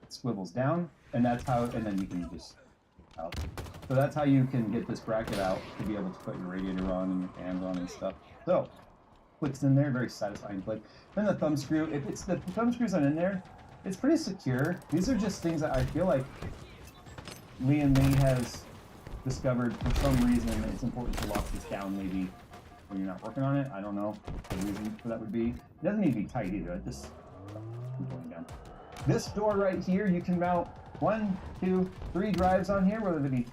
It swivels down, and that's how. And then you can just out. So that's how you can get this bracket out to be able to put your radiator on and your fans on and stuff. So, clicks in there, very satisfying click. Then the thumb screw, if it's the thumb screws not in there, it's pretty secure. These are just things that I feel like Liam Lee has discovered for some reason. It's important to lock this down maybe when you're not working on it. I don't know what the reason for that would be. It doesn't need to be tight either. It just keep going down. This door right here, you can mount 1, 2, 3 drives on here, whether they be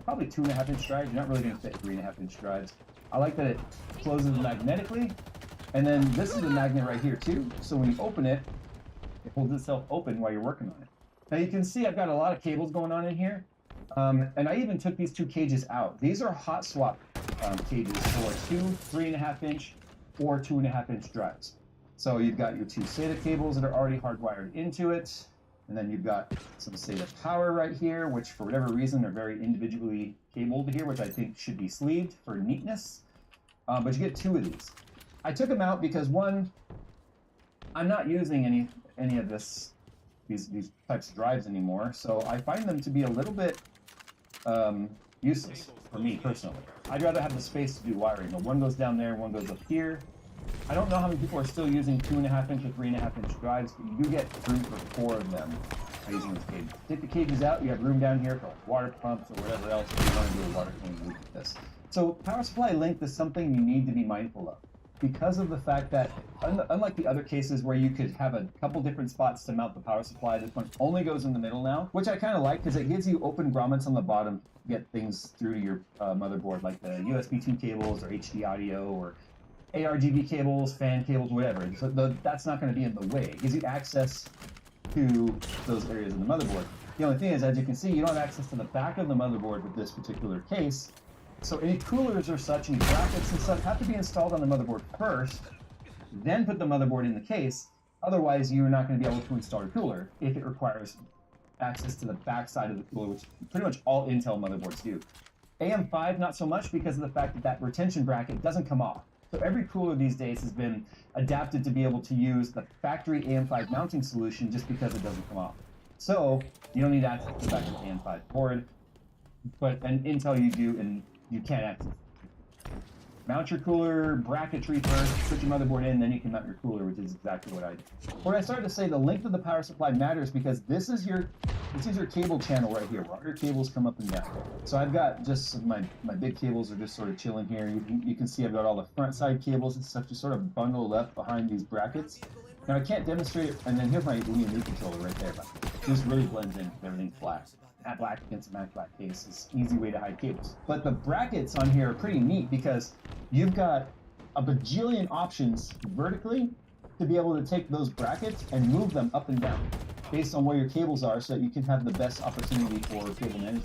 probably 2.5-inch drives. You're not really going to fit 3.5-inch drives. I like that it closes magnetically, and then this is a magnet right here too. So when you open it, it holds itself open while you're working on it. Now you can see I've got a lot of cables going on in here, and I even took these 2 cages out. These are hot swap cages for 2 3.5-inch or 2.5-inch drives. So you've got your 2 SATA cables that are already hardwired into it. And then you've got some SATA power right here, which for whatever reason are very individually cabled here, which I think should be sleeved for neatness. But you get 2 of these. I took them out because one, I'm not using any of these types of drives anymore, so I find them to be a little bit useless for me personally. I'd rather have the space to do wiring. But one goes down there, one goes up here. I don't know how many people are still using 2.5-inch or 3.5-inch drives, but you do get room for 4 of them by using this cage. Take the cages out, you have room down here for water pumps or whatever else if you want to do a water cleaning loop with this. So power supply length is something you need to be mindful of because of the fact that unlike the other cases where you could have a couple different spots to mount the power supply, this one only goes in the middle now, which I kind of like because it gives you open grommets on the bottom to get things through to your motherboard, like the USB 2 cables or HD audio or ARGB cables, fan cables, whatever. So that's not going to be in the way. It gives you access to those areas in the motherboard. The only thing is, as you can see, you don't have access to the back of the motherboard with this particular case. So any coolers or such, any brackets and stuff have to be installed on the motherboard first, then put the motherboard in the case. Otherwise, you're not going to be able to install a cooler if it requires access to the back side of the cooler, which pretty much all Intel motherboards do. AM5, not so much because of the fact that that retention bracket doesn't come off. So every cooler these days has been adapted to be able to use the factory AM5 mounting solution just because it doesn't come off. So you don't need access to the back of the AM5 board, but an Intel you do, and you can't access it. Mount your cooler bracketry first, put your motherboard in, then you can mount your cooler, which is exactly what I did. When I started to say the length of the power supply matters because this is your cable channel right here, where all your cables come up and down. So I've got just my big cables are just sort of chilling here. You can see I've got all the front side cables and stuff just sort of bundled up behind these brackets. Now I can't demonstrate it, and then here's my Liam Lee controller right there, but this really blends in with everything black. Matte black against a matte black case is an easy way to hide cables. But the brackets on here are pretty neat because you've got a bajillion options vertically to be able to take those brackets and move them up and down based on where your cables are so that you can have the best opportunity for cable management.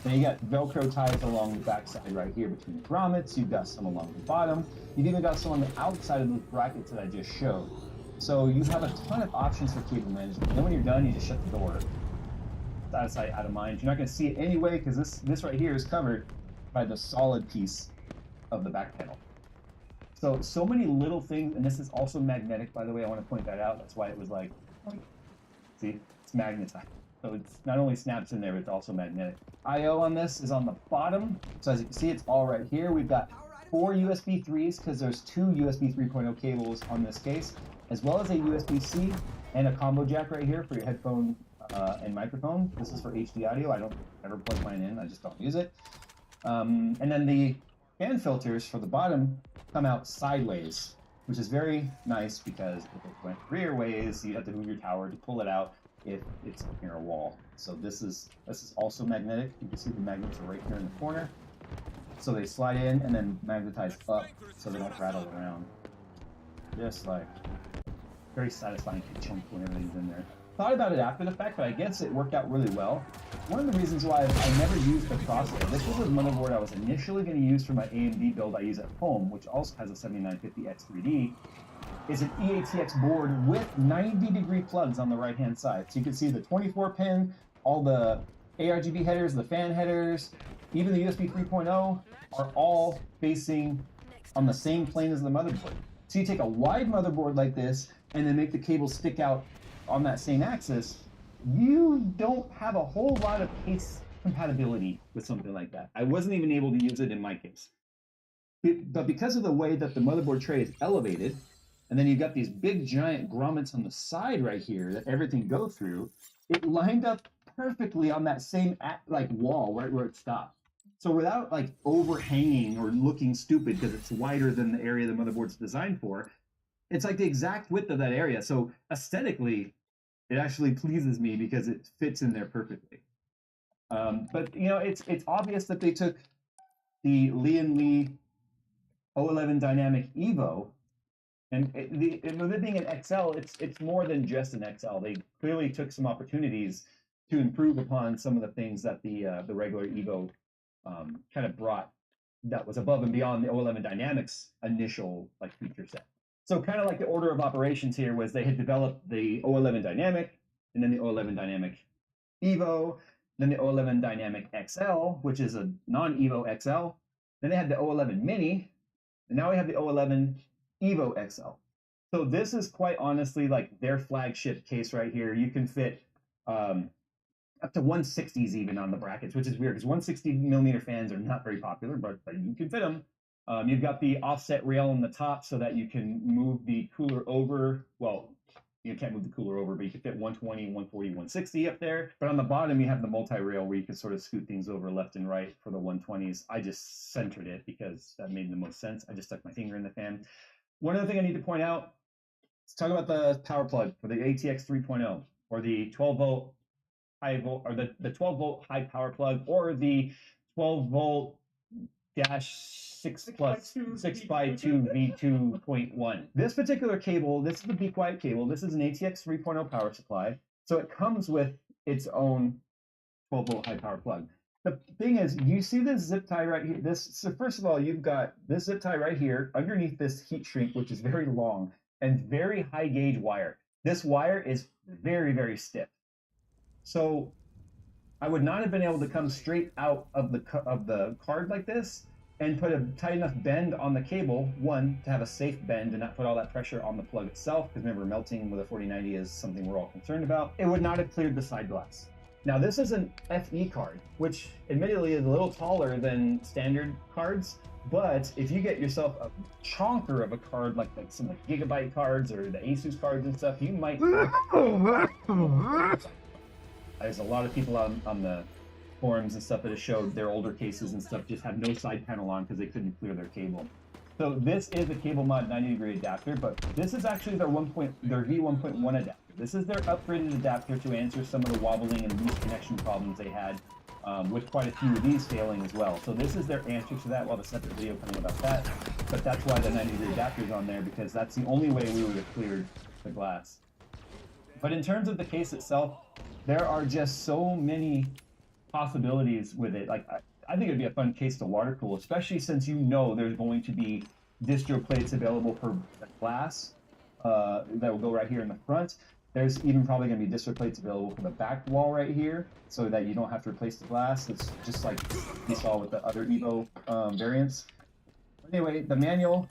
Then you got Velcro ties along the backside right here between the grommets. You've got some along the bottom. You've even got some on the outside of those brackets that I just showed. So you have a ton of options for cable management. And then when you're done, you just shut the door. Out of sight, out of mind. You're not going to see it anyway because this right here is covered by the solid piece of the back panel. So many little things, and this is also magnetic, by the way. I want to point that out. That's why it was like, see, it's magnetized. So it's not only snaps in there, but it's also magnetic. I/O on this is on the bottom. So as you can see, it's all right here. We've got 4 USB 3s because there's 2 USB 3.0 cables on this case, as well as a USB-C and a combo jack right here for your headphone and microphone. This is for HD audio. I don't ever plug mine in. I just don't use it. And then the fan filters for the bottom come out sideways, which is very nice because if it went rear ways, you have to move your tower to pull it out if it's near a wall. So this is also magnetic. You can see the magnets are right here in the corner. So they slide in and then magnetize up so they don't rattle around. Just like very satisfying to chunk when everything's in there. Thought about it after the fact, but I guess it worked out really well. One of the reasons why I never used the crosshair, this was a motherboard I was initially going to use for my AMD build I use at home, which also has a 7950X3D, is an EATX board with 90-degree plugs on the right-hand side. So you can see the 24-pin, all the ARGB headers, the fan headers, even the USB 3.0 are all facing on the same plane as the motherboard. So you take a wide motherboard like this and then make the cable stick out on that same axis, you don't have a whole lot of case compatibility with something like that. I wasn't even able to use it in my case. But because of the way that the motherboard tray is elevated, and then you've got these big giant grommets on the side right here that everything go through, it lined up perfectly on that same wall right where it stopped. So without like overhanging or looking stupid because it's wider than the area the motherboard's designed for, it's like the exact width of that area. So aesthetically, it actually pleases me because it fits in there perfectly. But you know, it's obvious that they took the Lee 011 Dynamic Evo, and with it being an XL, it's more than just an XL. They clearly took some opportunities to improve upon some of the things that the regular Evo kind of brought that was above and beyond the 011 Dynamics initial feature set. So kind of like the order of operations here was they had developed the 011 Dynamic, and then the 011 Dynamic Evo, then the 011 Dynamic XL, which is a non-Evo XL. Then they had the 011 Mini, and now we have the 011 Evo XL. So this is quite honestly like their flagship case right here. You can fit up to 160s even on the brackets, which is weird because 160mm fans are not very popular, but you can fit them. You've got the offset rail on the top so that you can move the cooler over. Well, you can't move the cooler over, but you can fit 120, 140, 160 up there. But on the bottom, you have the multi-rail where you can sort of scoot things over left and right for the 120s. I just centered it because that made the most sense. I just stuck my finger in the fan. One other thing I need to point out, let's talk about the power plug for the ATX 3.0 or the 12-volt high volt, or the 12-volt high power plug, or the 12-volt -6 plus 6x2 V2.1. This particular cable, this is the Be Quiet cable. This is an ATX 3.0 power supply. So it comes with its own 12-volt high power plug. The thing is, you see this zip tie right here. So first of all, you've got this zip tie right here underneath this heat shrink, which is very long and very high gauge wire. This wire is very, very stiff. So I would not have been able to come straight out of the card like this and put a tight enough bend on the cable, one, to have a safe bend and not put all that pressure on the plug itself, because remember, melting with a 4090 is something we're all concerned about. It would not have cleared the side glass. Now this is an FE card, which admittedly is a little taller than standard cards, but if you get yourself a chonker of a card like some Gigabyte cards or the Asus cards and stuff, you might... There's a lot of people on the forums and stuff that have showed their older cases and stuff just have no side panel on because they couldn't clear their cable. So this is a Cable Mod 90-degree adapter, but this is actually their V1.1 adapter. This is their upgraded adapter to answer some of the wobbling and loose connection problems they had, with quite a few of these failing as well. So this is their answer to that. We'll have a separate video coming about that, but that's why the 90-degree adapter is on there, because that's the only way we would have cleared the glass. But in terms of the case itself, there are just so many possibilities with it. Like, I think it'd be a fun case to water cool, especially since you know there's going to be distro plates available for glass that will go right here in the front. There's even probably going to be distro plates available for the back wall right here, so that you don't have to replace the glass. It's just like you saw with the other Evo variants. But anyway, the manual,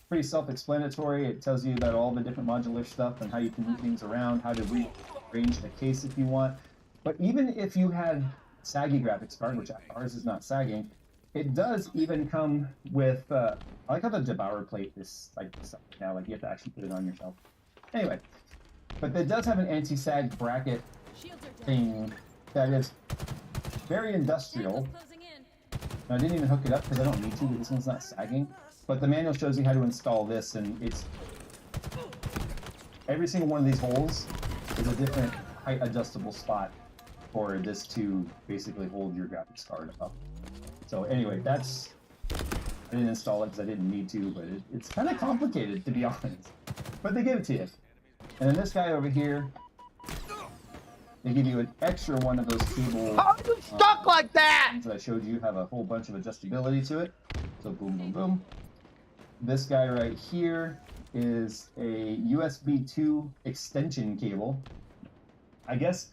pretty self-explanatory. It tells you about all the different modular stuff and how you can move things around, how to rearrange the case if you want. But even if you had saggy graphics card, which ours is not sagging, it does even come with, I like how the Debauer plate is like this now, like you have to actually put it on yourself. Anyway, but it does have an anti-sag bracket thing that is very industrial. And I didn't even hook it up because I don't need to, this one's not sagging. But the manual shows you how to install this, and it's every single one of these holes is a different height adjustable spot for this to basically hold your graphics card up. So anyway, that's, I didn't install it because I didn't need to, but it's kind of complicated, to be honest. But they give it to you. And then this guy over here, they give you an extra one of those cable. How are you stuck like that? That I showed you have a whole bunch of adjustability to it. So boom, boom, boom. This guy right here is a USB 2 extension cable. I guess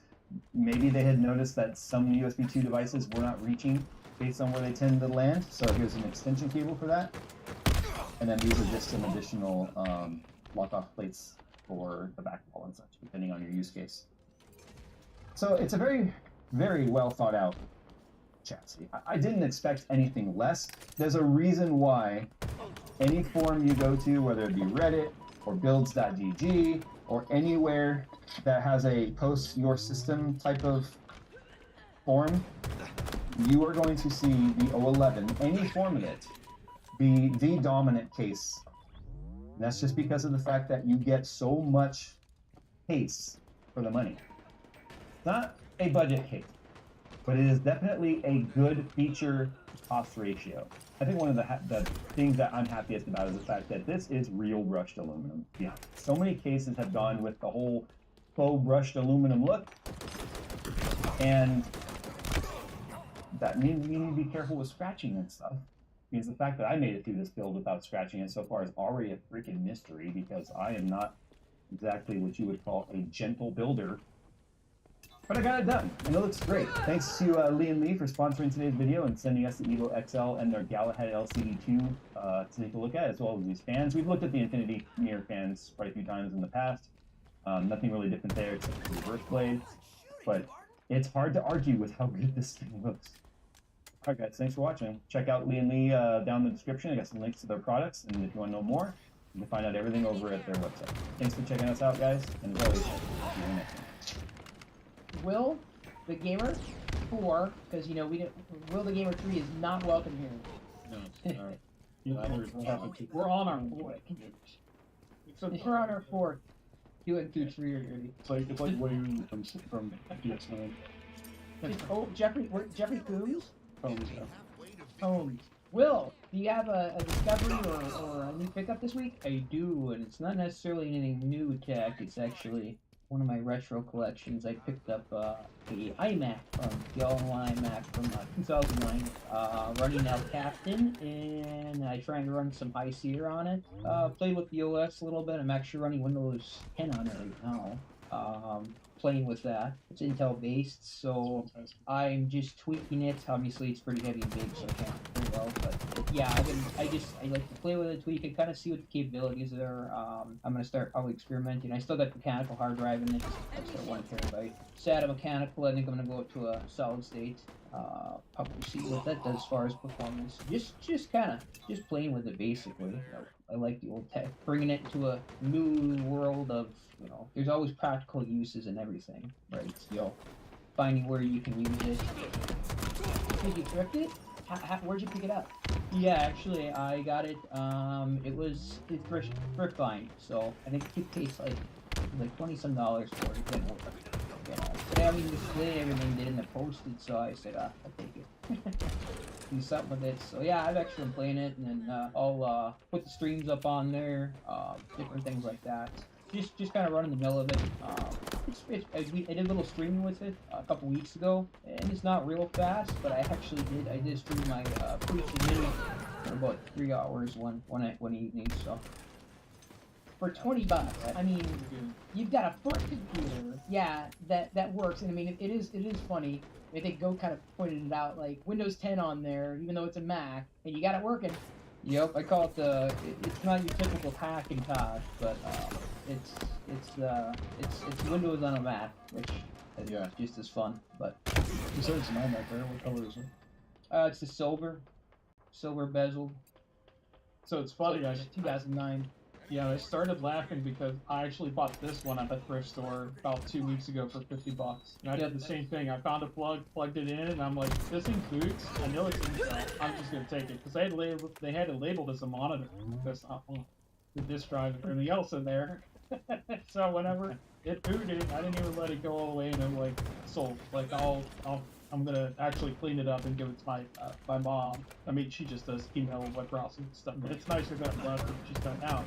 maybe they had noticed that some USB 2 devices were not reaching based on where they tend to land. So here's an extension cable for that. And then these are just some additional lock-off plates for the back wall and such, depending on your use case. So it's a very, very well thought out chassis. I didn't expect anything less. There's a reason why any forum you go to, whether it be Reddit or builds.gg or anywhere that has a post your system type of forum, you are going to see the 011, any form of it, be the dominant case. And that's just because of the fact that you get so much case for the money. It's not a budget case, but it is definitely a good feature cost ratio. I think one of the things that I'm happiest about is the fact that this is real brushed aluminum. Yeah, so many cases have gone with the whole faux brushed aluminum look, and that means you need to be careful with scratching and stuff. Because the fact that I made it through this build without scratching it so far is already a freaking mystery, because I am not exactly what you would call a gentle builder. But I got it done, and it looks great. Thanks to Lee and Lee for sponsoring today's video and sending us the Evo XL and their Galahad LCD2 to take a look at, as well as these fans. We've looked at the Infinity Mirror fans quite a few times in the past. Nothing really different there except for the reverse blades, but it's hard to argue with how good this thing looks. Alright guys, thanks for watching. Check out Lee and Lee down in the description. I got some links to their products, and if you want to know more, you can find out everything over at their website. Thanks for checking us out, guys, and as always, see you next time. Will the Gamer 4, because you know Will the Gamer 3 is not welcome here. No, we're on our 4th. So we're on our 4th. 2 and 2, 3 are ready. It's like Wayne from DS9. Oh, Jeffrey Coombs? Holmes, yeah. Holmes. Will, do you have a discovery or a new pickup this week? I do, and it's not necessarily anything new tech. It's actually one of my retro collections. I picked up the iMac, the all-in-one iMac from 2009, running El Captain, and I trying to run some High Sierra on it. Played with the OS a little bit. I'm actually running Windows 10 on it right now. Playing with that. It's Intel based, so I'm just tweaking it. Obviously, it's pretty heavy and big, so I can't play well. But yeah, I like to play with it, tweak it, kind of see what the capabilities are. I'm gonna start probably experimenting. I still got the mechanical hard drive in it. That's got 1 terabyte. SATA mechanical. I think I'm gonna go to a solid state. Probably see what that does as far as performance. Just playing with it basically. I like the old tech, bringing it to a new world of, you know, there's always practical uses and everything, right? So, finding where you can use it. Did you thrift it? Where'd you pick it up? Yeah, actually, I got it. It's thrift buying, so I think it pays like $20-some for it. You know, but I mean, the split and everything didn't have posted, so I said, I'll take it. Do something with it. So yeah, I've actually been playing it, and then I'll put the streams up on there, different things like that. Just kind of running the mill of it. I did a little streaming with it a couple weeks ago, and it's not real fast, but I did stream my Preaching Mini for about 3 hours one evening. So for $20, I mean, you've got a foot computer, yeah, that works, and I mean it is funny. I think Go kind of pointed it out, like Windows 10 on there, even though it's a Mac, and you got it working. Yep, I call it it's not your typical Hackintosh, but it's Windows on a Mac, which is just as fun. But You said it's an iMac there. What color is it? It's the silver bezel. So it's funny, guys. 2009. Yeah, I started laughing because I actually bought this one at the thrift store about 2 weeks ago for $50. And I did the same thing. I found a plug, plugged it in, and I'm like, this thing boots. I know it's Intel. I'm just gonna take it because they had it labeled as a monitor. That's not the disk drive and everything else in there. So whenever it booted, I didn't even let it go all the way, and I'm like, sold. Like I'm gonna actually clean it up and give it to my mom. I mean, she just does email web browsing and stuff. But it's nicer that left than she's done now.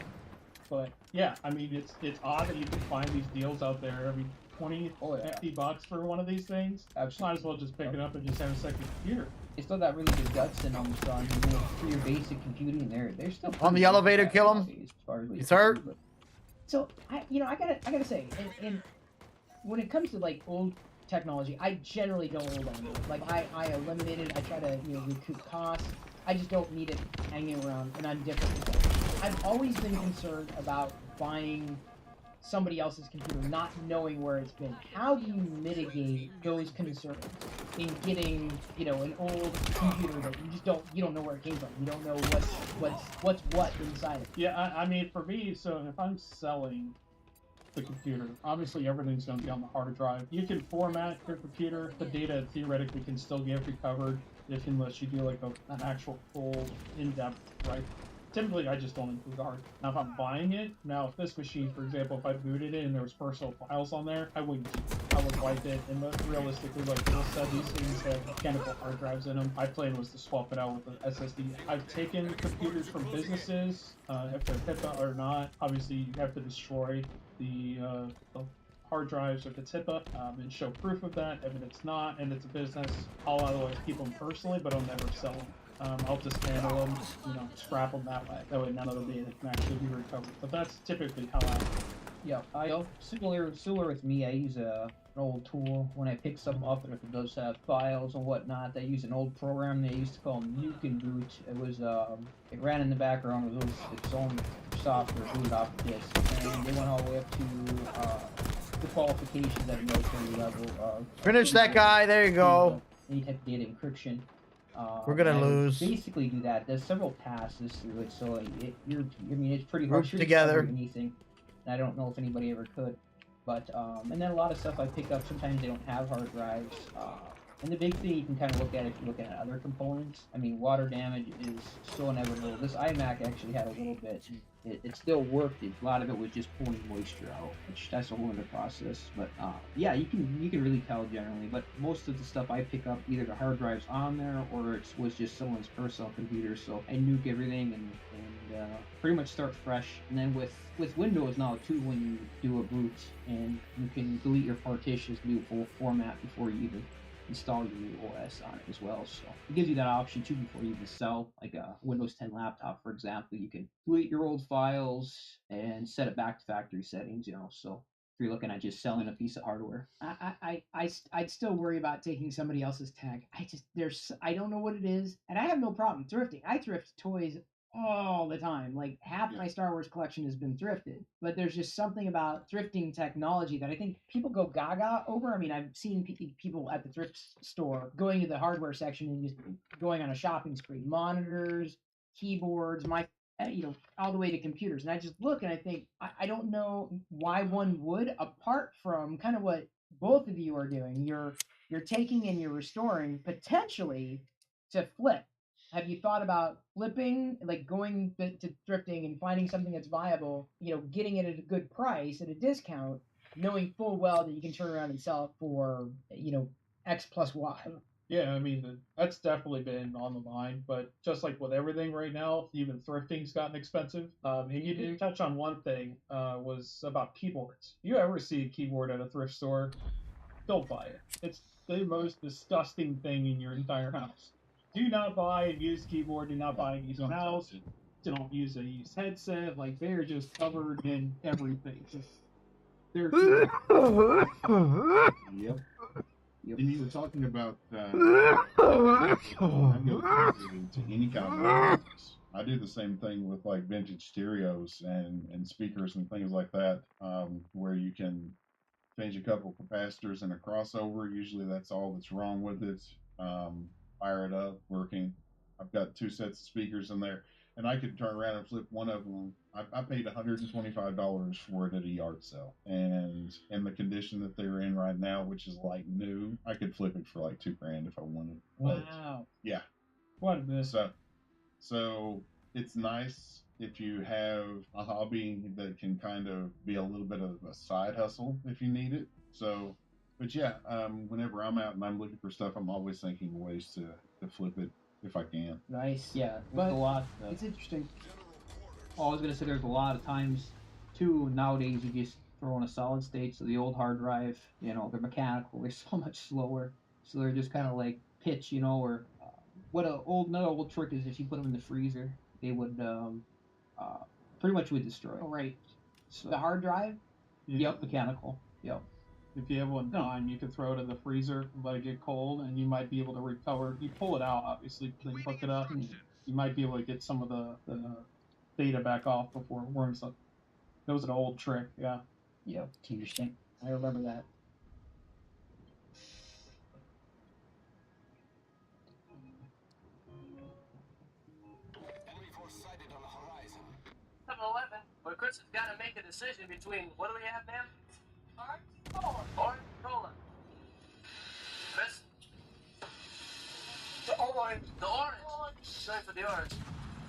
But yeah, I mean, it's odd that you can find these deals out there every 20, $50 for one of these things. Might as well just pick it up and just have a second computer. They still got really good guts in them, son. You know, for your basic computing, they're still On the elevator, kill him. He's hurt. So I gotta say, and when it comes to like old technology, I generally don't hold on to it. Like I eliminate it. I try to recoup costs. I just don't need it hanging around, and I'm different. I've always been concerned about buying somebody else's computer, not knowing where it's been. How do you mitigate those concerns in getting, an old computer that you don't know where it came from. You don't know what's what inside it. Yeah, I mean, for me, so if I'm selling the computer, obviously everything's going to be on the hard drive. You can format your computer. The data theoretically can still get recovered unless you do like an actual full in-depth, right? Typically, I just don't include art. Now, if I'm buying it, if this machine, for example, if I booted it and there was personal files on there, I wouldn't keep it. I would wipe it. And realistically, like Bill said, these things have mechanical hard drives in them. My plan was to swap it out with an SSD. I've taken computers from businesses, if they're HIPAA or not. Obviously, you have to destroy the hard drives if it's HIPAA and show proof of that. If it's not and it's a business, I'll otherwise keep them personally, but I'll never sell them. I'll dismantle them, scrap them that way. That way none of the data can actually be recovered. But that's typically how I. Yeah, similar with me. I use an old tool when I pick something up, and if it does have files and whatnot, I use an old program they used to call Nuke and Boot. It was it ran in the background with its own software booted off the disk, and they went all the way up to the qualifications at a military level. Finish that guy. There you go. Any type of data encryption. We're gonna lose. Basically, do that. There's several passes through it, so it's pretty hard Group to together. Anything. I don't know if anybody ever could, but and then a lot of stuff I pick up. Sometimes they don't have hard drives. And the big thing you can kind of look at if you're looking at other components. I mean, water damage is so inevitable. This iMac actually had a little bit. It still worked. A lot of it was just pulling moisture out, which that's a whole other process. But yeah, you can really tell generally. But most of the stuff I pick up, either the hard drive's on there or it was just someone's personal computer. So I nuke everything and pretty much start fresh. And then with Windows now too, when you do a boot, and you can delete your partitions, do full format before you even install your new OS on it as well. So it gives you that option too before you even sell like a Windows 10 laptop, for example. You can delete your old files and set it back to factory settings, So if you're looking at just selling a piece of hardware, I'd still worry about taking somebody else's tag. I don't know what it is, and I have no problem thrifting. I thrift toys all the time. Like half my Star Wars collection has been thrifted, but there's just something about thrifting technology that I think people go gaga over. I mean, I've seen people at the thrift store going to the hardware section and just going on a shopping spree. Monitors, keyboards, all the way to computers. And I just look and I think, I don't know why one would, apart from kind of what both of you are doing. You're taking and you're restoring potentially to flip. Have you thought about flipping, like going to thrifting and finding something that's viable, getting it at a good price, at a discount, knowing full well that you can turn around and sell it for, X plus Y? Yeah, I mean, that's definitely been on the mind, but just like with everything right now, even thrifting's gotten expensive. And you did touch on one thing, was about keyboards. You ever see a keyboard at a thrift store, don't buy it. It's the most disgusting thing in your entire house. Do not buy a used keyboard. Do not buy a used mouse. Don't use a used headset. Like, they're just covered in everything. They're Yep. And you were talking about I go to any kind of business. I do the same thing with like vintage stereos and speakers and things like that, where you can change a couple capacitors and a crossover. Usually that's all that's wrong with it. Fire it up, working. I've got 2 sets of speakers in there. and I could turn around and flip one of them. I paid $125 for it at a yard sale, and in the condition that they're in right now, which is like new, I could flip it for like $2,000 if I wanted. Wow. Yeah. What a miss. So it's nice if you have a hobby that can kind of be a little bit of a side hustle if you need it. So, but yeah, whenever I'm out and I'm looking for stuff, I'm always thinking of ways to flip it if I can. Nice. Yeah, But a lot. it's interesting. Oh, I was gonna say there's a lot of times too nowadays you just throw in a solid state. So the old hard drive, you know, they're mechanical. They're so much slower. So they're just kind of like pitch, you know, or another old trick is if you put them in the freezer, they would pretty much would destroy. Oh, right. So The hard drive. Yep, mechanical. Yep. If you have one dime, you can throw it in the freezer, let it get cold, and you might be able to recover. You pull it out, obviously, then hook it up. You might be able to get some of the data back off before it warms up. That was an old trick, yeah. Yep, interesting. I remember that. But Chris has got to make a decision between what do we have, ma'am? Orange cola. Chris? The orange. The orange. He's going for the orange.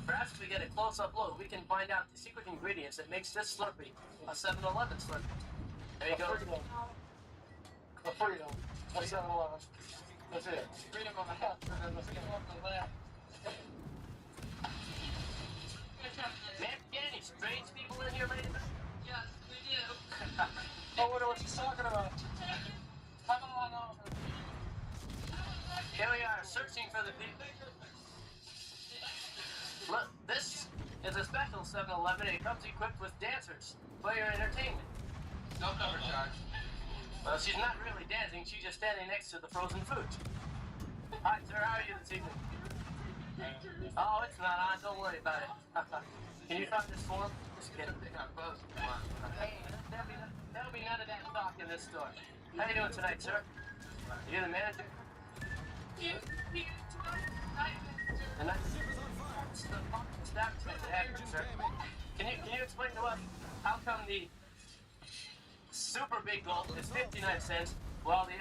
Perhaps if we get a close-up look, we can find out the secret ingredients that makes this Slurpee a 7-Eleven Slurpee. There you go. The freedom. A 7-Eleven. That's it. Freedom on the left and then the freedom on the left. Ma'am, get any strange people in here, ladies? Yes, we do. I wonder what she's talking about. Come on over. Here we are, searching for the people. Look, this is a special 7-Eleven. It comes equipped with dancers for your entertainment. No cover charge. Well, she's not really dancing. She's just standing next to the frozen food. Hi, sir. How are you this evening? Oh, it's not on. Don't worry about it. Can you find this form? Just kidding. Hey, there'll be none of that talk in this store. How you doing tonight, sir? Are you the manager? The night staff sir. Can you explain to us how come the super big gulp is 59 cents while the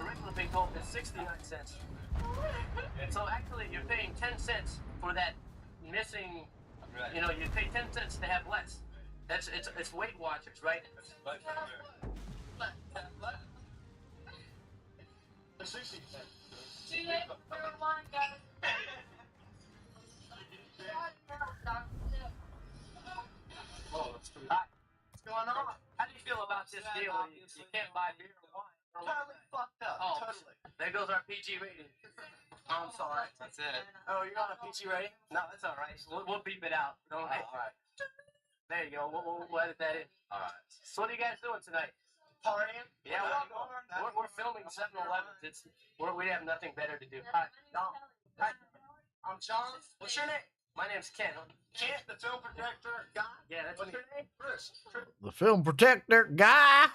regular big gulp is 69 cents? So actually you're paying 10 cents for that missing, you know, you pay 10 cents to have less. It's Weight Watchers, right? The 60 cents. Hi. What's going on? How do you feel about this deal? You can't buy beer or wine. Totally fucked up. Oh, Totally. There goes our PG rating. I'm sorry. That's it. Oh, you're on a PG rating? No, that's all right. We'll beep it out. Don't worry. All right. There you go. We'll edit that in. All right. So what are you guys doing tonight? Partying? Yeah, we're filming 7-Elevens. We have nothing better to do. Hi. I'm John. What's your name? My name's Ken. Kent, the film projector guy? Yeah, that's What's me. your name? Chris. The film protector guy.